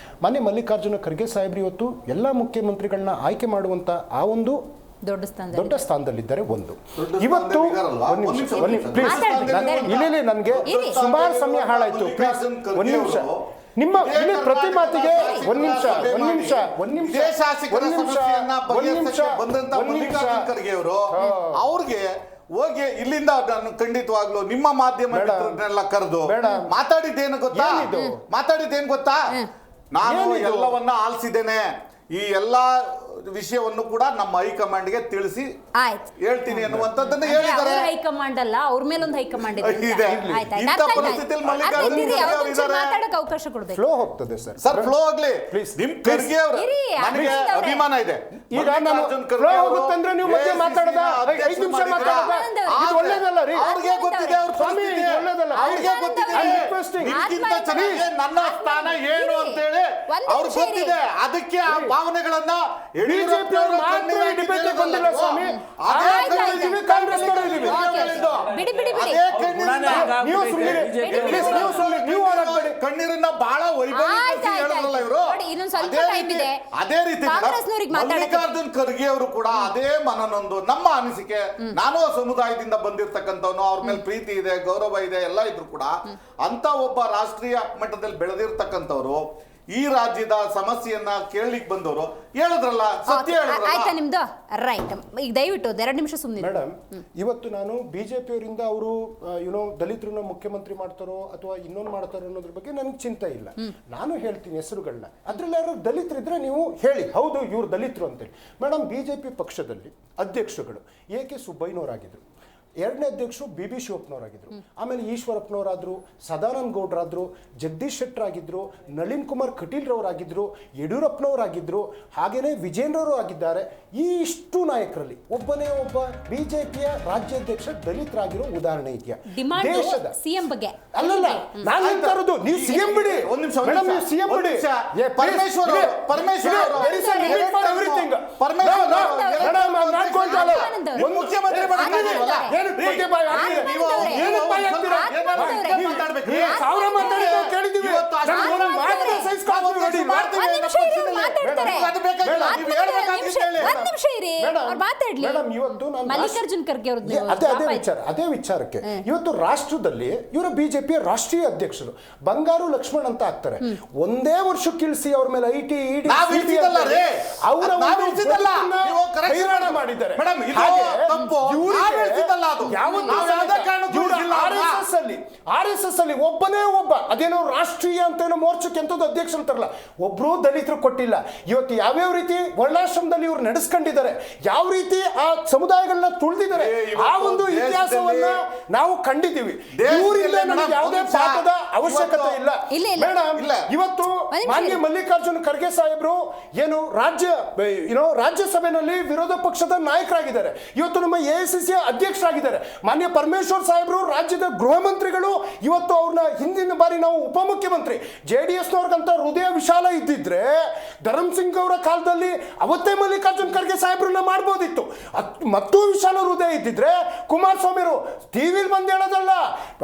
ಮಾನ್ಯ ಮಲ್ಲಿಕಾರ್ಜುನ ಖರ್ಗೆ ಸಾಹೇಬ್ರು ಇವತ್ತು ಎಲ್ಲ ಮುಖ್ಯಮಂತ್ರಿಗಳನ್ನ ಆಯ್ಕೆ ಮಾಡುವಂಥ ಆ ಒಂದು ದೊಡ್ಡ ಸ್ಥಾನದಲ್ಲಿದ್ದಾರೆ. ಒಂದು ಇವತ್ತು ಇಲ್ಲಿ ನನಗೆ ಸುಮಾರು ಸಮಯ ಹಾಳಾಯ್ತು. ಪ್ಲೀಸ್ ಒಂದು ನಿಮಿಷ, ನಿಮ್ಮ ಇಲ್ಲಿ ಪ್ರತಿ ಮಾತಿಗೆ ಒಂದು ನಿಮಿಷ ಅವ್ರಿಗೆ ಹೋಗಿ ಇಲ್ಲಿಂದ ನಾನು ಖಂಡಿತವಾಗ್ಲು ನಿಮ್ಮ ಮಾಧ್ಯಮನೆಲ್ಲ ಕರೆದು ಮಾತಾಡಿದ್ದೇನು ಗೊತ್ತಾ, ನಾನು ಎಲ್ಲವನ್ನ ಆಲಿಸಿದ್ದೇನೆ, ಈ ಎಲ್ಲಾ ವಿಷಯವನ್ನು ಕೂಡ ನಮ್ಮ ಹೈಕಮಾಂಡ್ಗೆ ತಿಳಿಸಿ ಹೇಳ್ತೀನಿ ಅನ್ನುವಂಥದ್ದನ್ನ ಹೇಳಿದ್ದಾರೆ. ಹೈಕಮಾಂಡ್ ಅಲ್ಲ, ಅವ್ರ ಮೇಲೆ ಒಂದು ಹೈಕಮಾಂಡ್ ಇದೆ. ಇಂಥ ಪರಿಸ್ಥಿತಿಯಲ್ಲಿ ಅವಕಾಶ ಕೊಡಬೇಕು. ಫ್ಲೋ ಹೋಗ್ತದೆ ಸರ್, ಫ್ಲೋ ಆಗ್ಲಿ. ನಿಮ್ ಖರ್ಗೆ ಅವರು ನನಗೆ ಅಭಿಮಾನ ಇದೆ. ಈಗ ನಾನು ಫ್ಲೋ ಹೋಗುತ್ತಂದ್ರೆ ನೀವು ಮಧ್ಯೆ ಮಾತಾಡದ 5 ನಿಮಿಷ ಮಾತಾಡದ ಇದು ಒಳ್ಳೇದಲ್ಲ ರೀ. ಅವ್ರಿಗೆ ಗೊತ್ತಿದೆ, ಅವ್ರ ಸ್ವಾಮಿ ಒಳ್ಳೇದಲ್ಲ, ಅವ್ರಿಗೆ ಗೊತ್ತಿದೆ ನಿಮ್ಗಿಂತ ಚೆನ್ನಾಗಿ ನನ್ನ ಸ್ಥಾನ ಏನು ಅಂತ ಹೇಳಿ ಅವ್ರಿಗೆ ಗೊತ್ತಿದೆ. ಅದಕ್ಕೆ ಆ ಭಾವನೆಗಳನ್ನ ಬಿಜೆಪಿ ಅವರು ಮಾತ್ರ ಈ ಡಿಬೇಟ್ ಬಂದಿಲ್ಲ ಸ್ವಾಮಿ. ಕಾಂಗ್ರೆಸ್ ಬಿಡಿ ಬಿಡಿ ಬಿಡಿ ನೀವು ಹೋರಾಡ್ಬೇಡಿ. ಕಣ್ಣೀರನ್ನ ಬಹಳ ಹೇಳಿದ್ರಲ್ಲ ಇವರು. ನೋಡಿ, ಇನ್ನೊಂದ್ ಸ್ವಲ್ಪ ಟೈಮ್ ಇದೆ. ಅದೇ ರೀತಿ ಕಾಂಗ್ರೆಸ್ನವ್ರಿಗೆ ಮಲ್ಲಿಕಾರ್ಜುನ್ ಖರ್ಗೆ ಅವರು ಕೂಡ ಅದೇ ಮನನೊಂದು ನಮ್ಮ ಅನಿಸಿಕೆ, ನಾನು ಆ ಸಮುದಾಯದಿಂದ ಬಂದಿರತಕ್ಕಂಥವನು, ಅವ್ರ ಮೇಲೆ ಪ್ರೀತಿ ಇದೆ, ಗೌರವ ಇದೆ, ಎಲ್ಲ ಇದ್ರು ಕೂಡ ಅಂತ ಒಬ್ಬ ರಾಷ್ಟ್ರೀಯ ಮಟ್ಟದಲ್ಲಿ ಬೆಳೆದಿರ್ತಕ್ಕಂಥವ್ರು ಈ ರಾಜ್ಯದ ಸಮಸ್ಯೆಯನ್ನ ಕೇಳಲಿಕ್ಕೆ ಬಂದವರು ಹೇಳಿದ್ರಲ್ಲ, ಸತ್ಯ ಆಯ್ತಾ ಹೇಳಿದ್ರಲ್ಲ. ನಿಮ್ದು ರೈಟ್. ಈಗ ದಯವಿಟ್ಟು 2 ನಿಮಿಷ ಸುಮ್ಮನೆ. ಮೇಡಮ್, ಇವತ್ತು ನಾನು ಬಿಜೆಪಿಯವರಿಂದ ಅವರು ದಲಿತರನ್ನ ಮುಖ್ಯಮಂತ್ರಿ ಮಾಡ್ತಾರೋ ಅಥವಾ ಇನ್ನೊಂದು ಮಾಡ್ತಾರೋ ಅನ್ನೋದ್ರ ಬಗ್ಗೆ ನನಗೆ ಚಿಂತೆ ಇಲ್ಲ. ನಾನು ಹೇಳ್ತೀನಿ ಹೆಸರುಗಳನ್ನ, ಅದ್ರಲ್ಲಿ ಯಾರು ದಲಿತರಿದ್ರೆ ನೀವು ಹೇಳಿ, ಹೌದು ಇವ್ರು ದಲಿತರು ಅಂತೇಳಿ. ಮೇಡಮ್, ಬಿಜೆಪಿ ಪಕ್ಷದಲ್ಲಿ ಅಧ್ಯಕ್ಷರುಗಳು ಎ.ಕೆ. ಸುಬ್ಬಯ್ಯನವರಾಗಿದ್ರು, ಎರಡನೇ ಅಧ್ಯಕ್ಷರು ಬಿ ಶಿವಪ್ಪನವರಾಗಿದ್ರು, ಆಮೇಲೆ ಈಶ್ವರಪ್ಪನವರಾದ್ರು, ಸದಾನಂದ ಗೌಡ್ರಾದ್ರು, ಜಗದೀಶ್ ಶೆಟ್ಟರ್ ಆಗಿದ್ರು, ನಳಿನ್ ಕುಮಾರ್ ಕಟೀಲ್ ರವರಾಗಿದ್ರು, ಯಡಿಯೂರಪ್ಪನವರಾಗಿದ್ರು, ಹಾಗೇನೆ ವಿಜೇಂದ್ರವರು ಆಗಿದ್ದಾರೆ. ಈ ಇಷ್ಟು ನಾಯಕರಲ್ಲಿ ಒಬ್ಬನೇ ಒಬ್ಬ ಬಿಜೆಪಿಯ ರಾಜ್ಯಾಧ್ಯಕ್ಷ ದಲಿತರಾಗಿರೋ ಉದಾಹರಣೆ ಇದೆಯಾ ದೇಶದ? ಸಿಎಂ ಬಗ್ಗೆ ಅಲ್ಲಲ್ಲ, ನಾನು ಹೇಳ್ತಾ ಇರೋದು, ನೀವು ಸಿಎಂ ಬಿಡಿ. ಒಂದ್ ನಿಮಿಷ, ಮೇಡಮ್, ನೀವು ಸಿಎಂ ಬಿಡಿ. ಪರಮೇಶ್ವರ್ ಮಲ್ಲಿಕಾರ್ಜುನ್ ಖರ್ಗೆ ಅದೇ ವಿಚಾರಕ್ಕೆ ಇವತ್ತು ರಾಷ್ಟ್ರದಲ್ಲಿ ಇವರ ಬಿಜೆಪಿಯ ರಾಷ್ಟ್ರೀಯ ಅಧ್ಯಕ್ಷರು ಬಂಗಾರು ಲಕ್ಷ್ಮಣ್ ಅಂತ ಆಗ್ತಾರೆ. ಒಂದೇ ವರ್ಷಕ್ಕೆ ಇಳಿಸಿ ಅವ್ರ ಮೇಲೆ ಐಟಿ ಇಡಿ ಅವರ ಮಾಡಿದ್ದಾರೆ. RSS ಅಲ್ಲಿ ಒಬ್ಬನೇ ಒಬ್ಬ ಅದೇನೋ ರಾಷ್ಟ್ರೀಯ ಅಂತ ಏನೋ ಮೋರ್ಚಕ್ಕೆ ಎಂತದ್ದು ಅಧ್ಯಕ್ಷ ಅಂತಾರಲ್ಲ, ಒಬ್ರು ದಲಿತರು ಕೊಟ್ಟಿಲ್ಲ. ಇವತ್ತು ಯಾವ್ಯಾವ ರೀತಿ ವರ್ಣಾಶ್ರಮದಲ್ಲಿ ಇವ್ರು ನಡೆಸ್ಕೊಂಡಿದ್ದಾರೆ, ಯಾವ ರೀತಿ ಆ ಸಮುದಾಯಗಳನ್ನ ತುಳಿದಿದ್ದಾರೆ, ಆ ಒಂದು ಇತಿಹಾಸವನ್ನ ನಾವು ಕಂಡಿದ್ದೀವಿ. ಇವರಿಂದ ನಮಗೆ ಯಾವುದೇ ಪಾಠದ ಅವಶ್ಯಕತೆ ಇಲ್ಲ ಮೇಡಮ್. ಇವತ್ತು ಮಾನ್ಯ ಮಲ್ಲಿಕಾರ್ಜುನ್ ಖರ್ಗೆ ಸಾಹೇಬ್ರು ಏನು ರಾಜ್ಯಸಭೆಯಲ್ಲಿ ವಿರೋಧ ಪಕ್ಷದ ನಾಯಕರಾಗಿದ್ದಾರೆ, ಇವತ್ತು ನಮ್ಮ AICC ಅಧ್ಯಕ್ಷರಾಗಿದ್ದಾರೆ. ಮಾನ್ಯ ಪರಮೇಶ್ವರ್ ಸಾಹೇಬ್ರು ರಾಜ್ಯದ ಗೃಹ ಮಂತ್ರಿಗಳು, ಇವತ್ತು ಅವ್ರನ್ನ ಹಿಂದಿನ ಬಾರಿ ನಾವು ಉಪಮುಖ್ಯಮಂತ್ರಿ. JDSನವ್ರಿಗಂತ ಹೃದಯ ವಿಶಾಲ ಇದ್ದಿದ್ರೆ ಧರಮ್ ಸಿಂಗ್ ಅವರ ಕಾಲದಲ್ಲಿ ಅವತ್ತೇ ಮಲ್ಲಿಕಾರ್ಜುನ್ ಖರ್ಗೆ ಸಾಹೇಬ್ರನ್ನ ಮಾಡ್ಬೋದಿತ್ತು. ಮತ್ತೂ ವಿಶಾಲ ಹೃದಯ ಇದ್ದಿದ್ರೆ ಕುಮಾರಸ್ವಾಮಿರು ಟಿವಿಲಿ ಬಂದು ಹೇಳೋದಲ್ಲ,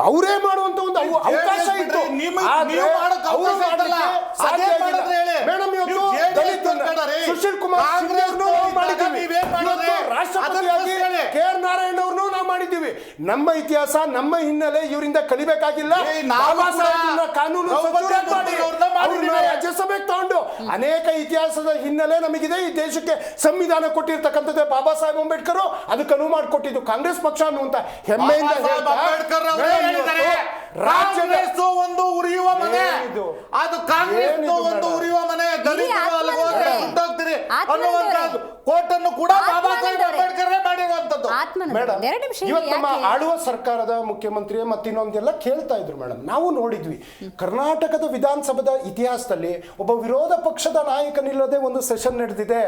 ಅವರೇ ಮಾಡುವಂತ ಒಂದು ಅವಕಾಶ ಇತ್ತು. ಸುಶೀಲ್ ಕುಮಾರ್ ರಾಷ್ಟ್ರಪತಿಯಾಗಿ KR ನಾರಾಯಣ್ ಅವ್ರನ್ನೂ ನಾವು ಮಾಡಿದ್ದೀವಿ. ನಮ್ಮ ಇತಿಹಾಸ, ನಮ್ಮ ಹಿನ್ನೆಲೆ ಇವರಿಂದ ಕಲಿಬೇಕಾಗಿಲ್ಲ. ಬಾಬಾ ಸಾಹೇಬ್ರನ್ನ ಕಾನೂನು ರಾಜ್ಯಸಭೆಗೆ ತಗೊಂಡು ಅನೇಕ ಇತಿಹಾಸದ ಹಿನ್ನೆಲೆ ನಮಗಿದೆ. ಈ ದೇಶಕ್ಕೆ ಸಂವಿಧಾನ ಕೊಟ್ಟಿರ್ತಕ್ಕಂಥದ್ದೇ ಬಾಬಾ ಸಾಹೇಬ್ ಅಂಬೇಡ್ಕರ್, ಅದಕ್ಕೆ ಅನುವು ಮಾಡಿಕೊಟ್ಟಿದ್ದು ಕಾಂಗ್ರೆಸ್ ಪಕ್ಷ ಅನ್ನುವಂತ ಹೆಮ್ಮೆಯಿಂದ ರಾಜ್ಯದ ಒಂದು ಉರಿಯುವ ಮನೆ, ಅದು ಕಾಂಗ್ರೆಸ್ ಒಂದು ಉರಿಯುವ ಮನೆ, ದಲಿತರು ಅನ್ನುವಂಥದ್ದು ಕೋಟನ್ನು ಕೂಡ ಬಾಬಾ ಸಾಹೇಬ್ ಅಂಬೇಡ್ಕರ್ ಮಾಡಿರುವಂತದ್ದು. ಮೇಡಮ್, ಇವತ್ತು ನಮ್ಮ ಆಳುವ ಸರ್ಕಾರದ ಮುಖ್ಯಮಂತ್ರಿ ಮತ್ತಿನ್ನೊಂದೆಲ್ಲ ಕೇಳ್ತಾ ಇದ್ರು ಮೇಡಮ್, ನಾವು ನೋಡಿದ್ವಿ ಕರ್ನಾಟಕದ ವಿಧಾನಸಭೆದ ಇತಿಹಾಸದಲ್ಲಿ ಒಬ್ಬ ವಿರೋಧ ಪಕ್ಷದ ನಾಯಕನಿಲ್ಲದೆ ಒಂದು ಸೆಷನ್ ನಡೆದಿದೆ.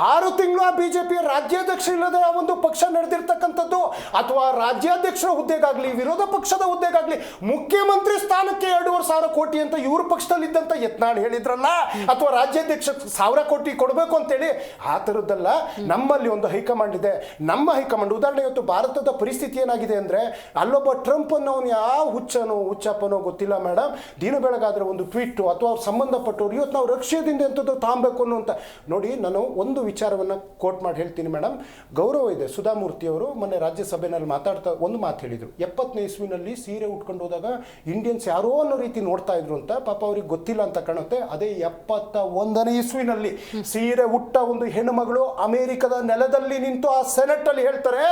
6 ತಿಂಗಳು ಆ ಬಿಜೆಪಿಯ ರಾಜ್ಯಾಧ್ಯಕ್ಷ ಇಲ್ಲದೆ ಆ ಒಂದು ಪಕ್ಷ ನಡೆದಿರ್ತಕ್ಕಂಥದ್ದು. ಅಥವಾ ರಾಜ್ಯಾಧ್ಯಕ್ಷರ ಹುದ್ದೆಗಾಗ್ಲಿ, ವಿರೋಧ ಪಕ್ಷದ ಹುದ್ದೆಗಾಗ್ಲಿ, ಮುಖ್ಯಮಂತ್ರಿ ಸ್ಥಾನಕ್ಕೆ 2,500 ಕೋಟಿ ಅಂತ ಇವ್ರ ಪಕ್ಷದಲ್ಲಿದ್ದಂತ ಯತ್ನಾಳ್ ಹೇಳಿದ್ರಲ್ಲ, ಅಥವಾ ರಾಜ್ಯಾಧ್ಯಕ್ಷ 1,000 ಕೋಟಿ ಕೊಡಬೇಕು ಅಂತೇಳಿ. ಆ ಥರದ್ದಲ್ಲ, ನಮ್ಮಲ್ಲಿ ಒಂದು ಹೈಕಮಾಂಡ್ ಇದೆ. ನಮ್ಮ ಹೈಕಮಾಂಡ್ ಉದಾಹರಣೆ, ಇವತ್ತು ಭಾರತದ ಪರಿಸ್ಥಿತಿ ಏನಾಗಿದೆ ಅಂದ್ರೆ, ಅಲ್ಲೊಬ್ಬ ಟ್ರಂಪ್ ಅನ್ನೋನು ಯಾವ ಹುಚ್ಚಪ್ಪನೋ ಗೊತ್ತಿಲ್ಲ ಮೇಡಮ್, ದಿನ ಬೆಳಗಾದ್ರೆ ಒಂದು ಟ್ವೀಟ್ ಅಥವಾ ಅವ್ರು ಸಂಬಂಧಪಟ್ಟವ್ರು ಇವತ್ತು ನಾವು ರಷ್ಯಾದಿಂದ ಎಂಥದ್ದು ತಾಂಬೇಕು ಅನ್ನುವಂತ. ನೋಡಿ, ನಾನು ಒಂದು ವಿಚಾರವನ್ನ ಕೋಟ್ ಮಾಡಿ ಹೇಳ್ತೀನಿ ಮೇಡಮ್, ಗೌರವ ಇದೆ. ಸುಧಾಮೂರ್ತಿ ಅವರು ಮೊನ್ನೆ ರಾಜ್ಯಸಭೆಯಲ್ಲಿ ಮಾತಾಡ್ತಾ ಒಂದು ಮಾತು ಹೇಳಿದ್ರು, 70ನೇ ಇಸ್ವಿನಲ್ಲಿ ಸೀರೆ ಉಟ್ಕೊಂಡು ಹೋದಾಗ ಇಂಡಿಯನ್ಸ್ ಯಾರೋ ಅನ್ನೋ ರೀತಿ ನೋಡ್ತಾ ಇದ್ರು ಅಂತ. ಪಾಪ ಅವ್ರಿಗೆ ಗೊತ್ತಿಲ್ಲ ಅಂತ ಕಾಣುತ್ತೆ. ಅದೇ 71ನೇ ಇಸ್ವಿನಲ್ಲಿ ಸೀರೆ ಉಟ್ಟ ಒಂದು ಹೆಣ್ಣುಮಗಳು ಅಮೆರಿಕದ ನೆಲದಲ್ಲಿ ನಿಂತು ಆ ಸೆನೆಟ್ ಅಲ್ಲಿ ಹೇಳ್ತಾರೆ,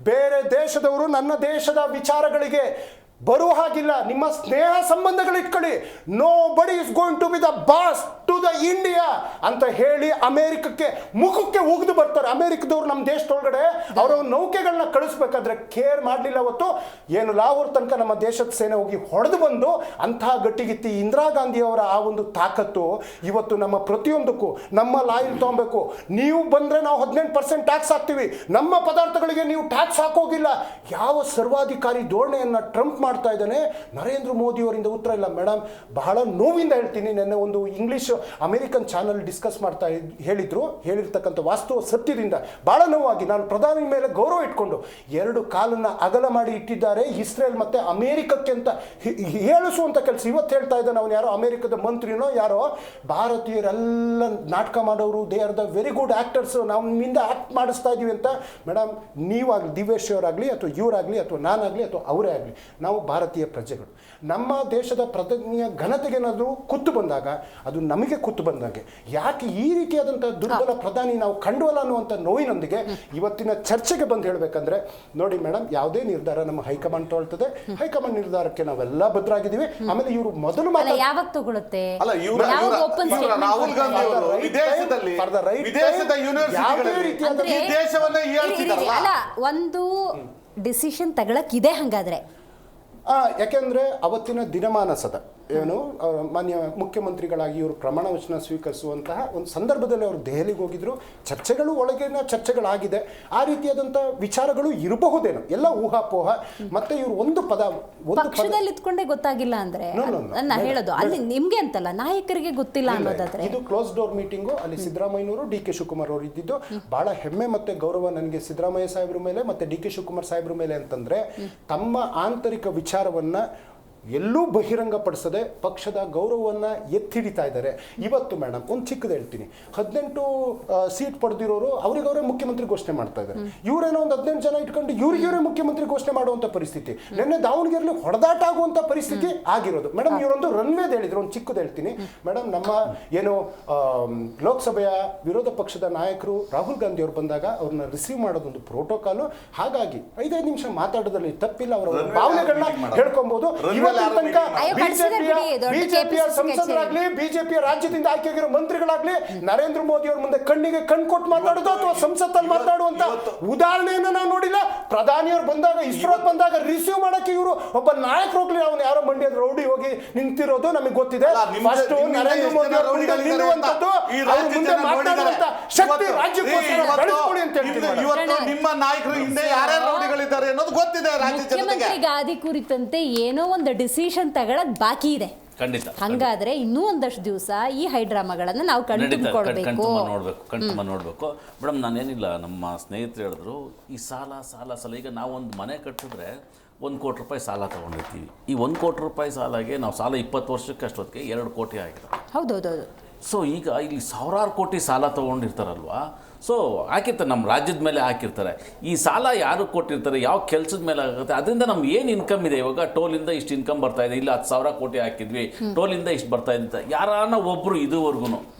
ಬೇರೆ ದೇಶದವರು ನನ್ನ ದೇಶದ ವಿಚಾರಗಳಿಗೆ ಬರುವ ಹಾಗಿಲ್ಲ, ನಿಮ್ಮ ಸ್ನೇಹ ಸಂಬಂಧಗಳು ಇಟ್ಕೊಳ್ಳಿ, nobody is going to be the boss to the India ಅಂತ ಹೇಳಿ ಅಮೆರಿಕಕ್ಕೆ ಮುಖಕ್ಕೆ ಉಗಿದು ಬರ್ತಾರೆ. ಅಮೆರಿಕದವ್ರು ನಮ್ಮ ದೇಶದೊಳಗಡೆ ಅವರ ನೌಕೆಗಳನ್ನ ಕಳಿಸ್ಬೇಕಾದ್ರೆ ಕೇರ್ ಮಾಡಲಿಲ್ಲ. ಅವತ್ತು ಏನು ಲಾಹೋರ್ ತನಕ ನಮ್ಮ ದೇಶದ ಸೇನೆ ಹೋಗಿ ಹೊಡೆದು ಬಂದು ಅಂತಹ ಗಟ್ಟಿಗಿತ್ತಿ ಇಂದಿರಾ ಗಾಂಧಿ ಅವರ ಆ ಒಂದು ತಾಕತ್ತು ಇವತ್ತು ನಮ್ಮ ಪ್ರತಿಯೊಂದಕ್ಕೂ ನಮ್ಮ ಲಾಯಿಲ್ ತೊಗೊಬೇಕು. ನೀವು ಬಂದ್ರೆ ನಾವು 18% ಟ್ಯಾಕ್ಸ್ ಹಾಕ್ತೀವಿ, ನಮ್ಮ ಪದಾರ್ಥಗಳಿಗೆ ನೀವು ಟ್ಯಾಕ್ಸ್ ಹಾಕೋಗಿಲ್ಲ. ಯಾವ ಸರ್ವಾಧಿಕಾರಿ ಧೋರಣೆಯನ್ನ ಟ್ರಂಪ್ ಮಾಡ್ತಾ ಇದ್ದಾನೆ. ನರೇಂದ್ರ ಮೋದಿ ಅವರಿಂದ ಉತ್ತರ ಇಲ್ಲ ಮೇಡಮ್. ಬಹಳ ನೋವಿಂದ ಹೇಳ್ತೀನಿ, ನೆನ್ನೆ ಒಂದು ಇಂಗ್ಲಿಷ್ ಅಮೆರಿಕನ್ ಚಾನಲ್ ಡಿಸ್ಕಸ್ ಮಾಡ್ತಾ ಹೇಳಿರ್ತಕ್ಕಂಥ ವಾಸ್ತವ ಸತ್ಯದಿಂದ ಭಾಳ ನೋವಾಗಿ ನಾನು ಪ್ರಧಾನಿ ಮೇಲೆ ಗೌರವ ಇಟ್ಕೊಂಡು 2 ಕಾಲನ್ನ ಅಗಲ ಮಾಡಿ ಇಟ್ಟಿದ್ದಾರೆ ಇಸ್ರೇಲ್ ಮತ್ತು ಅಮೇರಿಕಕ್ಕೆ ಅಂತ ಹೇಳಿಸುವಂಥ ಕೆಲಸ. ಇವತ್ತು ಹೇಳ್ತಾ ಇದ್ದಾನೆ ಅವನು ಯಾರೋ ಅಮೇರಿಕದ ಮಂತ್ರಿನೋ ಯಾರೋ, ಭಾರತೀಯರೆಲ್ಲ ನಾಟಕ ಮಾಡೋರು, they are the very good actors, ನಾವು ನಿಮ್ಮಿಂದ ಆ್ಯಕ್ಟ್ ಮಾಡಿಸ್ತಾ ಇದ್ದೀವಿ ಅಂತ. ಮೇಡಮ್, ನೀವಾಗಲಿ, ದಿವೇಶ್ ಅವರಾಗಲಿ ಅಥವಾ ಇವರಾಗಲಿ ಅಥವಾ ನಾನಾಗಲಿ ಅಥವಾ ಅವರೇ ಆಗಲಿ, ನಾವು ಭಾರತೀಯ ಪ್ರಜೆಗಳು. ನಮ್ಮ ದೇಶದ ಪ್ರತಿನಿಧಿಯ ಘನತೆಗೇನಾದರೂ ಕುತ್ತು ಬಂದಾಗ ಅದು ನಮಗೆ ಕುತ್ತು ಬಂದಾಗೆ. ಯಾಕೆ ಈ ರೀತಿಯಾದಂಥ ದುರ್ಬಲ ಪ್ರಧಾನಿ ನಾವು ಕಂಡುವಲ್ಲ ಅನ್ನುವಂಥ ನೋವಿನೊಂದಿಗೆ ಇವತ್ತಿನ ಚರ್ಚೆಗೆ ಬಂದು ಹೇಳಬೇಕಂದ್ರೆ, ನೋಡಿ ಮೇಡಮ್, ಯಾವುದೇ ನಿರ್ಧಾರ ನಮ್ಮ ಹೈಕಮಾಂಡ್ ತೊಗೊಳ್ತದೆ. ಹೈಕಮಾಂಡ್ ನಿರ್ಧಾರಕ್ಕೆ ನಾವೆಲ್ಲ ಬದ್ಧರಾಗಿದ್ದೀವಿ. ಆಮೇಲೆ ಇವರು ಮೊದಲು ಯಾವಾಗ ತಗೊಳುತ್ತೆ? ರಾಹುಲ್ ಗಾಂಧಿ ಅವರು ವಿದೇಶದ ಯೂನಿವರ್ಸಿಟಿಗಳಲ್ಲಿ ಈ ದೇಶವನ್ನ ಹೇಳ್ತಿದಾರಲ್ಲ, ಅಲ್ಲ, ಒಂದು ಡಿಸಿಷನ್ ತಗೊಳಕ್ಕಿದೆ ಹಂಗಾದ್ರೆ. ಯಾಕೆಂದರೆ ಅವತ್ತಿನ ದಿನಮಾನಸದ ಏನು ಮಾನ್ಯ ಮುಖ್ಯಮಂತ್ರಿಗಳಾಗಿ ಇವರು ಪ್ರಮಾಣ ವಚನ ಸ್ವೀಕರಿಸುವಂತಹ ಒಂದು ಸಂದರ್ಭದಲ್ಲಿ ಅವರು ದೆಹಲಿಗೆ ಹೋಗಿದ್ರು. ಚರ್ಚೆಗಳು ಒಳಗಿನ ಚರ್ಚೆಗಳಾಗಿದೆ. ಆ ರೀತಿಯಾದಂಥ ವಿಚಾರಗಳು ಇರಬಹುದೇನೋ, ಎಲ್ಲ ಊಹಾಪೋಹ. ಮತ್ತೆ ಇವರು ಒಂದು ಪಕ್ಷದಲ್ಲಿ ಇದ್ಕೊಂಡೇ ಗೊತ್ತಾಗಿಲ್ಲ ಅಂದ್ರೆ ನಾನು ಹೇಳೋದು ಅಲ್ಲಿ ನಿಮ್ಗೆ ಅಂತಲ್ಲ, ನಾಯಕರಿಗೆ ಗೊತ್ತಿಲ್ಲ ಅನ್ನೋದಾದ್ರೆ. ಇದು ಕ್ಲೋಸ್ ಡೋರ್ ಮೀಟಿಂಗು. ಅಲ್ಲಿ ಸಿದ್ದರಾಮಯ್ಯನವರು, ಡಿ ಕೆ ಶಿವಕುಮಾರ್ ಅವರು ಇದ್ದಿದ್ದು. ಬಹಳ ಹೆಮ್ಮೆ ಮತ್ತೆ ಗೌರವ ನನಗೆ ಸಿದ್ದರಾಮಯ್ಯ ಸಾಹೇಬ್ರ ಮೇಲೆ ಮತ್ತೆ ಡಿ ಕೆ ಶಿವಕುಮಾರ್ ಸಾಹೇಬ್ರ ಮೇಲೆ ಅಂತಂದ್ರೆ, ತಮ್ಮ ಆಂತರಿಕ ವಿಚಾರವನ್ನ ಎಲ್ಲೂ ಬಹಿರಂಗಪಡಿಸದೆ ಪಕ್ಷದ ಗೌರವವನ್ನು ಎತ್ತಿಡಿತಾ ಇದ್ದಾರೆ. ಇವತ್ತು ಮೇಡಮ್ ಒಂದು ಚಿಕ್ಕದು ಹೇಳ್ತೀನಿ, 18 ಸೀಟ್ ಪಡೆದಿರೋರು ಅವರಿಗವರೇ ಮುಖ್ಯಮಂತ್ರಿ ಘೋಷಣೆ ಮಾಡ್ತಾ ಇದ್ದಾರೆ. ಇವರೇನೋ ಒಂದು 18 ಜನ ಇಟ್ಕೊಂಡು ಇವರಿಗವರೇ ಮುಖ್ಯಮಂತ್ರಿ ಘೋಷಣೆ ಮಾಡುವಂಥ ಪರಿಸ್ಥಿತಿ. ನಿನ್ನೆ ದಾವಣಗೆರೆಯಲ್ಲಿ ಹೊಡೆದಾಟ ಆಗುವಂಥ ಪರಿಸ್ಥಿತಿ ಆಗಿರೋದು. ಮೇಡಮ್, ಇವರೊಂದು ರನ್ವೇದ್ ಹೇಳಿದ್ರು. ಒಂದು ಚಿಕ್ಕದು ಹೇಳ್ತೀನಿ ಮೇಡಮ್, ನಮ್ಮ ಏನು ಲೋಕಸಭೆಯ ವಿರೋಧ ಪಕ್ಷದ ನಾಯಕರು ರಾಹುಲ್ ಗಾಂಧಿ ಅವರು ಬಂದಾಗ ಅವ್ರನ್ನ ರಿಸೀವ್ ಮಾಡೋದೊಂದು ಪ್ರೋಟೋಕಾಲು. ಹಾಗಾಗಿ 5 ನಿಮಿಷ ಮಾತಾಡೋದ್ರಲ್ಲಿ ತಪ್ಪಿಲ್ಲ, ಅವರ ಭಾವನೆಗಳನ್ನ ಹೇಳ್ಕೊಬಹುದು. ಬಿಜೆಪಿಯ ಸಂಸದರಾಗ್ಲಿ, ಬಿಜೆಪಿಯ ರಾಜ್ಯದಿಂದ ಆಯ್ಕೆಯಾಗಿರೋ ಮಂತ್ರಿಗಳಾಗ್ಲಿ, ನರೇಂದ್ರ ಮೋದಿ ಅವ್ರ ಮುಂದೆ ಕಣ್ಣಿಗೆ ಕಣ್ ಕೊಟ್ಟು ಮಾತಾಡೋದು ಅಥವಾ ಸಂಸತ್ತಲ್ಲಿ ಮಾತಾಡುವಂತ ಉದಾಹರಣೆಯನ್ನ ನಾವು ನೋಡಿಲ್ಲ. ಪ್ರಧಾನಿಯವರು ಬಂದಾಗ, ಇಸ್ರೋ ಬಂದಾಗ ರಿಸೀವ್ ಮಾಡಕ್ಕೆ ಇವರು ಒಬ್ಬ ನಾಯಕರು ಹೋಗ್ಲಿ, ಅವನು ಯಾರೋ ಮಂಡ್ಯದ ರೌಡಿ ಹೋಗಿ ನಿಂತಿರೋದು ನಮಗೆ ಗೊತ್ತಿದೆ. ಫಸ್ಟ್ ನರೇಂದ್ರ ಮೋದಿ ಅವರು ನಿಲ್ಲುವಂತದ್ದು, ಅವ್ರ ಮುಂದೆ ಮಾತಾಡುವಂತ ಶಕ್ತಿ ರಾಜ್ಯಕ್ಕೋಸ್ಕರ ಬೆಳೆಸ್ಕೊಳ್ಳಿ ಅಂತ ಹೇಳ್ತೀವಿ. ಇವತ್ತು ನಿಮ್ಮ ನಾಯಕರು ಹಿಂದೆ ಯಾರ್ಯಾರು ರೌಡಿಗಳಿದ್ದಾರೆ ಅನ್ನೋದು ಗೊತ್ತಿದೆ ರಾಜ್ಯ ಜನತೆಗೆ. ಗಾದಿ ಕುರಿತಂತೆ ಏನೋ ಒಂದು ಡಿಸಿಷನ್ ತಗೊಳ್ಳೋದು ಬಾಕಿ ಇದೆ. ಖಂಡಿತ. ಹಂಗಾದ್ರೆ ಇನ್ನೂ ಒಂದಷ್ಟು ದಿವಸ ಈ ಹೈಡ್ರಾಮಾಗಳನ್ನ ನಾವು ಕಣ್ತುಂಬಿಕೊಳ್ಬೇಕು, ನೋಡ್ಬೇಕು. ಮೇಡಮ್, ನಾನೇನಿಲ್ಲ, ನಮ್ಮ ಸ್ನೇಹಿತರು ಹೇಳಿದ್ರು, ಈ ಸಾಲ ಈಗ ನಾವು ಒಂದು ಮನೆ ಕಟ್ಟಿದ್ರೆ 1 ಕೋಟಿ ರೂಪಾಯಿ ಸಾಲ ತೊಗೊಂಡಿರ್ತೀವಿ. ಈ 1 ಕೋಟಿ ರೂಪಾಯಿ ಸಾಲಾಗೆ ನಾವು ಸಾಲ 20 ವರ್ಷಕ್ಕೆ ಅಷ್ಟೊತ್ತಿಗೆ 2 ಕೋಟಿ ಆಗಿದೆ. ಹೌದೌದು. ಸೊ ಈಗ ಇಲ್ಲಿ ಸಾವಿರಾರು ಕೋಟಿ ಸಾಲ ತೊಗೊಂಡಿರ್ತಾರಲ್ವಾ, ಸೊ ಹಾಕಿರ್ತಾರೆ, ನಮ್ಮ ರಾಜ್ಯದ ಮೇಲೆ ಹಾಕಿರ್ತಾರೆ. ಈ ಸಾಲ ಯಾರು ಕೊಟ್ಟಿರ್ತಾರೆ, ಯಾವ ಕೆಲಸದ ಮೇಲೆ ಆಗುತ್ತೆ, ಅದರಿಂದ ನಮ್ಗೆ ಏನು ಇನ್ಕಮ್ ಇದೆ. ಇವಾಗ ಟೋಲಿಂದ ಇಷ್ಟು ಇನ್ಕಮ್ ಬರ್ತಾ ಇದೆ, ಇಲ್ಲ 10,000 ಕೋಟಿ ಹಾಕಿದ್ವಿ, ಟೋಲಿಂದ ಇಷ್ಟು ಬರ್ತಾ ಇದೆ ಅಂತ ಯಾರಾನ ಒಬ್ಬರು ಇದುವರೆಗೂ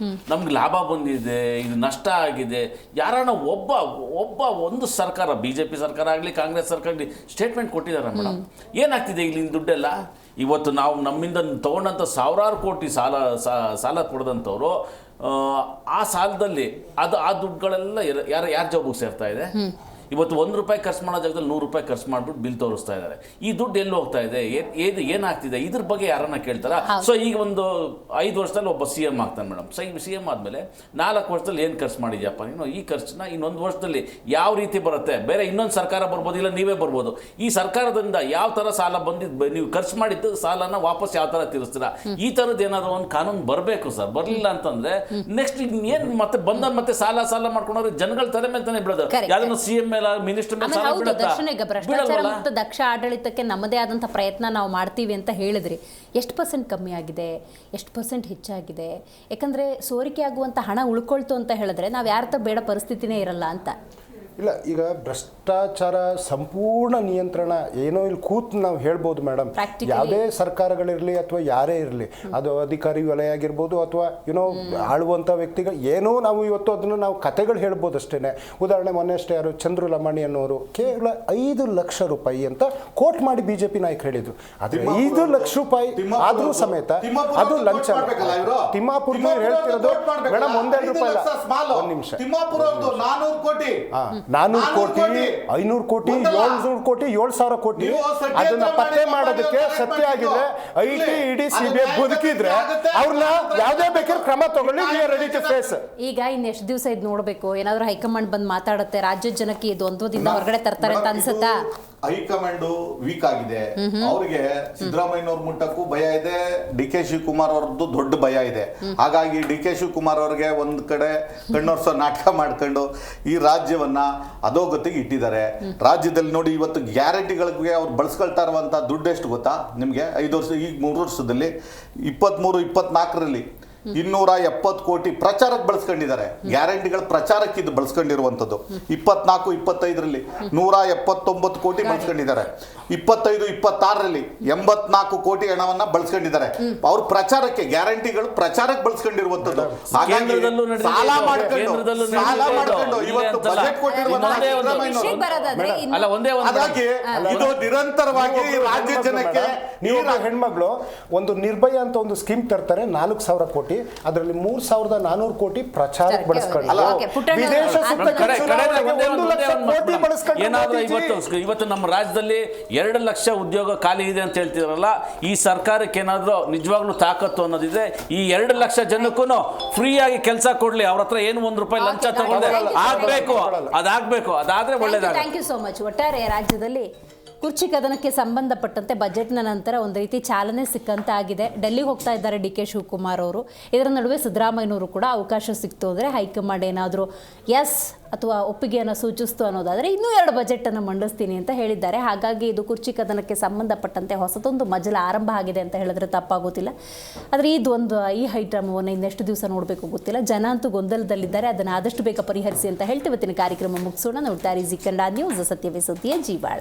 ನಮ್ಗೆ ಲಾಭ ಬಂದಿದೆ, ಇದು ನಷ್ಟ ಆಗಿದೆ, ಯಾರಾನ ಒಬ್ಬ ಒಂದು ಸರ್ಕಾರ, BJP ಸರ್ಕಾರ ಆಗಲಿ ಕಾಂಗ್ರೆಸ್ ಸರ್ಕಾರ ಆಗಲಿ ಸ್ಟೇಟ್ಮೆಂಟ್ ಕೊಟ್ಟಿದ್ದಾರೆ ಮೇಡಮ್. ಏನಾಗ್ತಿದೆ ಇಲ್ಲಿನ ದುಡ್ಡೆಲ್ಲ? ಇವತ್ತು ನಾವು ನಮ್ಮಿಂದ ತೊಗೊಂಡಂಥ ಸಾವಿರಾರು ಕೋಟಿ ಸಾಲ ಕೊಡದಂಥವ್ರು ಆ ಸಾಲದಲ್ಲಿ ಆ ದುಡ್ಡುಗಳೆಲ್ಲ ಯಾರ ಜಾಬಿಗೆ ಸೇರ್ತಾ ಇದೆ? ಇವತ್ತು 1 ರೂಪಾಯಿ ಖರ್ಚು ಮಾಡೋ ಜಾಗದಲ್ಲಿ 100 ರೂಪಾಯಿ ಖರ್ಚು ಮಾಡಿಬಿಟ್ಟು ಬಿಲ್ ತೋರಿಸ್ತಾ ಇದ್ದಾರೆ. ಈ ದುಡ್ಡು ಎಲ್ಲಿ ಹೋಗ್ತಾ ಇದೆ, ಏನಾಗ್ತಿದೆ, ಇದ್ರ ಬಗ್ಗೆ ಯಾರನ್ನ ಕೇಳ್ತಾರ? ಸೊ ಈಗ ಒಂದು 5 ವರ್ಷದಲ್ಲಿ ಒಬ್ಬ CM ಆಗ್ತಾನೆ ಮೇಡಮ್. CM ಆದಮೇಲೆ 4 ವರ್ಷದಲ್ಲಿ ಏನು ಖರ್ಚು ಮಾಡಿದ್ಯಪ್ಪ ನೀನು, ಈ ಖರ್ಚನ್ನ ಇನ್ನೊಂದು ವರ್ಷದಲ್ಲಿ ಯಾವ ರೀತಿ ಬರುತ್ತೆ, ಬೇರೆ ಇನ್ನೊಂದು ಸರ್ಕಾರ ಬರ್ಬೋದು, ಇಲ್ಲ ನೀವೇ ಬರ್ಬೋದು. ಈ ಸರ್ಕಾರದಿಂದ ಯಾವ ಥರ ಸಾಲ ಬಂದಿದ್ದು, ನೀವು ಖರ್ಚು ಮಾಡಿದ್ದು ಸಾಲನ ವಾಪಸ್ ಯಾವ ಥರ ತೀರಿಸ್ತೀರಾ, ಈ ಥರದ್ದು ಏನಾದರೂ ಒಂದು ಕಾನೂನು ಬರಬೇಕು ಸರ್. ಬರಲಿಲ್ಲ ಅಂತಂದ್ರೆ ನೆಕ್ಸ್ಟ್ ಏನು ಮತ್ತೆ ಮತ್ತೆ ಸಾಲ ಮಾಡ್ಕೊಂಡ್ರೆ ಜನಗಳ ತಲೆ ಮೇಲೆ ತಾನೇ ಬಿಡೋದು. ಯಾವ್ದನ್ನು CM ದರ್ಶನ, ಈಗ ಭ್ರಷ್ಟಾಚಾರ ಮತ್ತು ದಕ್ಷ ಆಡಳಿತಕ್ಕೆ ನಮ್ಮದೇ ಆದಂಥ ಪ್ರಯತ್ನ ನಾವು ಮಾಡ್ತೀವಿ ಅಂತ ಹೇಳಿದ್ರಿ. ಎಷ್ಟು % ಕಮ್ಮಿ ಆಗಿದೆ, ಎಷ್ಟು % ಹೆಚ್ಚಾಗಿದೆ? ಯಾಕಂದ್ರೆ ಸೋರಿಕೆ ಆಗುವಂಥ ಹಣ ಉಳ್ಕೊಳ್ತು ಅಂತ ಹೇಳಿದ್ರೆ ನಾವು ಯಾರ ಬೇಡ ಪರಿಸ್ಥಿತಿನೇ ಇರಲ್ಲ ಅಂತ. ಇಲ್ಲ, ಈಗ ಭ್ರಷ್ಟಾಚಾರ ಸಂಪೂರ್ಣ ನಿಯಂತ್ರಣ ಏನೋ ಇಲ್ಲಿ ಕೂತು ನಾವು ಹೇಳ್ಬೋದು ಮೇಡಮ್. ಯಾವುದೇ ಸರ್ಕಾರಗಳಿರಲಿ ಅಥವಾ ಯಾರೇ ಇರಲಿ, ಅದು ಅಧಿಕಾರಿ ವಲಯ ಆಗಿರ್ಬೋದು ಅಥವಾ ಏನೋ ಆಳುವಂಥ ವ್ಯಕ್ತಿಗಳು, ಏನೋ ನಾವು ಇವತ್ತು ಅದನ್ನು ನಾವು ಕತೆಗಳು ಹೇಳ್ಬೋದು ಅಷ್ಟೇ. ಉದಾಹರಣೆ ಮೊನ್ನೆ ಅಷ್ಟೇ ಯಾರು ಚಂದ್ರು ಲಮಾಣಿ ಅನ್ನೋರು ಕೇವಲ 5 ಲಕ್ಷ ರೂಪಾಯಿ ಅಂತ ಕೋಟ್ ಮಾಡಿ BJP ನಾಯಕರು ಹೇಳಿದ್ರು. ಆದರೆ 5 ಲಕ್ಷ ರೂಪಾಯಿ ಆದರೂ ಸಮೇತ ಅದು ಲಂಚ. ತಿಮ್ಮಾಪುರ ಹೇಳ್ತಿರೋದು ಮೇಡಮ್ 1-2 ರೂಪಾಯಿ ಅಲ್ಲ, 1 ನಿಮಿಷ. 400 ಕೋಟಿ 400 ಕೋಟಿ 500 ಕೋಟಿ 700 ಕೋಟಿ 7,000 ಕೋಟಿ ಅದನ್ನ ಪತ್ತೆ ಮಾಡೋದಕ್ಕೆ ಸತ್ಯ ಆಗಿದ್ರೆ IT ED CBI ಬದುಕಿದ್ರೆ ಅವ್ರನ್ನ ಯಾವುದೇ ಬೇಕಾದ್ರೆ ಕ್ರಮ ತಗೊಳ್ಳಿ, we are ready to face. ಈಗ ಇನ್ನೆಷ್ಟು ದಿವಸ ಇದು ನೋಡ್ಬೇಕು, ಏನಾದ್ರು ಹೈಕಮಾಂಡ್ ಬಂದು ಮಾತಾಡುತ್ತೆ, ರಾಜ್ಯದ ಜನಕ್ಕೆ ಇದು ದ್ವಂದ್ವದಿಂದ ಹೊರಗಡೆ ತರ್ತಾರೆ ಅಂತ ಅನ್ಸುತ್ತಾ? ಹೈಕಮಾಂಡ್ ವೀಕ್ ಆಗಿದೆ, ಅವ್ರಿಗೆ ಸಿದ್ದರಾಮಯ್ಯನವ್ರ ಮುಟ್ಟಕ್ಕೂ ಭಯ ಇದೆ, ಡಿ ಕೆ ಶಿವಕುಮಾರ್ ಅವ್ರದ್ದು ದೊಡ್ಡ ಭಯ ಇದೆ. ಹಾಗಾಗಿ ಡಿ ಕೆ ಶಿವಕುಮಾರ್ ಅವ್ರಿಗೆ ಒಂದ್ ಕಡೆ ಕಣ್ಣೊರ್ಸೋ ನಾಟಕ ಮಾಡ್ಕೊಂಡು ಈ ರಾಜ್ಯವನ್ನ ಅಧೋಗತಿಗೆ ಇಟ್ಟಿದ್ದಾರೆ. ರಾಜ್ಯದಲ್ಲಿ ನೋಡಿ ಇವತ್ತು ಗ್ಯಾರಂಟಿಗಳಿಗೆ ಅವ್ರು ಬಳಸ್ಕೊಳ್ತಾ ಇರುವಂತ ದುಡ್ಡು ಎಷ್ಟು ಗೊತ್ತಾ ನಿಮ್ಗೆ? 5 ವರ್ಷ, ಈಗ 3 ವರ್ಷದಲ್ಲಿ 23-24ರಲ್ಲಿ 270 ಕೋಟಿ ಪ್ರಚಾರಕ್ಕೆ ಬಳಸ್ಕೊಂಡಿದ್ದಾರೆ. ಗ್ಯಾರಂಟಿಗಳ ಪ್ರಚಾರಕ್ಕೆ ಇದು ಬಳಸ್ಕೊಂಡಿರುವಂಥದ್ದು. 24-25ರಲ್ಲಿ 179 ಕೋಟಿ ಬಳಸ್ಕೊಂಡಿದ್ದಾರೆ. 25-26ರಲ್ಲಿ 84 ಕೋಟಿ ಹಣವನ್ನ ಬಳಸ್ಕೊಂಡಿದ್ದಾರೆ. ಅವ್ರ ಪ್ರಚಾರಕ್ಕೆ, ಗ್ಯಾರಂಟಿಗಳು ಪ್ರಚಾರಕ್ಕೆ ಬಳಸ್ಕೊಂಡಿರುವಂಥದ್ದು. ಹಾಗಾಗಿ ಸಾಲ ಮಾಡ್ಕೊಂಡು ಇವತ್ತು ಬಜೆಟ್ ಹಾಗಾಗಿ ಇದು ನಿರಂತರವಾಗಿ ರಾಜ್ಯ ಜನಕ್ಕೆ. ನೀವು ಹೆಣ್ಮಗಳು ಒಂದು ನಿರ್ಭಯ ಅಂತ ಒಂದು ಸ್ಕೀಮ್ ತರ್ತಾರೆ, 4,000 ಕೋಟಿ, ಅದರಲ್ಲಿ 3,400 ಕೋಟಿ ಪ್ರಚಾರಕ್ಕೆ ಬಳಸ್ಕೊಂಡು ಇವತ್ತು ನಮ್ಮ ರಾಜ್ಯದಲ್ಲಿ 2 ಲಕ್ಷ ಉದ್ಯೋಗ ಖಾಲಿ ಇದೆ ಅಂತ ಹೇಳ್ತಿದಾರಲ್ಲ, ಈ ಸರ್ಕಾರಕ್ಕೆ ಏನಾದರೂ ನಿಜವಾಗ್ಲೂ ತಾಕತ್ತು ಅನ್ನೋದಿದೆ, ಈ 2 ಲಕ್ಷ ಜನಕ್ಕೂ ಫ್ರೀಯಾಗಿ ಕೆಲಸ ಕೊಡ್ಲಿ, ಅವ್ರ ಹತ್ರ ಏನು 1 ರೂಪಾಯಿ ಲಂಚ ತಗೊಂಡೆ ಆಗ್ಬೇಕು, ಅದಾದ್ರೆ ಒಳ್ಳೇದಾಗ. Thank you so much. ಒಟ್ಟಾರೆ ರಾಜ್ಯದಲ್ಲಿ ಕುರ್ಚಿ ಕದನಕ್ಕೆ ಸಂಬಂಧಪಟ್ಟಂತೆ ಬಜೆಟ್ನ ನಂತರ ಒಂದು ರೀತಿ ಚಾಲನೆ ಸಿಕ್ಕಂತಾಗಿದೆ. ಡೆಲ್ಲಿಗೆ ಹೋಗ್ತಾ ಇದ್ದಾರೆ ಡಿ ಕೆ ಶಿವಕುಮಾರ್ ಅವರು. ಇದರ ನಡುವೆ ಸಿದ್ದರಾಮಯ್ಯನವರು ಕೂಡ ಅವಕಾಶ ಸಿಕ್ತು ಅಂದರೆ ಹೈಕಮಾಂಡ್ ಏನಾದರೂ ಎಸ್ ಅಥವಾ ಒಪ್ಪಿಗೆಯನ್ನು ಸೂಚಿಸ್ತು ಅನ್ನೋದಾದರೆ ಇನ್ನೂ 2 ಬಜೆಟನ್ನು ಮಂಡಿಸ್ತೀನಿ ಅಂತ ಹೇಳಿದ್ದಾರೆ. ಹಾಗಾಗಿ ಇದು ಕುರ್ಚಿ ಕದನಕ್ಕೆ ಸಂಬಂಧಪಟ್ಟಂತೆ ಹೊಸದೊಂದು ಮಜಲ ಆರಂಭ ಆಗಿದೆ ಅಂತ ಹೇಳಿದ್ರೆ ತಪ್ಪಾಗೋದಿಲ್ಲ. ಆದರೆ ಈ ಐಟಮನ್ನು ಇನ್ನೆಷ್ಟು ದಿವಸ ನೋಡಬೇಕು ಗೊತ್ತಿಲ್ಲ. ಜನ ಅಂತೂ ಗೊಂದಲದಲ್ಲಿದ್ದಾರೆ, ಅದನ್ನು ಆದಷ್ಟು ಬೇಗ ಪರಿಹರಿಸಿ ಅಂತ ಹೇಳ್ತೀವಿ. ಇವತ್ತಿನ ಕಾರ್ಯಕ್ರಮ ಮುಗಿಸೋಣ. ನೋಡ್ತಾ ಇರಿ ಜಿ ಕನ್ನಡ ನ್ಯೂಸ್, ಸತ್ಯವೇ ಸುದ್ದಿಯ ಜೀವಾಳ.